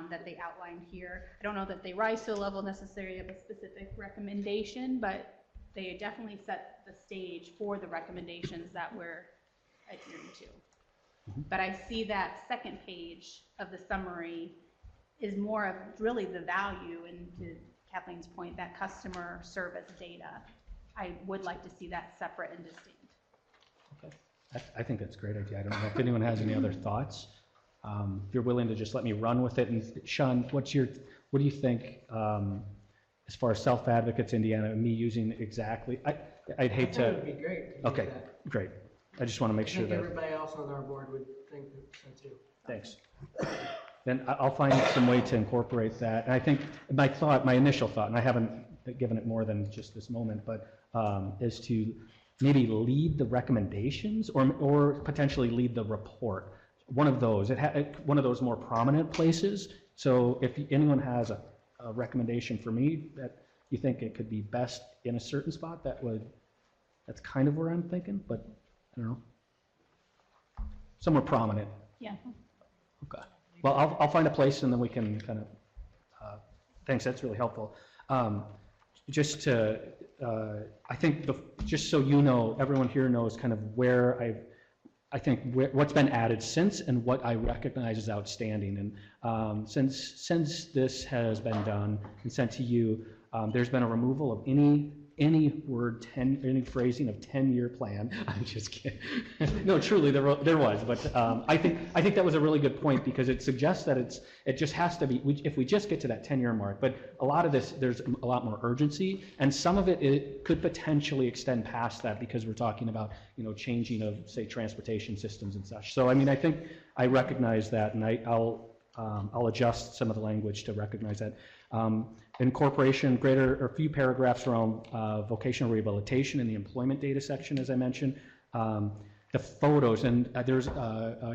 that they outlined here. I don't know that they rise to the level necessarily of a specific recommendation, but they definitely set the stage for the recommendations that we're adhering to. But I see that second page of the summary is more of really the value, and to Kathleen's point, that customer service data. I would like to see that separate and distinct. Okay. I think that's a great idea. I don't know if anyone has any other thoughts. If you're willing to just let me run with it. And Sean, what do you think as far as self-advocates Indiana and me using exactly? I'd hate to. That would be great. Okay, great. I just want to make sure that everybody else on our board would think so too. Thanks. Then I'll find some way to incorporate that. And I think my initial thought, and I haven't given it more than just this moment, but is to maybe lead the recommendations or potentially lead the report. One of those, one of those more prominent places. So if anyone has a recommendation for me that you think it could be best in a certain spot, that's kind of where I'm thinking, but I don't know. Somewhere prominent. Yeah. Okay. Well, I'll find a place and then we can kind of, thanks, that's really helpful. Just to, I think, just so you know, everyone here knows kind of where I think what's been added since and what I recognize as outstanding. And since this has been done and sent to you, there's been a removal of any any phrasing of 10-year plan. I'm just kidding. No, truly, there was. But I think that was a really good point, because it suggests that it just has to be, if we just get to that 10-year mark. But a lot of this, there's a lot more urgency, and some of it could potentially extend past that, because we're talking about, changing of, say, transportation systems and such. So, I mean, I think I recognize that, and I'll adjust some of the language to recognize that. Incorporation, a few paragraphs around vocational rehabilitation in the employment data section, as I mentioned. The photos, and I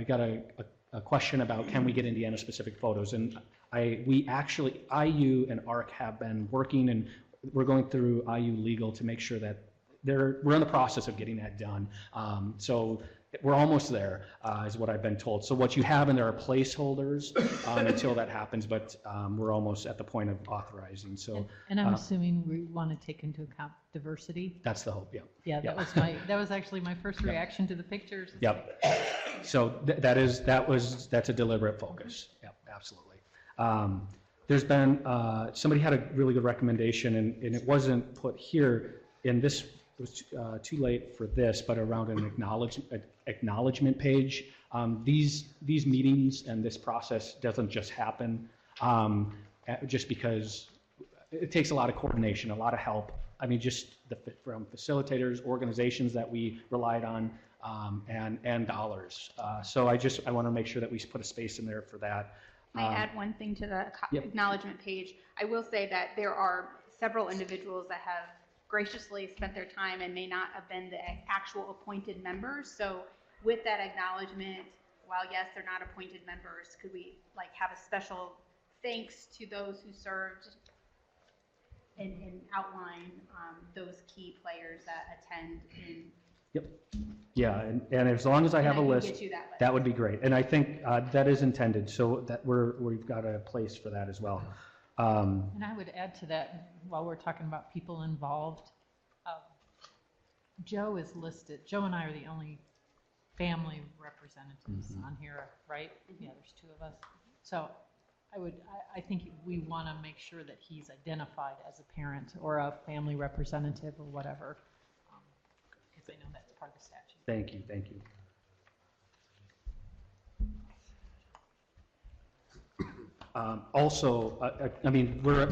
got a question about, can we get Indiana-specific photos? And IU and ARC have been working, and we're going through IU legal to make sure that we're in the process of getting that done. So we're almost there, is what I've been told. So what you have in there are placeholders until that happens, but we're almost at the point of authorizing. So, and I'm assuming we want to take into account diversity. That's the hope. Yeah. Yeah, that was actually my first reaction to the pictures. Yep. So that's a deliberate focus. Yep, absolutely. There's been somebody had a really good recommendation, and it wasn't put here in this. It was too late for this, but around an acknowledgement page. These meetings and this process doesn't just happen just because it takes a lot of coordination, a lot of help. I mean, just from facilitators, organizations that we relied on, and dollars. So I want to make sure that we put a space in there for that. Can I add one thing to the Yep. acknowledgement page? I will say that there are several individuals that have graciously spent their time and may not have been the actual appointed members. So with that acknowledgement, while yes, they're not appointed members, could we like have a special thanks to those who served and outline those key players that attend in. Yep. Yeah, and as long as I have a can list, get you that list. that would be great. And I think that is intended, so that we've got a place for that as well. And I would add to that, while we're talking about people involved, Joe is listed. Joe and I are the only family representatives on here, right? Yeah, there's two of us. So I think we want to make sure that he's identified as a parent or a family representative or whatever, because I know that's part of the statute. Thank you, thank you. Also, I mean, we're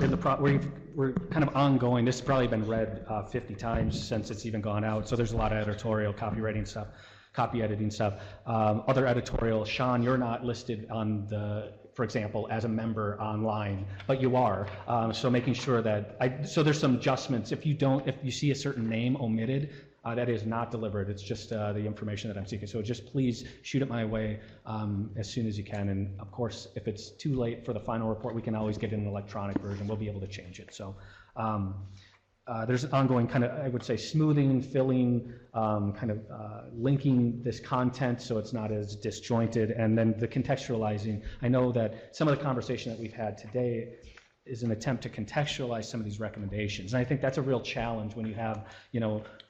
kind of ongoing. This has probably been read 50 times since it's even gone out. So there's a lot of editorial, copywriting stuff, copy editing stuff. Other editorial, Sean, you're not listed on the, for example, as a member online, but you are. So making sure that so there's some adjustments. If you see a certain name omitted, that is not deliberate. It's just the information that I'm seeking. So just please shoot it my way as soon as you can. And of course, if it's too late for the final report, we can always get an electronic version. We'll be able to change it. So there's an ongoing kind of, I would say, smoothing, filling, linking this content so it's not as disjointed. And then the contextualizing. I know that some of the conversation that we've had today is an attempt to contextualize some of these recommendations. And I think that's a real challenge when you have,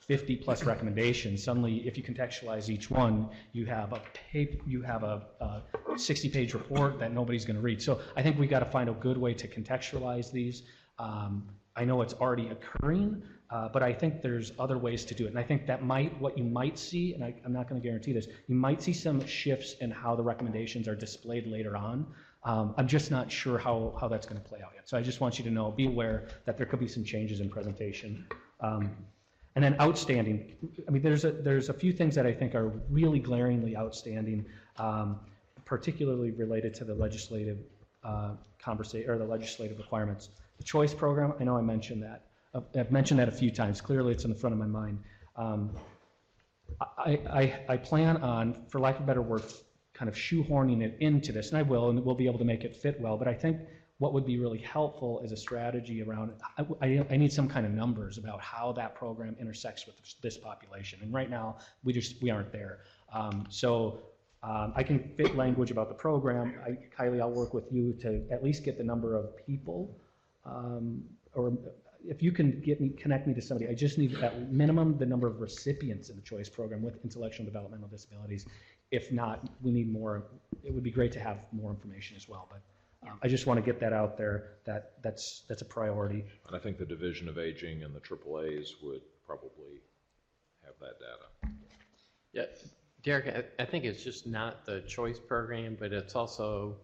50 plus recommendations. Suddenly, if you contextualize each one, you have a 60-page report that nobody's going to read. So I think we got to find a good way to contextualize these. I know it's already occurring, but I think there's other ways to do it. And I think that what you might see, and I'm not going to guarantee this, you might see some shifts in how the recommendations are displayed later on. I'm just not sure how that's going to play out yet. So I just want you to know, be aware that there could be some changes in presentation. And then outstanding. I mean, there's a few things that I think are really glaringly outstanding, particularly related to the legislative conversation or the legislative requirements. The choice program. I know I mentioned that. I've mentioned that a few times. Clearly, it's in the front of my mind. I plan on, for lack of a better word, kind of shoehorning it into this, and I will, and we'll be able to make it fit well. But I think what would be really helpful is a strategy around, I need some kind of numbers about how that program intersects with this population. And right now, we aren't there. I can fit language about the program. Kylie, I'll work with you to at least get the number of people, or if you can connect me to somebody, I just need at minimum the number of recipients in the choice program with intellectual and developmental disabilities. If not, we need more. It would be great to have more information as well, but I just want to get that out there. That's a priority. And I think the Division of Aging and the AAAs would probably have that data. Yeah, Derek, I think it's just not the choice program, but it's also,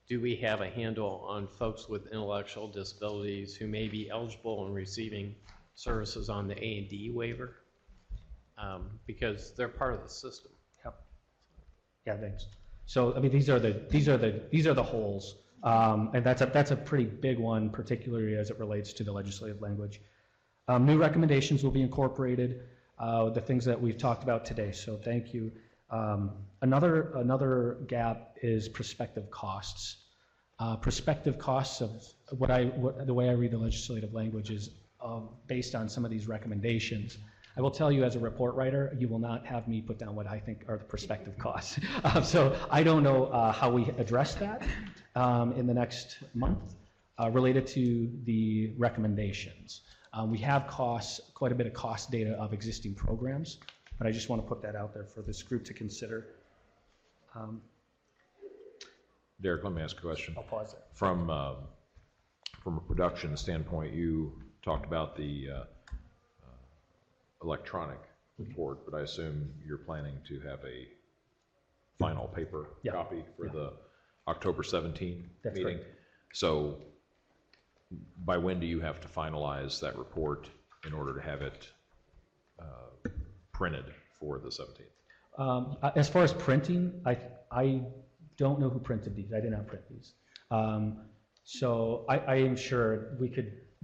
do we have a handle on folks with intellectual disabilities who may be eligible and receiving services on the A&D waiver? Because they're part of the system. Yep. Yeah, thanks. So I mean, these are the holes. And that's a pretty big one, particularly as it relates to the legislative language. New recommendations will be incorporated, the things that we've talked about today, so thank you. Another gap is prospective costs. Prospective costs of the way I read the legislative language is based on some of these recommendations. I will tell you, as a report writer, you will not have me put down what I think are the prospective costs. So I don't know how we address that in the next month related to the recommendations. We have quite a bit of cost data of existing programs, but I just want to put that out there for this group to consider. Derek, let me ask a question. I'll pause there. From a production standpoint, you talked about the electronic report, but I assume you're planning to have a final paper copy for the October 17 meeting. Right. So by when do you have to finalize that report in order to have it printed for the 17th? As far as printing, I don't know who printed these. I did not print these. So I am sure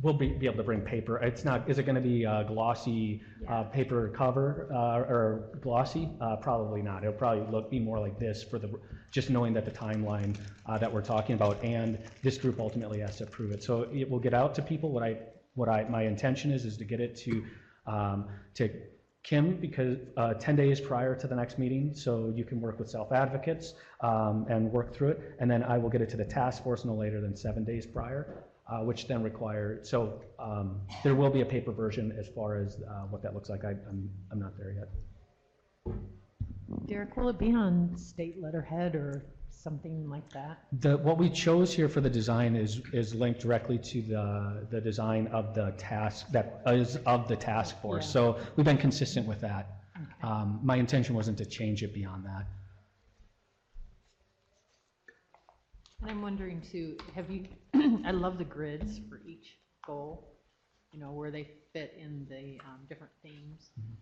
we'll be able to bring paper. It's not, is it going to be a glossy paper cover or glossy? Probably not. It'll probably be more like this for just knowing that the timeline that we're talking about, and this group ultimately has to approve it. So it will get out to people. My intention is to get it to Kim, because 10 days prior to the next meeting, so you can work with self-advocates and work through it, and then I will get it to the task force no later than 7 days prior, which then so there will be a paper version as far as what that looks like. I'm not there yet. Derek, will it be on state letterhead or something like that? What we chose here for the design is linked directly to the design of the task that is of the task force. Yeah. So we've been consistent with that. Okay. My intention wasn't to change it beyond that. And I'm wondering too, I love the grids for each goal, where they fit in the different themes. Mm-hmm.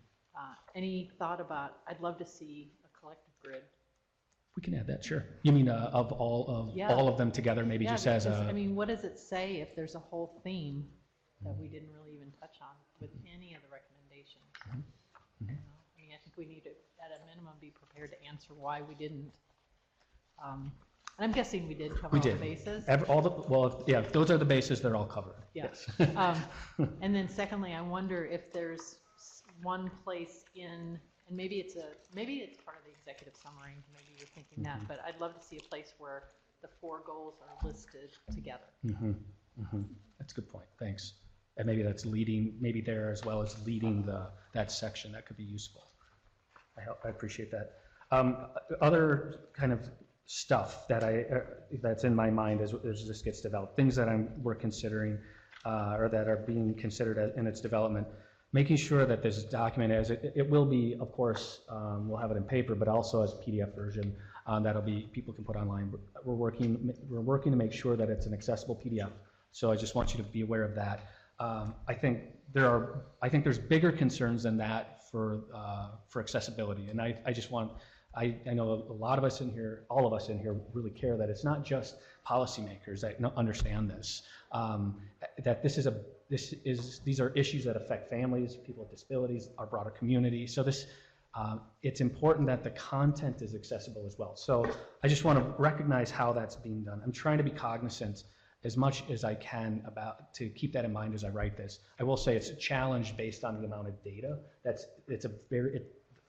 Any thought about, I'd love to see a collective grid. We can add that, sure. You mean of all of them together, maybe just as a... I mean, what does it say if there's a whole theme that we didn't really even touch on with any of the recommendations? Mm-hmm. I mean, I think we need to, at a minimum, be prepared to answer why we didn't. And I'm guessing we did cover all the bases. Those are the bases. They're all covered. Yeah. Yes. And then secondly, I wonder if there's one place in, and maybe it's part of the executive summary, maybe you're thinking that, but I'd love to see a place where the 4 goals are listed together. Mm-hmm. Mm-hmm. That's a good point, thanks. And maybe that's leading, maybe there as well as leading that section, that could be useful. I appreciate that. Other kind of stuff that that's in my mind as this gets developed, things that we're considering or that are being considered in its development. Making sure that this document, as it will be, of course, we'll have it in paper, but also as a PDF version that'll be people can put online. We're working to make sure that it's an accessible PDF. So I just want you to be aware of that. I think there's bigger concerns than that for accessibility, and I just want. I know a lot of us in here, all of us in here, really care that it's not just policymakers that understand this. That these are issues that affect families, people with disabilities, our broader community. So it's important that the content is accessible as well. So I just want to recognize how that's being done. I'm trying to be cognizant as much as I can to keep that in mind as I write this. I will say it's a challenge based on the amount of data.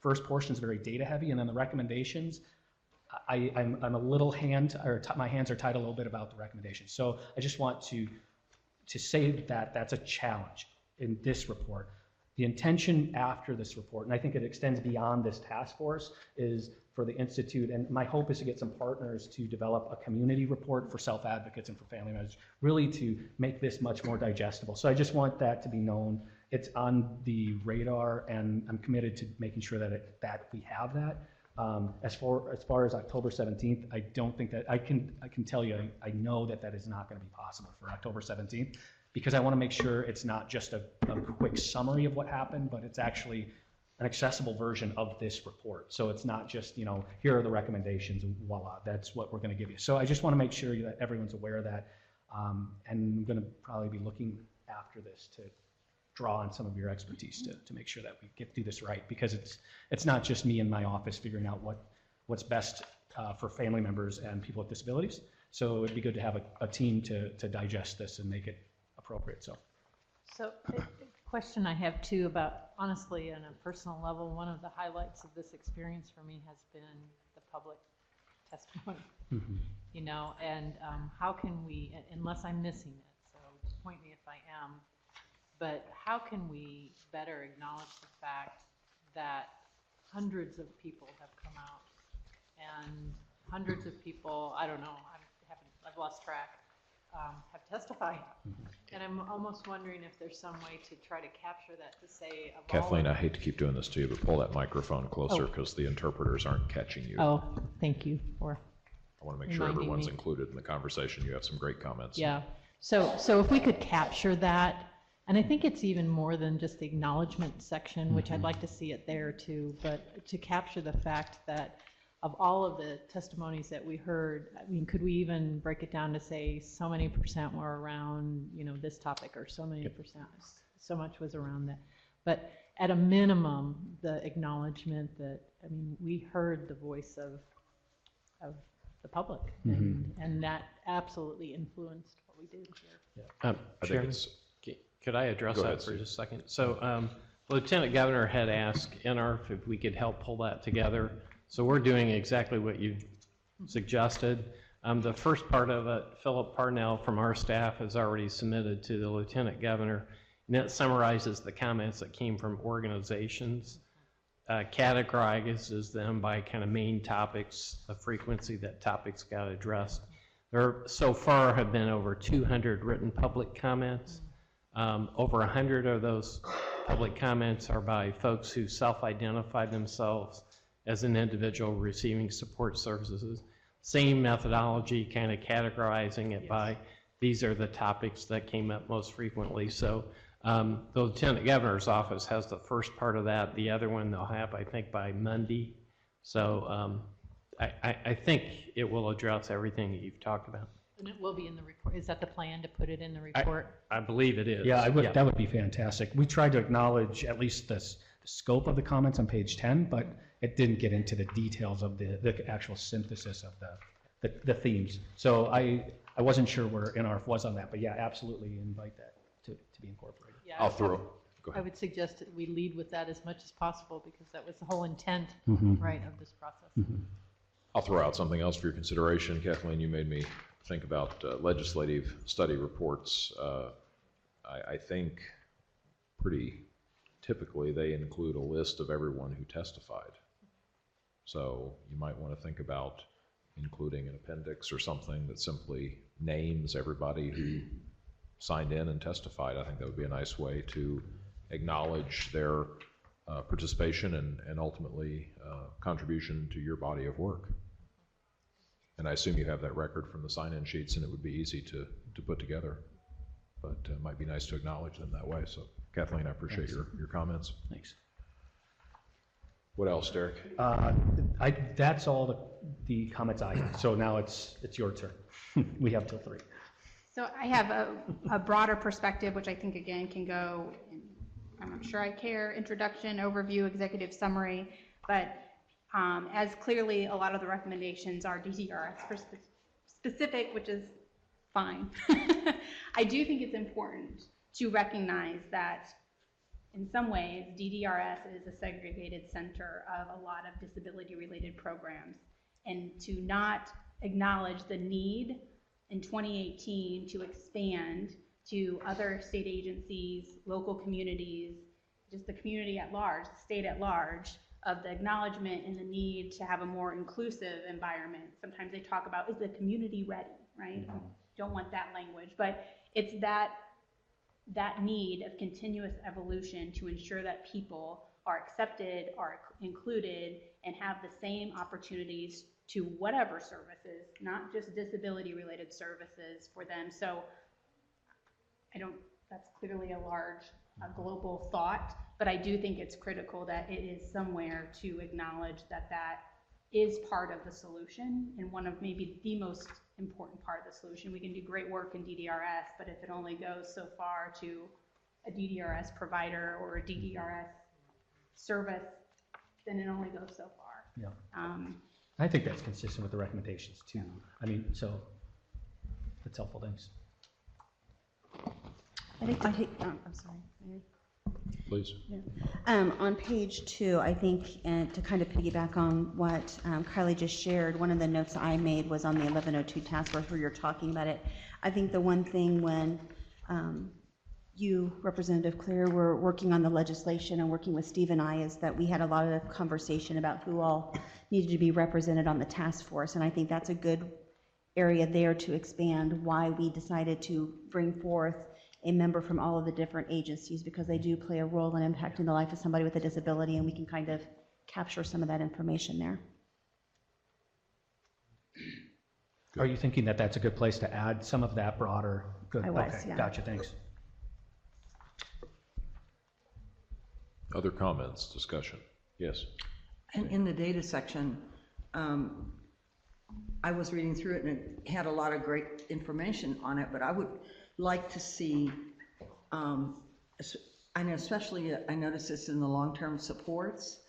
First portion is very data heavy, and then the recommendations, I'm a little my hands are tied a little bit about the recommendations. So I just want to say that that's a challenge in this report. The intention after this report, and I think it extends beyond this task force, is for the Institute, and my hope is to get some partners to develop a community report for self-advocates and for family members, really to make this much more digestible. So I just want that to be known. It's on the radar, and I'm committed to making sure that we have that. As far as October 17th, I don't think that I can tell you I know that is not going to be possible for October 17th, because I want to make sure it's not just a quick summary of what happened, but it's actually an accessible version of this report. So it's not just, here are the recommendations and voila, that's what we're going to give you. So I just want to make sure that everyone's aware of that. And I'm going to probably be looking after this to draw on some of your expertise to make sure that we do this right, because it's not just me in my office figuring out what's best for family members and people with disabilities. So it'd be good to have a team to digest this and make it appropriate. So a question I have too about, honestly, on a personal level, one of the highlights of this experience for me has been the public testimony. Mm-hmm. And how can we, unless I'm missing it, so point me if I am, but how can we better acknowledge the fact that hundreds of people have come out and hundreds of people, I don't know, I've lost track, have testified. Mm-hmm. And I'm almost wondering if there's some way to try to capture that, to say, Kathleen, I hate to keep doing this to you, but pull that microphone closer because the interpreters aren't catching you. Oh, thank you for I want to make sure everyone's included in the conversation. You have some great comments. Yeah. So if we could capture that, And I think it's even more than just the acknowledgement section, which I'd like to see it there too, but to capture the fact that of all of the testimonies that we heard, I mean, could we even break it down to say so many percent were around, you know, this topic, or so many percent, so much was around that. But at a minimum, the acknowledgement that, I mean, we heard the voice of the public, and that absolutely influenced what we did here. Chairman, could I address that for just a second? So Lieutenant Governor had asked NRF if we could help pull that together. So we're doing exactly what you suggested. The first part of it, Philip Parnell from our staff has already submitted to the Lieutenant Governor, and that summarizes the comments that came from organizations, categorizes them by kind of main topics, the frequency that topics got addressed. There so far have been over 200 written public comments. Over 100 of those public comments are by folks who self-identified themselves as an individual receiving support services. Same methodology, kind of categorizing it by these are the topics that came up most frequently. So the Lieutenant Governor's office has the first part of that. The other one they'll have, I think, by Monday. So I think it will address everything that you've talked about. And it will be in the report. Is that the plan, to put it in the report? I believe it is. Yeah, that would be fantastic. We tried to acknowledge at least the scope of the comments on page 10, but it didn't get into the details of the actual synthesis of the themes. So I wasn't sure where NRF was on that, but yeah, absolutely invite that to be incorporated. Yeah, Go ahead. I would suggest that we lead with that as much as possible, because that was the whole intent, right, of this process. I'll throw out something else for your consideration. Kathleen, you made me think about legislative study reports. I think pretty typically they include a list of everyone who testified. So you might want to think about including an appendix or something that simply names everybody who signed in and testified. I think that would be a nice way to acknowledge their participation and ultimately contribution to your body of work. And I assume you have that record from the sign-in sheets, and it would be easy to put together. But it might be nice to acknowledge them that way. So Kathleen, I appreciate your comments. Thanks. What else, Derek? That's all the comments I have. So now it's your turn. We have till 3. So I have a broader perspective, which I think, again, can go in, I'm not sure I care, introduction, overview, executive summary, but as clearly a lot of the recommendations are DDRS specific, which is fine. I do think it's important to recognize that in some ways, DDRS is a segregated center of a lot of disability-related programs, and to not acknowledge the need in 2018 to expand to other state agencies, local communities, just the community at large, the state at large, of the acknowledgement and the need to have a more inclusive environment. Sometimes they talk about, is the community ready, right? Don't want that language, but it's that need of continuous evolution to ensure that people are accepted, are included, and have the same opportunities to whatever services, not just disability-related services for them. So that's clearly a large global thought, but I do think it's critical that it is somewhere to acknowledge that that is part of the solution, and one of maybe the most important part of the solution. We can do great work in DDRS, but if it only goes so far to a DDRS provider or a DDRS service, then it only goes so far. Yeah. I think that's consistent with the recommendations too. I mean, so that's helpful. Thanks. I'm sorry. Please. Yeah. On page 2, I think, and to kind of piggyback on what Kylie just shared, one of the notes I made was on the 1102 task force where you're talking about it. I think the one thing when you, Representative Clear, were working on the legislation and working with Steve and I is that we had a lot of conversation about who all needed to be represented on the task force, and I think that's a good area there to expand why we decided to bring forth a member from all of the different agencies, because they do play a role in impacting the life of somebody with a disability, and we can kind of capture some of that information there. Are you thinking that that's a good place to add some of that broader? Good. I was, okay. yeah. Gotcha, thanks. Other comments, discussion? Yes. And in the data section, I was reading through it and it had a lot of great information on it, but I would like to see, and especially I noticed this in the long-term supports,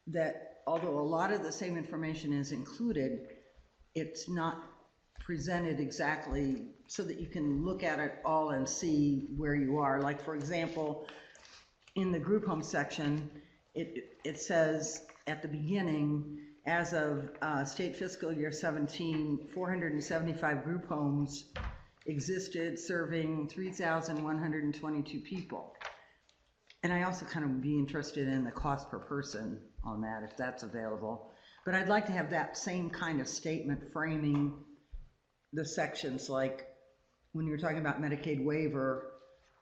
that although a lot of the same information is included, it's not presented exactly so that you can look at it all and see where you are. Like, for example, in the group home section, it says at the beginning, as of state fiscal year 17, 475 group homes existed serving 3,122 people. And I also kind of would be interested in the cost per person on that, if that's available. But I'd like to have that same kind of statement framing the sections, like when you're talking about Medicaid waiver,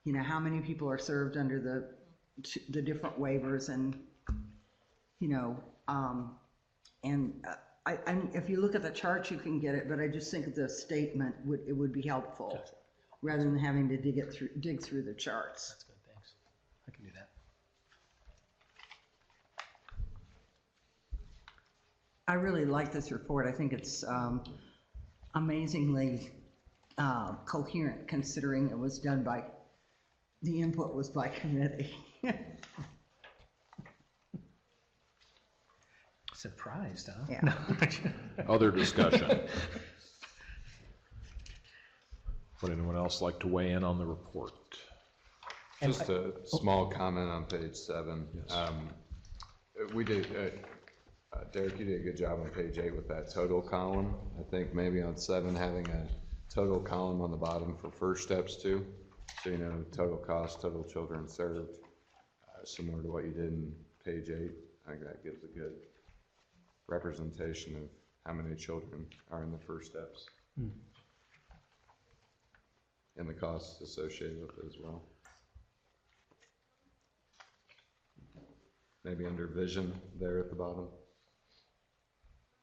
you know, how many people are served under the different waivers, and, you know, if you look at the chart, you can get it, but I just think the statement would be helpful, rather than having to dig through the charts. That's good, thanks. I can do that. I really like this report. I think it's amazingly coherent, considering it was done by, the input was by committee. Surprised, huh? Yeah. Other discussion? Would anyone else like to weigh in on the report? Just a small comment on page 7. Yes. We did, Derek, you did a good job on page 8 with that total column. I think maybe on 7 having a total column on the bottom for first steps too. So, you know, total cost, total children served, similar to what you did in page 8. I think that gives a good representation of how many children are in the first steps. And the costs associated with it as well. Maybe under vision there at the bottom.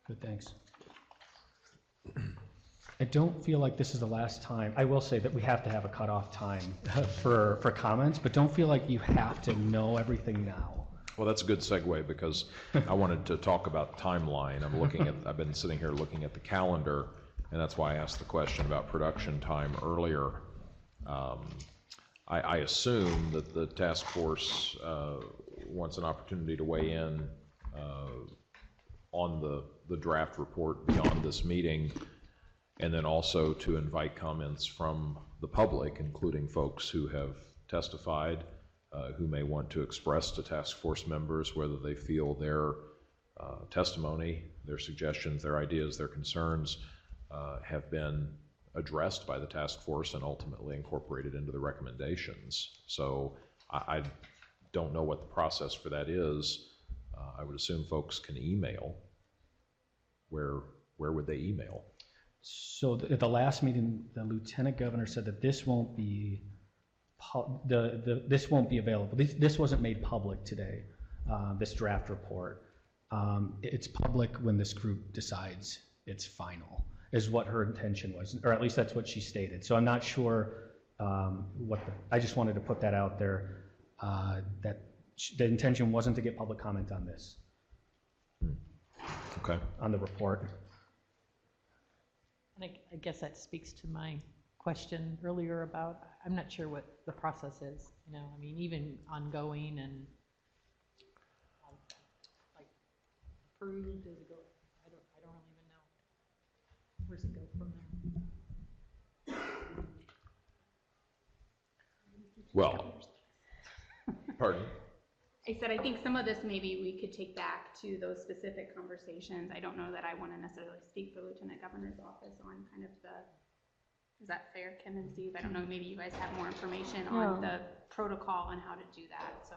Good, thanks. I don't feel like this is the last time. I will say that we have to have a cutoff time for comments, but don't feel like you have to know everything now. Well, that's a good segue, because I wanted to talk about timeline. I've been sitting here looking at the calendar, and that's why I asked the question about production time earlier. I assume that the task force wants an opportunity to weigh in on the draft report beyond this meeting, and then also to invite comments from the public, including folks who have testified, who may want to express to task force members whether they feel their testimony, their suggestions, their ideas, their concerns have been addressed by the task force and ultimately incorporated into the recommendations. So I don't know what the process for that is. I would assume folks can email. Where would they email? So at the last meeting, the lieutenant governor said that this won't be this won't be available. This wasn't made public today, this draft report. It's public when this group decides it's final, is what her intention was, or at least that's what she stated. So I'm not sure I just wanted to put that out there, that the intention wasn't to get public comment on this. Okay. On the report. And I guess that speaks to my question earlier about, I'm not sure what the process is, you know, I mean, even ongoing and like approved, does it go, I don't really even know. Where's it go from there? Well, pardon? I said, I think some of this maybe we could take back to those specific conversations. I don't know that I want to necessarily speak for Lieutenant Governor's office on kind of is that fair, Kim and Steve? I don't know, maybe you guys have more information on the protocol and how to do that, so.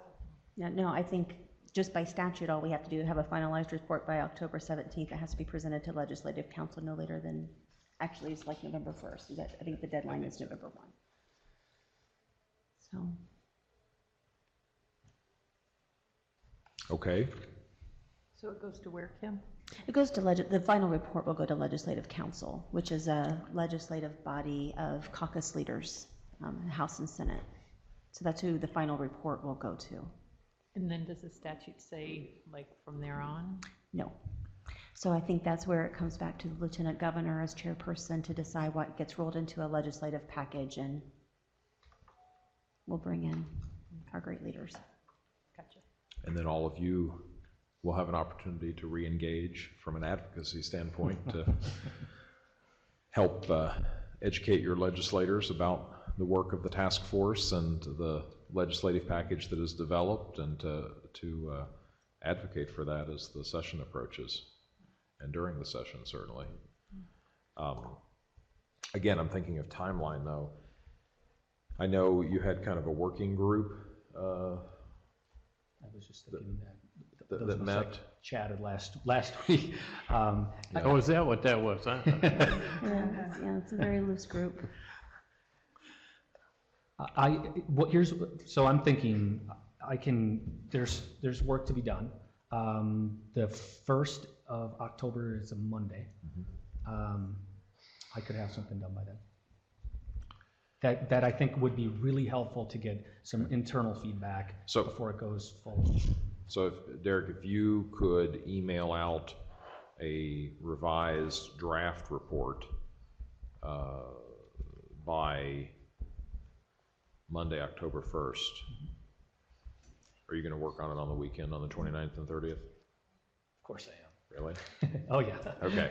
Yeah, no, I think just by statute, all we have to do is have a finalized report by October 17th. It has to be presented to Legislative Council no later than, actually it's like November 1st. I think the deadline is November 1. So. Okay. So it goes to where, Kim? It goes to the final report will go to Legislative Council, which is a legislative body of caucus leaders, House and Senate. So that's who the final report will go to. And then does the statute say, like, from there on? No. So I think that's where it comes back to the Lieutenant Governor as chairperson to decide what gets rolled into a legislative package, and we'll bring in our great leaders. Gotcha. And then all of you will have an opportunity to re-engage from an advocacy standpoint to help educate your legislators about the work of the task force and the legislative package that is developed, and to advocate for that as the session approaches and during the session, certainly. Again, I'm thinking of timeline, though. I know you had kind of a working group I was just thinking that that those of us met. chatted last week. Oh, is that what that was, huh? Yeah, it's a very loose group. So I'm thinking there's work to be done. The 1st of October is a Monday. I could have something done by then. That I think would be really helpful to get some internal feedback before it goes full. So Derek, if you could email out a revised draft report by Monday, October 1st. Are you going to work on it on the weekend on the 29th and 30th? Of course I am. Really? Oh, yeah. Okay.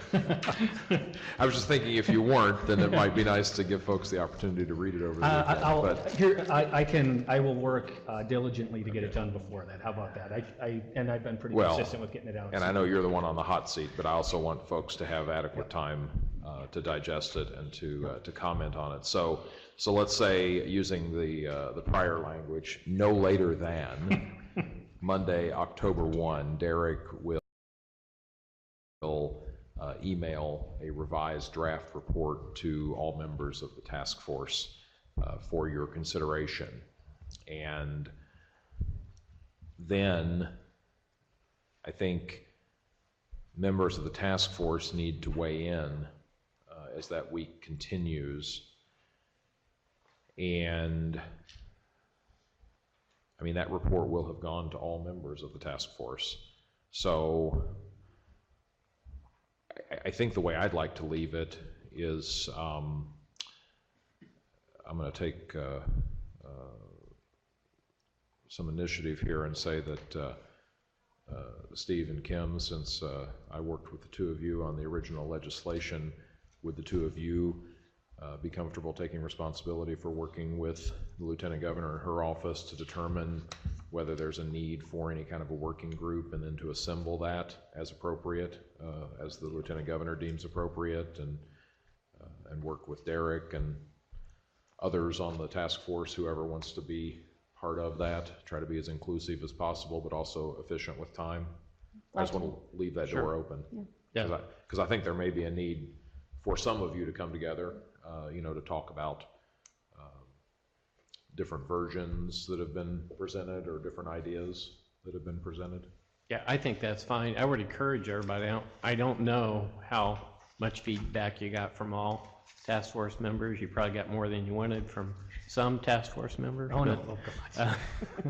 I was just thinking if you weren't, then it might be nice to give folks the opportunity to read it over the weekend. I will work diligently to get it done before that. How about that? And I've been pretty consistent with getting it out. And I know you're the one on the hot seat, but I also want folks to have adequate time to digest it and to comment on it. So let's say, using the prior language, no later than Monday, October 1, Derek will email a revised draft report to all members of the task force for your consideration. And then I think members of the task force need to weigh in as that week continues. And I mean, that report will have gone to all members of the task force. So I think the way I'd like to leave it is I'm going to take some initiative here and say that Steve and Kim, since I worked with the two of you on the original legislation, would the two of you be comfortable taking responsibility for working with the Lieutenant Governor and her office to determine whether there's a need for any kind of a working group, and then to assemble that as appropriate, as the Lieutenant Governor deems appropriate, and work with Derek and others on the task force, whoever wants to be part of that, try to be as inclusive as possible, but also efficient with time. I just want to leave that door open. Yeah. Because I think there may be a need for some of you to come together, to talk about different versions that have been presented or different ideas that have been presented. Yeah, I think that's fine. I would encourage everybody. I don't know how much feedback you got from all task force members. You probably got more than you wanted from some task force members. Oh, no. But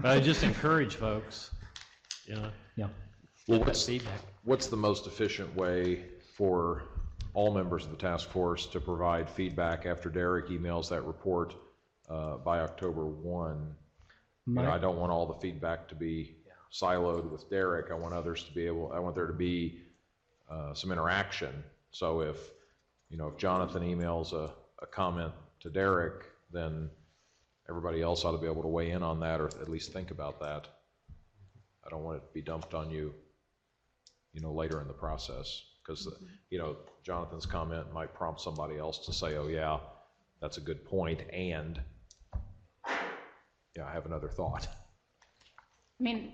I just encourage folks, Yeah. Well, feedback. What's the most efficient way for all members of the task force to provide feedback after Derek emails that report by October 1? I don't want all the feedback to be siloed with Derek. I want others to be I want there to be some interaction. So if Jonathan emails a comment to Derek, then everybody else ought to be able to weigh in on that, or at least think about that. I don't want it to be dumped on you, later in the process, because, Jonathan's comment might prompt somebody else to say, oh yeah, that's a good point, and I have another thought. I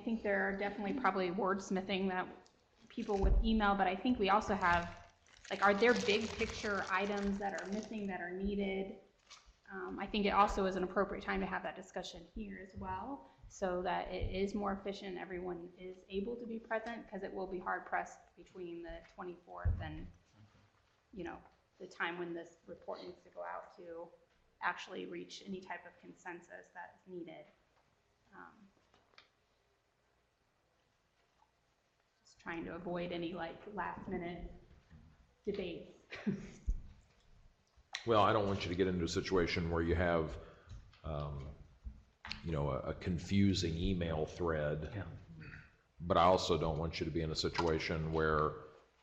think there are definitely probably wordsmithing that people with email, but I think we also have, are there big picture items that are missing that are needed? I think it also is an appropriate time to have that discussion here as well, so that it is more efficient, everyone is able to be present, because it will be hard pressed between the 24th and, the time when this report needs to go out to actually reach any type of consensus that is needed. Just trying to avoid any like last minute debates. Well, I don't want you to get into a situation where you have, a confusing email thread. Yeah. But I also don't want you to be in a situation where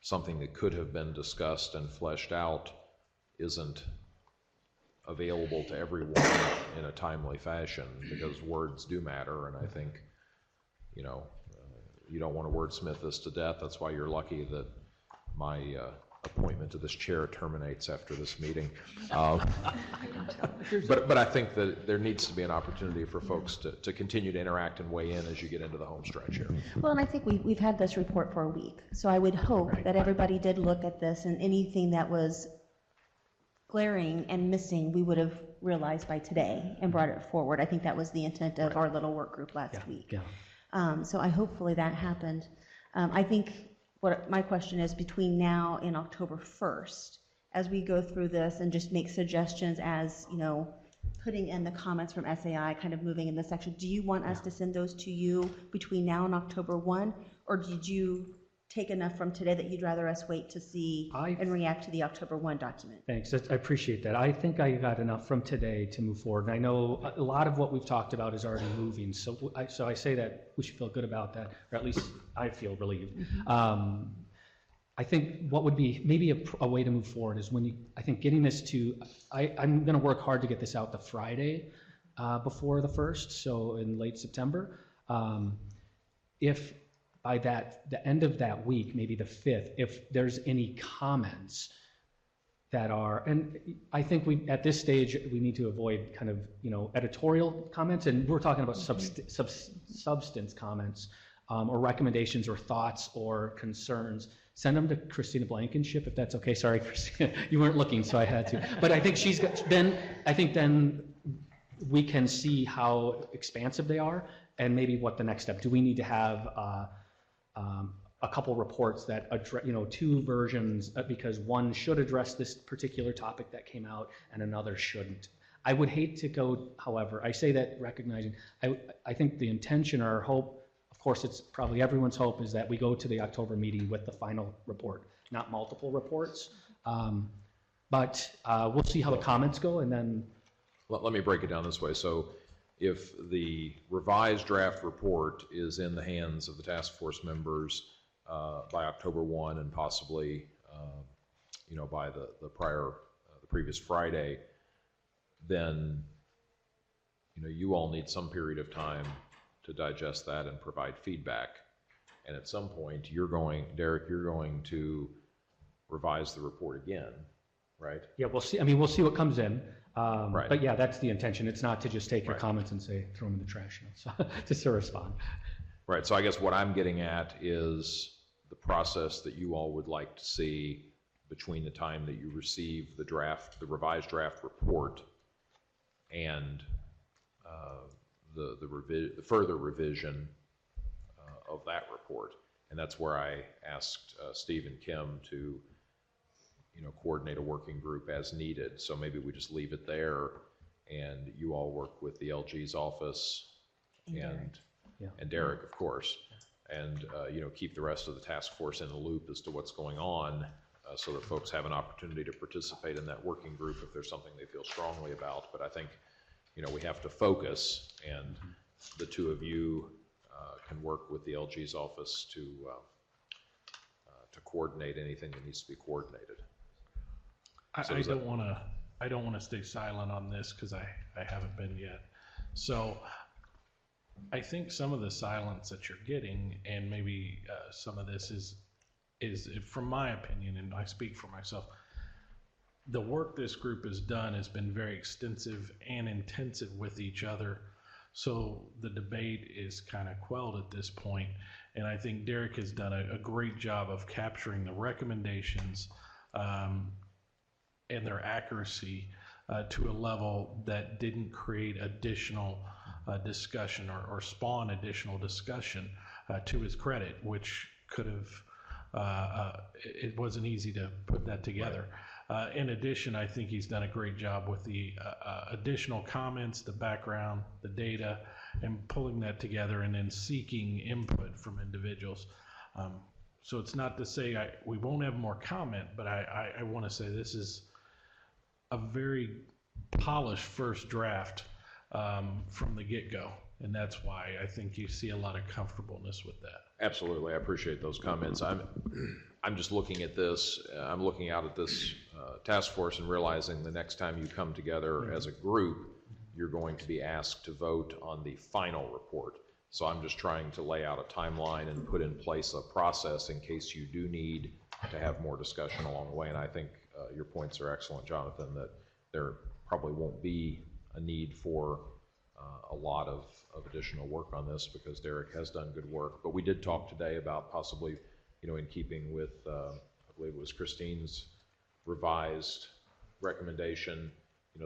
something that could have been discussed and fleshed out isn't available to everyone in a timely fashion, because words do matter, and I think, you don't want to wordsmith this to death. That's why you're lucky that my appointment to this chair terminates after this meeting. But I think that there needs to be an opportunity for folks to continue to interact and weigh in as you get into the home stretch here. Well, and I think we've had this report for a week, so I would hope that everybody did look at this, and anything that was glaring and missing, we would have realized by today and brought it forward. I think that was the intent of our little work group last week. Yeah. So hopefully that happened. I think what my question is, between now and October 1st, as we go through this and just make suggestions as, putting in the comments from SAI, kind of moving in this section, do you want us to send those to you between now and October 1? Or did you take enough from today that you'd rather us wait to see and react to the October 1 document? Thanks, I appreciate that. I think I got enough from today to move forward. And I know a lot of what we've talked about is already moving. So I say that we should feel good about that, or at least I feel relieved. I think what would be maybe a way to move forward is I think getting this to, I'm going to work hard to get this out the Friday before the 1st, so in late September. If by the end of that week, maybe the 5th, if there's any comments that are, and I think at this stage, we need to avoid kind of, editorial comments, and we're talking about substance comments, or recommendations or thoughts or concerns. Send them to Christina Blankenship, if that's okay. Sorry, Christina, you weren't looking, so I had to. But I think then we can see how expansive they are, and maybe what the next step. Do we need to have a couple reports that address, 2 versions, because one should address this particular topic that came out and another shouldn't? I would hate to go, however, I say that recognizing, I think the intention or hope, of course it's probably everyone's hope, is that we go to the October meeting with the final report, not multiple reports. But we'll see how the comments go, and then. Let me break it down this way. So if the revised draft report is in the hands of the task force members by October 1, and possibly, by the previous Friday, then, you all need some period of time to digest that and provide feedback. And at some point, Derek, you're going to revise the report again, right? Yeah, we'll see. I mean, we'll see what comes in. Right. But yeah, that's the intention. It's not to just take your comments and say, throw them in the trash, so, just to respond. Right, so I guess what I'm getting at is the process that you all would like to see between the time that you receive the revised draft report, and the further revision of that report. And that's where I asked Steve and Kim to coordinate a working group as needed. So maybe we just leave it there, and you all work with the LG's office and Derek, of course, and keep the rest of the task force in the loop as to what's going on, so that folks have an opportunity to participate in that working group if there's something they feel strongly about. But I think we have to focus, and the two of you can work with the LG's office to coordinate anything that needs to be coordinated. I don't want to stay silent on this, because I haven't been yet. So I think some of the silence that you're getting, and maybe some of this is from my opinion, and I speak for myself, the work this group has done has been very extensive and intensive with each other. So the debate is kind of quelled at this point. And I think Derek has done a great job of capturing the recommendations and their accuracy to a level that didn't create additional discussion or spawn additional discussion, to his credit, which could have, it wasn't easy to put that together. In addition, I think he's done a great job with the additional comments, the background, the data, and pulling that together and then seeking input from individuals. So it's not to say we won't have more comment, but I want to say this is a very polished first draft from the get-go. And that's why I think you see a lot of comfortableness with that. Absolutely, I appreciate those comments. I'm just looking at this, I'm looking out at this task force and realizing the next time you come together as a group, you're going to be asked to vote on the final report. So I'm just trying to lay out a timeline and put in place a process in case you do need to have more discussion along the way. And I think your points are excellent, Jonathan, that there probably won't be a need for a lot of additional work on this because Derek has done good work. But we did talk today about possibly, in keeping with, I believe it was Christine's revised recommendation,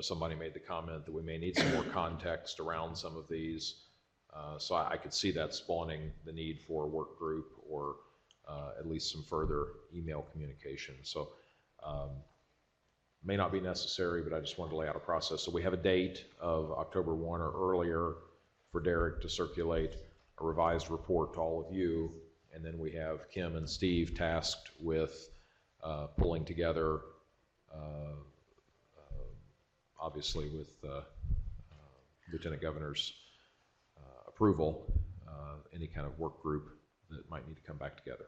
somebody made the comment that we may need some more context around some of these. So I could see that spawning the need for a work group or at least some further email communication. So may not be necessary, but I just wanted to lay out a process. So we have a date of October 1 or earlier for Derek to circulate a revised report to all of you. And then we have Kim and Steve tasked with pulling together, obviously with Lieutenant Governor's approval, any kind of work group that might need to come back together.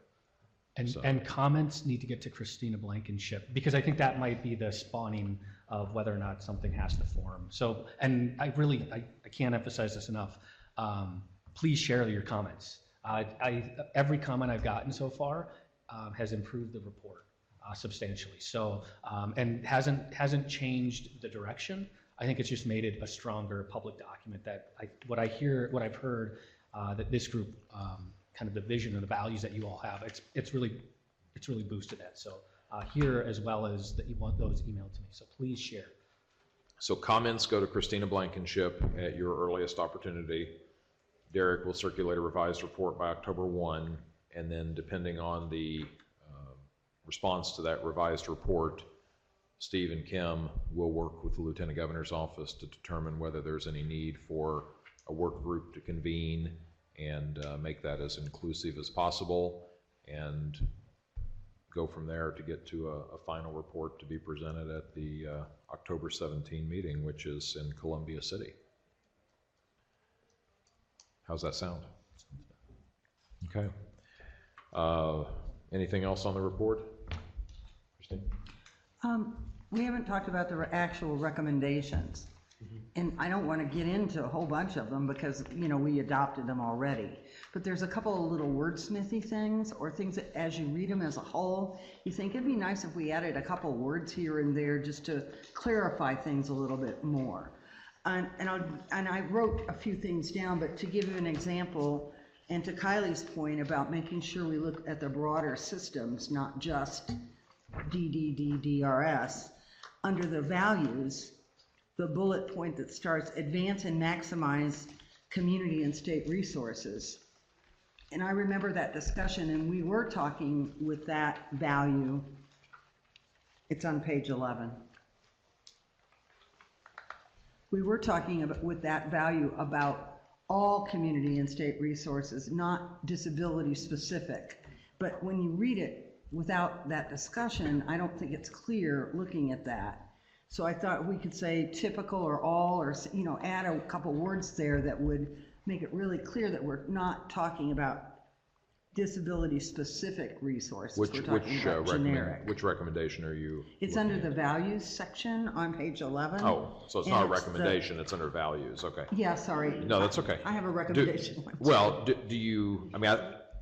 And comments need to get to Christina Blankenship, because I think that might be the spawning of whether or not something has to form. So, and I can't emphasize this enough. Please share your comments. Every comment I've gotten so far has improved the report substantially. So, and hasn't changed the direction. I think it's just made it a stronger public document that what I've heard that this group, kind of the vision and the values that you all have, it's really boosted that. So here, as well as that, you want those emailed to me. So please share. So comments go to Christina Blankenship at your earliest opportunity. Derek will circulate a revised report by October 1, and then depending on the response to that revised report, Steve and Kim will work with the Lieutenant Governor's office to determine whether there's any need for a work group to convene and make that as inclusive as possible, and go from there to get to a final report to be presented at the October 17 meeting, which is in Columbia City. How's that sound? Okay. Anything else on the report? Christine? We haven't talked about the actual recommendations. And I don't want to get into a whole bunch of them because, we adopted them already. But there's a couple of little wordsmithy things, or things that as you read them as a whole, you think it'd be nice if we added a couple words here and there just to clarify things a little bit more. And I wrote a few things down, but to give you an example, and to Kylie's point about making sure we look at the broader systems, not just DDDDRS, under the values, the bullet point that starts advance and maximize community and state resources. And I remember that discussion, and we were talking with that value. It's on page 11. We were talking about, with that value, about all community and state resources, not disability specific. But when you read it without that discussion, I don't think it's clear looking at that. So I thought we could say typical or all, or, add a couple words there that would make it really clear that we're not talking about disability-specific resources. We're talking about generic. Which recommendation are you? It's under the values section on page 11. Oh, so it's not a recommendation, it's under values, okay. Yeah, sorry. No, that's okay. I have a recommendation. Do you,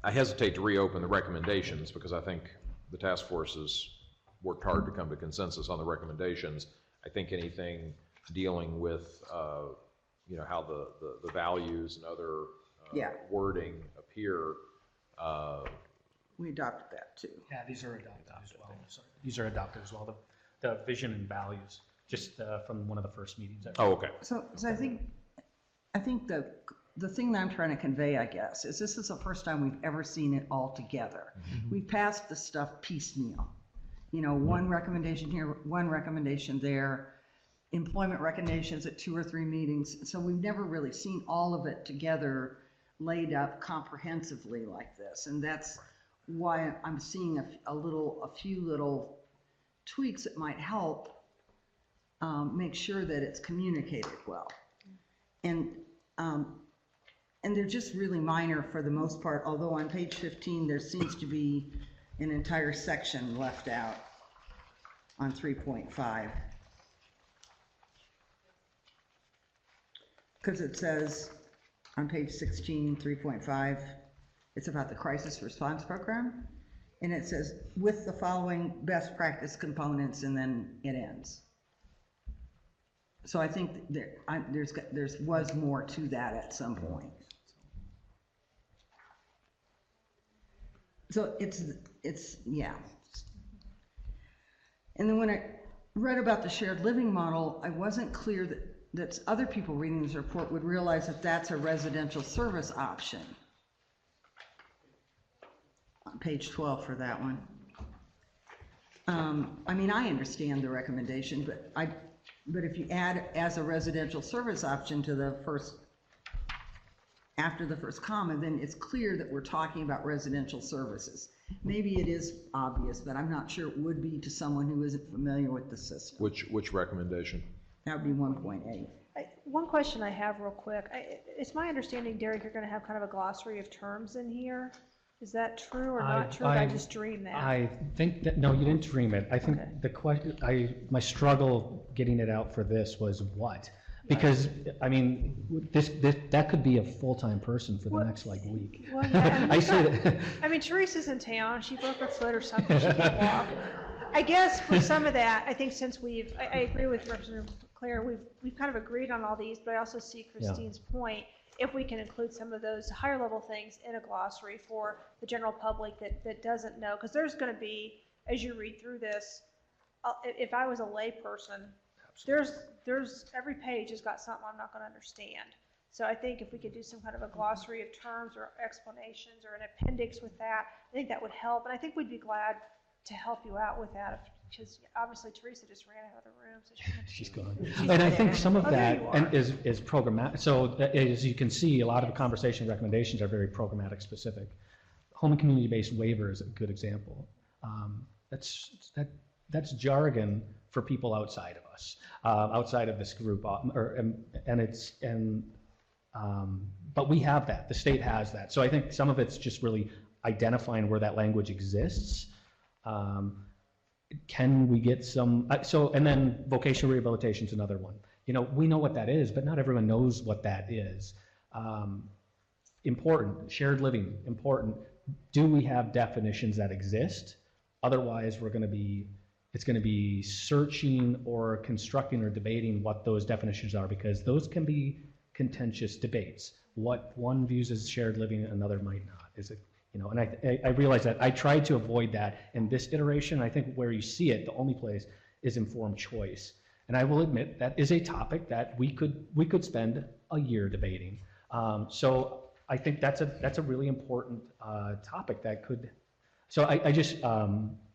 I hesitate to reopen the recommendations because I think the task force has worked hard to come to consensus on the recommendations. I think anything dealing with, how the values and other wording appear. We adopted that too. Yeah, these are adopted as well. Sorry. These are adopted as well. The vision and values, just from one of the first meetings. Oh, okay. So I think the thing that I'm trying to convey, I guess, is this is the first time we've ever seen it all together. Mm-hmm. We've passed the stuff piecemeal. you know, one recommendation here, one recommendation there, employment recommendations at 2 or 3 meetings. So we've never really seen all of it together laid up comprehensively like this. And that's why I'm seeing a few little tweaks that might help make sure that it's communicated well. And they're just really minor for the most part, although on page 15 there seems to be an entire section left out on 3.5. Because it says on page 16, 3.5, it's about the crisis response program. And it says, with the following best practice components, and then it ends. So I think there was more to that at some point. So it's yeah. And then when I read about the shared living model, I wasn't clear that other people reading this report would realize that that's a residential service option. On page 12 for that one. I mean, I understand the recommendation, but if you add as a residential service option to the first, after the first comma, then it's clear that we're talking about residential services. Maybe it is obvious, but I'm not sure it would be to someone who isn't familiar with the system. Which recommendation? That would be 1.8. One question I have real quick. It's my understanding, Derek, you're going to have kind of a glossary of terms in here. Is that true or not true? Did I just dream that? I think that, no, you didn't dream it. I think Okay. the question, my struggle getting it out for this was what? Because, I mean, that could be a full-time person for the next, like, week. Well, yeah, I say that. I mean, Teresa's in town. She broke her foot or something. She can't walk. I guess for some of that, I think since I agree with Representative Claire, we've kind of agreed on all these, but I also see Christine's point. If we can include some of those higher level things in a glossary for the general public that doesn't know, because there's going to be, as you read through this, if I was a lay person, there's every page has got something I'm not going to understand. So I think if we could do some kind of a glossary of terms or explanations or an appendix with that, I think that would help. And I think we'd be glad to help you out with that, because obviously Teresa just ran out of the room. So she's gone. And I think some of that is programmatic. So as you can see, a lot of the conversation recommendations are very programmatic specific. Home and community-based waiver is a good example. That's jargon for people outside of us, outside of this group, but we have that. The state has that. So I think some of it's just really identifying where that language exists. Can we get some, and then vocational rehabilitation is another one. You know, we know what that is, but not everyone knows what that is. Important, shared living, important. Do we have definitions that exist? Otherwise, it's going to be searching or constructing or debating what those definitions are, because those can be contentious debates. What one views as shared living, another might not. Is it? You know, and I realize that I tried to avoid that in this iteration. I think where you see it, the only place is informed choice. And I will admit that is a topic that we could spend a year debating. So I think that's a really important topic that could. So I just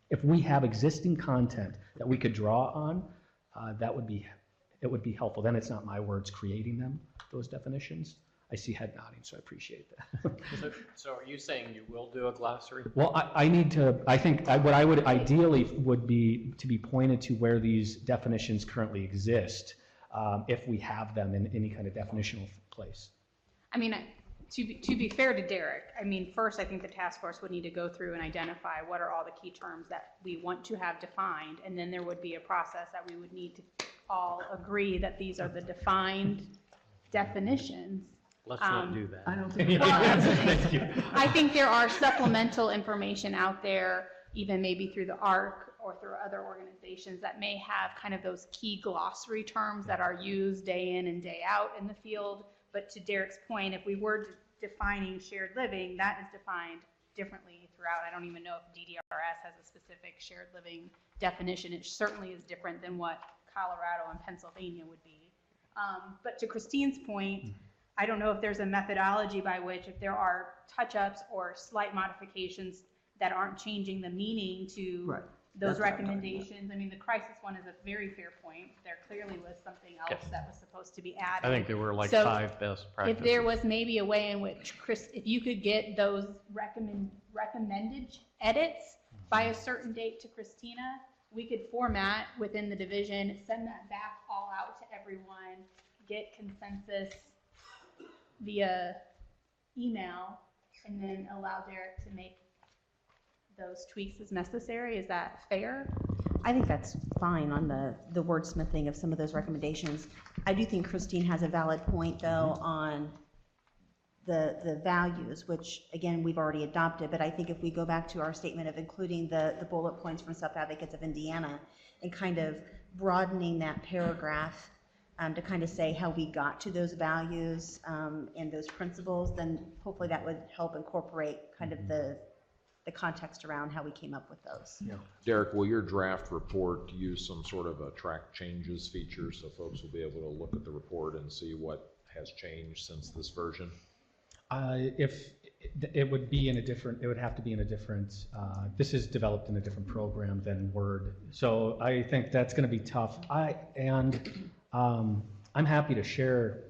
if we have existing content that we could draw on, it would be helpful. Then it's not my words creating them, those definitions. I see head nodding, so I appreciate that. So are you saying you will do a glossary? Well, I think what I would ideally would be to be pointed to where these definitions currently exist, if we have them in any kind of definitional place. I mean, to be fair to Derek, I mean, first I think the task force would need to go through and identify what are all the key terms that we want to have defined, and then there would be a process that we would need to all agree that these are the defined definitions. Let's not do that. I don't think. I think there are supplemental information out there, even maybe through the ARC or through other organizations that may have kind of those key glossary terms that are used day in and day out in the field. But to Derek's point, if we were defining shared living, that is defined differently throughout. I don't even know if DDRS has a specific shared living definition. It certainly is different than what Colorado and Pennsylvania would be. But to Christine's point, I don't know if there's a methodology by which, if there are touch-ups or slight modifications that aren't changing the meaning to those That's what I'm talking about. recommendations, I mean, the crisis one is a very fair point. There clearly was something else that was supposed to be added. I think there were like So 5 best practices. if there was maybe a way in which, Chris, if you could get those recommended edits by a certain date to Christina, we could format within the division, send that back all out to everyone, get consensus via email, and then allow Derek to make those tweaks as necessary. Is that fair? I think that's fine on the wordsmithing of some of those recommendations. I do think Christine has a valid point, though, on the values, which, again, we've already adopted, but I think if we go back to our statement of including the bullet points from Self Advocates of Indiana and kind of broadening that paragraph to kind of say how we got to those values and those principles, then hopefully that would help incorporate kind of the context around how we came up with those. Yeah. Derek, will your draft report use some sort of a track changes feature so folks will be able to look at the report and see what has changed since this version? If it would be in a different, it would have to be in a different, this is developed in a different program than Word. So I think that's going to be tough. I'm happy to share,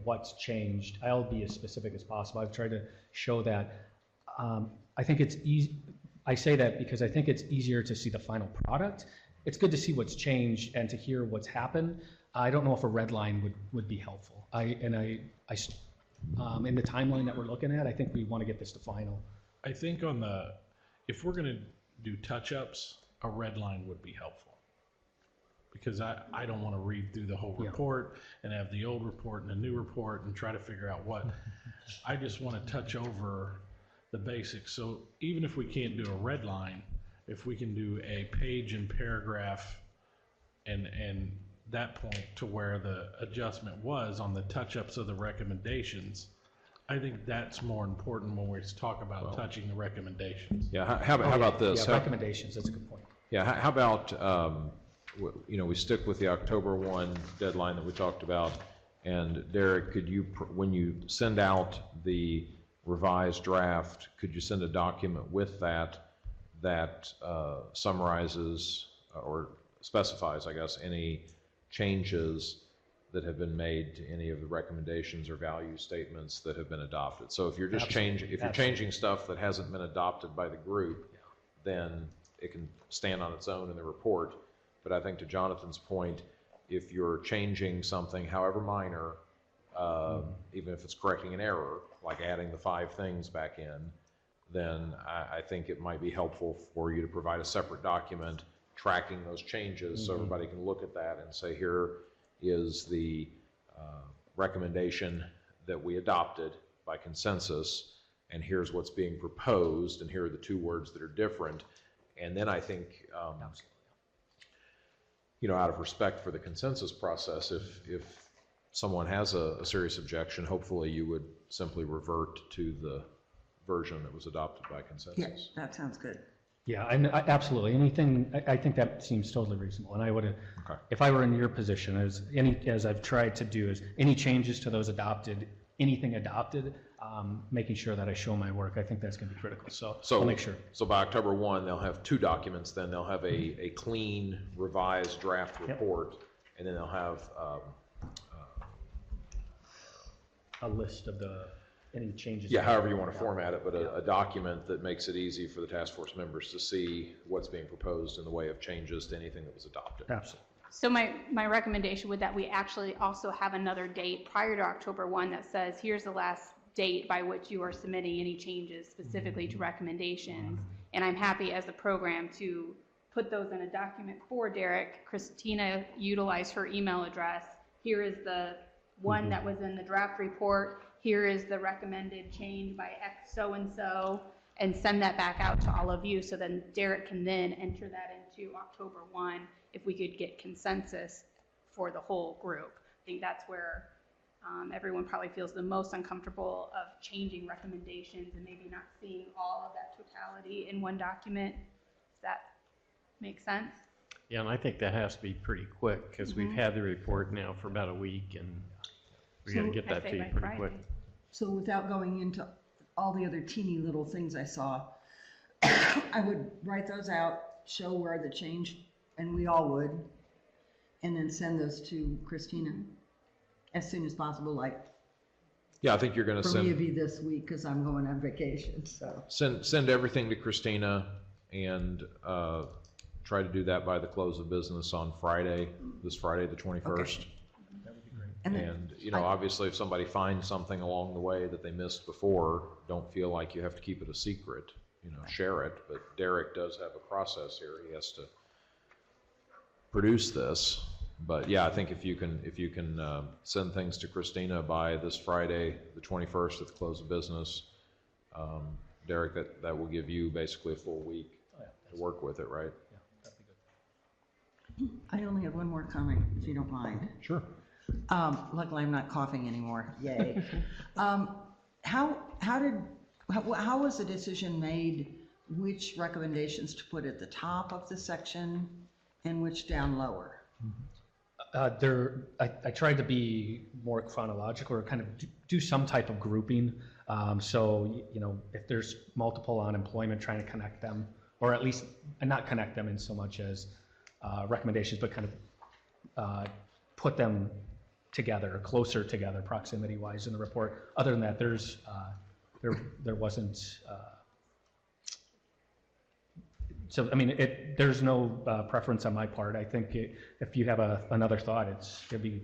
what's changed. I'll be as specific as possible. I've tried to show that. I think it's easy. I say that because I think it's easier to see the final product. It's good to see what's changed and to hear what's happened. I don't know if a red line would be helpful. In the timeline that we're looking at, I think we want to get this to final. I think if we're gonna do touch-ups, a red line would be helpful. Because I don't wanna read through the whole report and have the old report and the new report and try to figure out what. I just wanna touch over the basics. So even if we can't do a red line, if we can do a page and paragraph and that point to where the adjustment was on the touch-ups of the recommendations, I think that's more important when we talk about touching the recommendations. Yeah, how about this? Yeah, recommendations, that's a good point. Yeah, how about, we stick with the October 1 deadline that we talked about, and Derek, could you, when you send out the revised draft, could you send a document with that summarizes or specifies, I guess, any changes that have been made to any of the recommendations or value statements that have been adopted? So if you're just changing stuff that hasn't been adopted by the group, then it can stand on its own in the report. But I think to Jonathan's point, if you're changing something, however minor, even if it's correcting an error, like adding the 5 things back in, then I think it might be helpful for you to provide a separate document tracking those changes so everybody can look at that and say, here is the recommendation that we adopted by consensus, and here's what's being proposed, and here are the 2 words that are different. And then I think, out of respect for the consensus process, if someone has a serious objection, hopefully you would simply revert to the version that was adopted by consensus. Yeah, that sounds good. Yeah, absolutely. Anything, I think that seems totally reasonable. And I would, if I were in your position, as I've tried to do, is any changes to those adopted, anything adopted, making sure that I show my work. I think that's going to be critical. So I'll make sure. So by October 1, they'll have 2 documents. Then they'll have a clean, revised draft report, and then they'll have a list of any changes. Yeah, however you want to format it, but a document that makes it easy for the task force members to see what's being proposed in the way of changes to anything that was adopted. Absolutely. So my recommendation would that we actually also have another date prior to October 1 that says, here's the last date by which you are submitting any changes specifically to recommendations. And I'm happy as a program to put those in a document for Derek. Christina utilized her email address. Here is the one that was in the draft report. Here is the recommended change by X so-and-so, and send that back out to all of you. So then Derek can then enter that into October 1 if we could get consensus for the whole group. I think that's where everyone probably feels the most uncomfortable of changing recommendations and maybe not seeing all of that totality in one document. Does that make sense? Yeah, and I think that has to be pretty quick because we've had the report now for about a week and we got to get that to you pretty quick. So without going into all the other teeny little things I saw, I would write those out show where the change, and we all would, and then send those to Christina as soon as possible, like Yeah, I think you're going to for me it'd send, be this week because I'm going on vacation, so. send everything to Christina and try to do that by the close of business on Friday, this Friday, the 21st. And, you know, obviously if somebody finds something along the way that they missed before, don't feel like you have to keep it a secret, you know, share it. But Derek does have a process here. He has to produce this. But yeah, I think if you can send things to Christina by this Friday, the 21st at the close of business, Derek, that will give you basically a full week to work with it, right? I only have one more comment, if you don't mind. Sure. Luckily, I'm not coughing anymore. Yay. How was the decision made which recommendations to put at the top of the section and which down lower? I tried to be more chronological or kind of do some type of grouping. So, you know, if there's multiple on employment, trying to connect them, or at least not connect them in so much as recommendations, but kind of put them together, closer together, proximity-wise in the report. Other than that, there wasn't. So, I mean, there's no preference on my part. I think if you have another thought, it'd be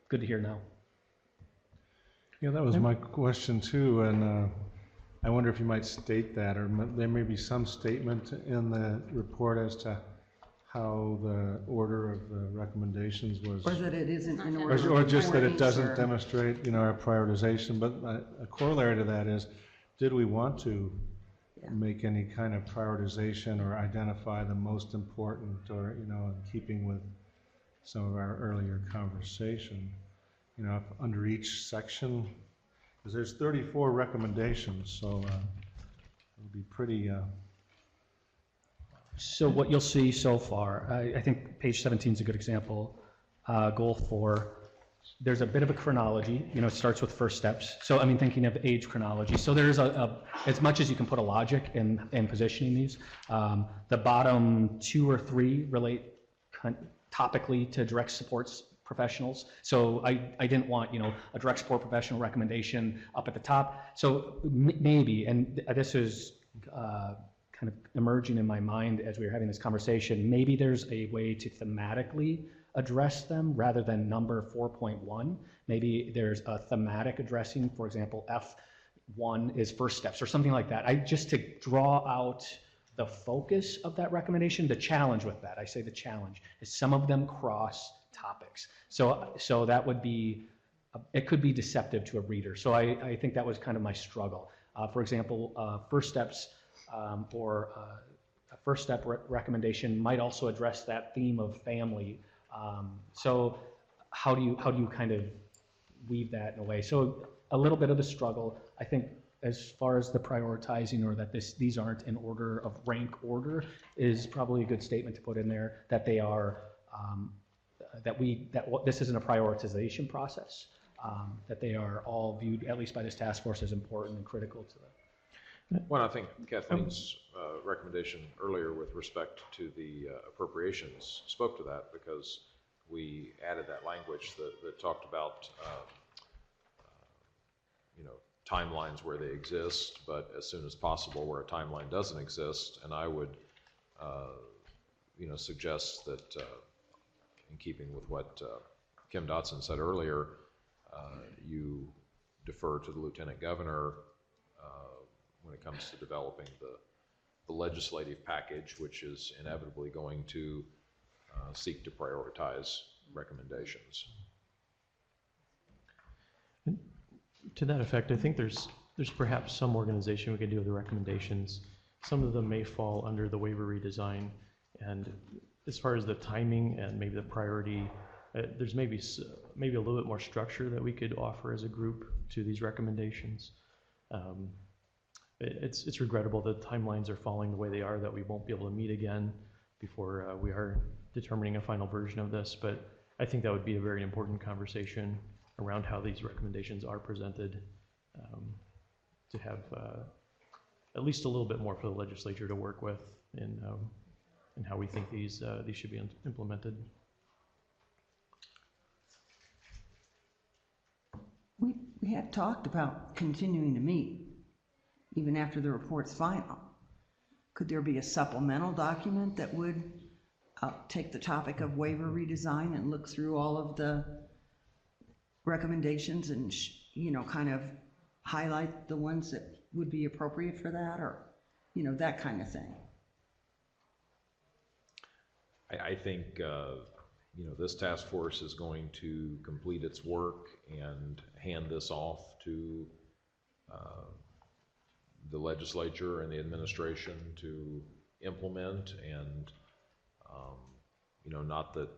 good to hear now. Yeah, that was my question too, and I wonder if you might state that, or there may be some statement in the report as to how the order of the recommendations was. Or that it isn't in order. Or just that it doesn't demonstrate, you know, our prioritization. But a corollary to that is, did we want to make any kind of prioritization or identify the most important, or, you know, in keeping with some of our earlier conversation, you know, under each section, because there's 34 recommendations, so it would be pretty. So what you'll see so far, I think page 17 is a good example. Goal 4, there's a bit of a chronology. You know, it starts with first steps. So, I mean, thinking of age chronology. So there's as much as you can put a logic in positioning these. The bottom 2 or 3 relate topically to direct supports professionals. So I didn't want, you know, a direct support professional recommendation up at the top. So maybe, and this is kind of emerging in my mind as we were having this conversation, maybe there's a way to thematically address them rather than number 4.1. Maybe there's a thematic addressing, for example, F1 is first steps or something like that. Just to draw out the focus of that recommendation. The challenge with that, I say the challenge, is some of them cross topics. So that would be, it could be deceptive to a reader. So I think that was kind of my struggle. For example, first steps or a first step recommendation might also address that theme of family. So how do you kind of weave that in a way? So a little bit of the struggle, I think, as far as the prioritizing, or that these aren't in order of rank order, is probably a good statement to put in there, that they are, this isn't a prioritization process, that they are all viewed, at least by this task force, as important and critical to them. Well, I think Kathleen's recommendation earlier with respect to the appropriations spoke to that, because we added that language that talked about, you know, timelines where they exist, but as soon as possible where a timeline doesn't exist. And I would, you know, suggest that in keeping with what Kim Dotson said earlier, you defer to the Lieutenant Governor when it comes to developing the legislative package, which is inevitably going to seek to prioritize recommendations. To that effect, I think there's perhaps some organization we could do with the recommendations. Some of them may fall under the waiver redesign, and as far as the timing and maybe the priority, there's maybe a little bit more structure that we could offer as a group to these recommendations. It's regrettable that timelines are falling the way they are, that we won't be able to meet again before we are determining a final version of this, but I think that would be a very important conversation around how these recommendations are presented, to have at least a little bit more for the legislature to work with in and how we think these should be implemented. We have talked about continuing to meet even after the report's final. Could there be a supplemental document that would take the topic of waiver redesign and look through all of the recommendations and, kind of highlight the ones that would be appropriate for that, or, that kind of thing? I think, this task force is going to complete its work and hand this off to the legislature and the administration to implement, and not that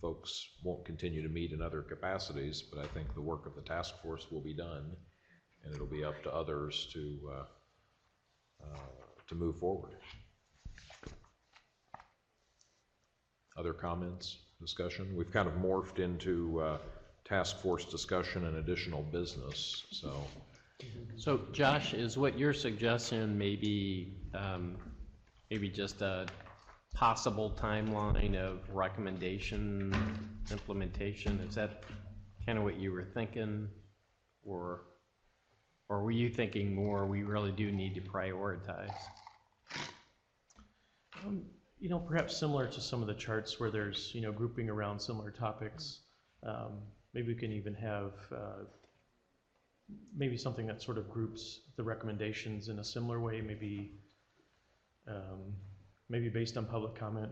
folks won't continue to meet in other capacities, but I think the work of the task force will be done, and it'll be up to others to move forward. Other comments, discussion? We've kind of morphed into task force discussion and additional business, so. So Josh, is what you're suggesting maybe just a possible timeline of recommendation implementation? Is that kind of what you were thinking, or were you thinking more we really do need to prioritize? Perhaps similar to some of the charts where there's, grouping around similar topics. Maybe we can even have maybe something that sort of groups the recommendations in a similar way, maybe based on public comment,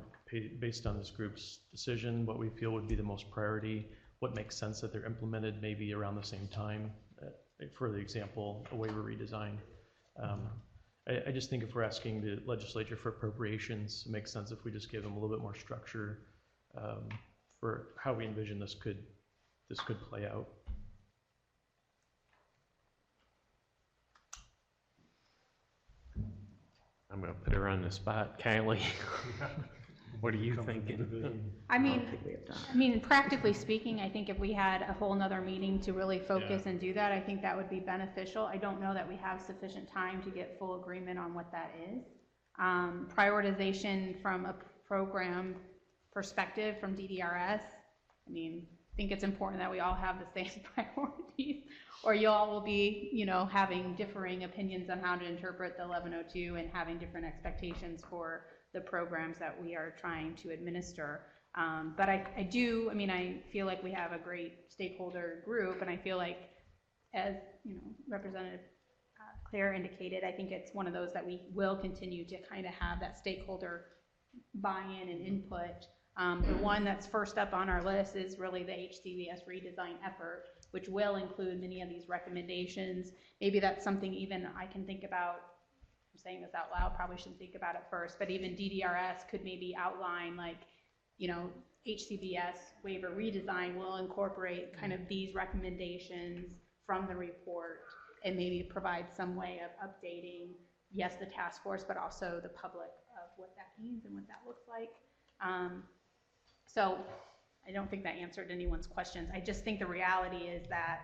based on this group's decision, what we feel would be the most priority, what makes sense that they're implemented maybe around the same time. For the example, a waiver redesign. I just think if we're asking the legislature for appropriations, it makes sense if we just give them a little bit more structure for how we envision this could play out. I'm going to put her on the spot. Kylie, what are you thinking? I mean, practically speaking, I think if we had a whole nother meeting to really focus and do that, I think that would be beneficial. I don't know that we have sufficient time to get full agreement on what that is. Prioritization from a program perspective from DDRS, I think it's important that we all have the same priorities, or you all will be, having differing opinions on how to interpret the 1102 and having different expectations for the programs that we are trying to administer. But I feel like we have a great stakeholder group, and I feel like, as Representative Claire indicated, I think it's one of those that we will continue to kind of have that stakeholder buy-in and input. The one that's first up on our list is really the HCBS redesign effort, which will include many of these recommendations. Maybe that's something even I can think about. I'm saying this out loud, probably shouldn't think about it first, but even DDRS could maybe outline, like, HCBS waiver redesign will incorporate kind of these recommendations from the report, and maybe provide some way of updating, yes, the task force, but also the public of what that means and what that looks like. So I don't think that answered anyone's questions. I just think the reality is that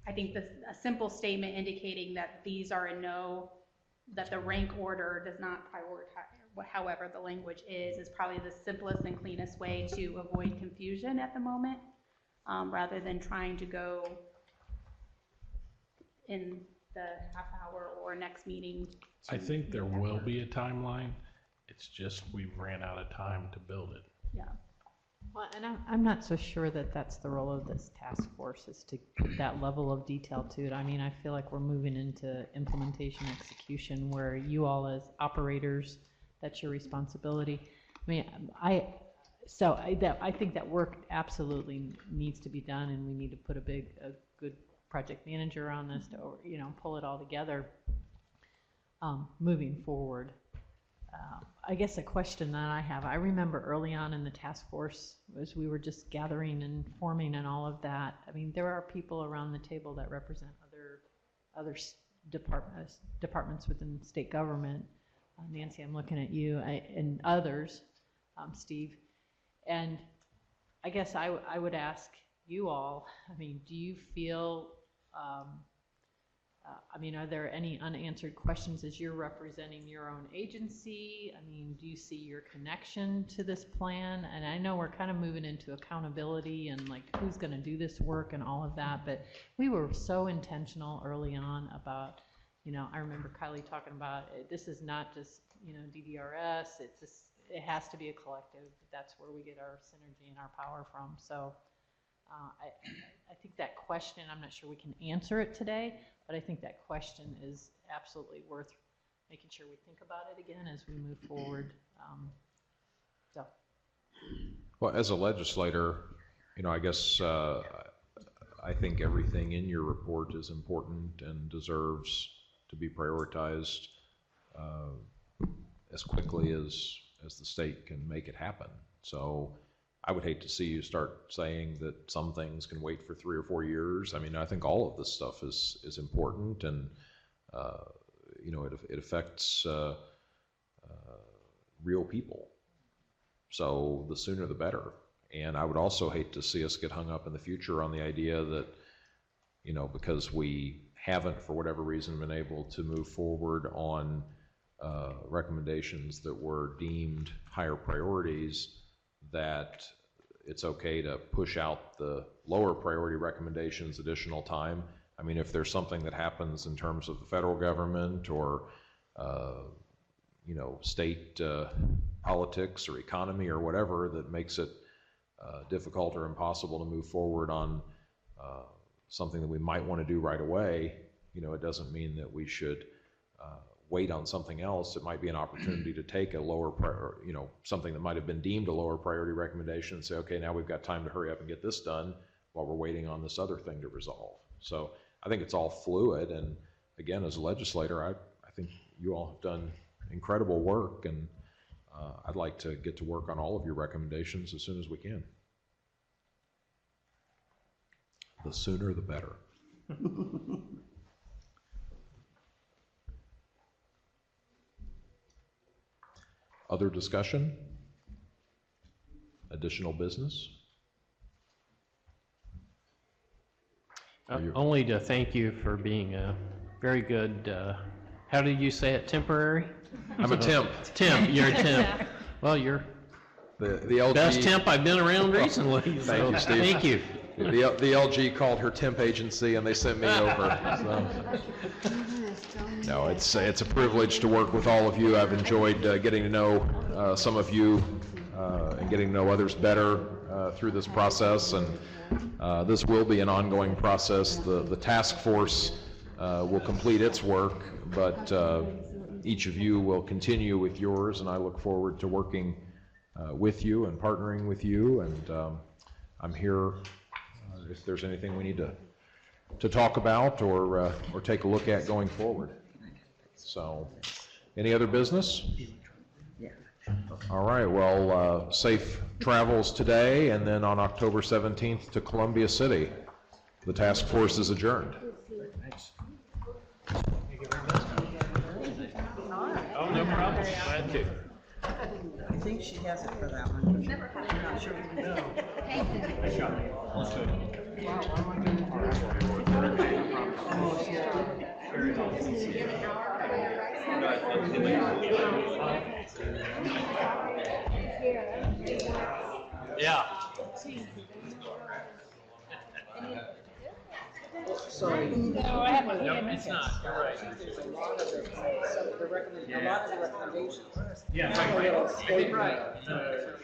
I think a simple statement indicating that these are that the rank order does not prioritize, however the language is probably the simplest and cleanest way to avoid confusion at the moment, rather than trying to go in the half hour or next meeting. I think there will be a timeline. It's just we ran out of time to build it. Yeah. Well, and I'm not so sure that that's the role of this task force, is to put that level of detail to it. I feel like we're moving into implementation execution where you all as operators, that's your responsibility. I think that work absolutely needs to be done, and we need to put a good project manager on this to, pull it all together moving forward. I guess a question that I have, I remember early on in the task force, as we were just gathering and forming and all of that, there are people around the table that represent other departments within state government. Nancy, I'm looking at you, and others, Steve. And I guess I would ask you all, do you feel I mean, are there any unanswered questions as you're representing your own agency? I mean, do you see your connection to this plan? And I know we're kind of moving into accountability and like who's going to do this work and all of that, but we were so intentional early on about, you know, I remember Kylie talking about this is not just, you know, DDRS, it's just, it has to be a collective. That's where we get our synergy and our power from. So I think that question, I'm not sure we can answer it today, but I think that question is absolutely worth making sure we think about it again as we move forward. Well, as a legislator, you know, I guess I think everything in your report is important and deserves to be prioritized as quickly as the state can make it happen. So I would hate to see you start saying that some things can wait for 3 or 4 years. I mean, I think all of this stuff is important, and you know, it affects real people. So the sooner the better. And I would also hate to see us get hung up in the future on the idea that, you know, because we haven't, for whatever reason, been able to move forward on recommendations that were deemed higher priorities, that it's okay to push out the lower priority recommendations additional time. I mean, if there's something that happens in terms of the federal government or, you know, state politics or economy or whatever that makes it difficult or impossible to move forward on something that we might want to do right away, you know, it doesn't mean that we should wait on something else. It might be an opportunity to take a lower priority, you know, something that might have been deemed a lower priority recommendation and say, okay, now we've got time to hurry up and get this done while we're waiting on this other thing to resolve. So I think it's all fluid. And again, as a legislator, I think you all have done incredible work, and I'd like to get to work on all of your recommendations as soon as we can. The sooner the better. Other discussion? Additional business? Only to thank you for being a very good, how did you say it, temporary? I'm a temp. Temp, you're a temp. Well, you're the LG, best temp I've been around recently. Thank you, Steve. Thank you. The LG called her temp agency and they sent me over. So. No, it's a privilege to work with all of you. I've enjoyed getting to know some of you and getting to know others better through this process. And this will be an ongoing process. The task force will complete its work, but each of you will continue with yours, and I look forward to working with you and partnering with you. And I'm here if there's anything we need to talk about or take a look at going forward. So, any other business? All right, well, safe travels today, and then on October 17th to Columbia City. The task force is adjourned. Oh, no problem. Glad to. I think she has it for that one. I'm not sure. Yeah. Sorry. No, I haven't. No, it's not. You're right. A lot of the recommendations. Yeah, right.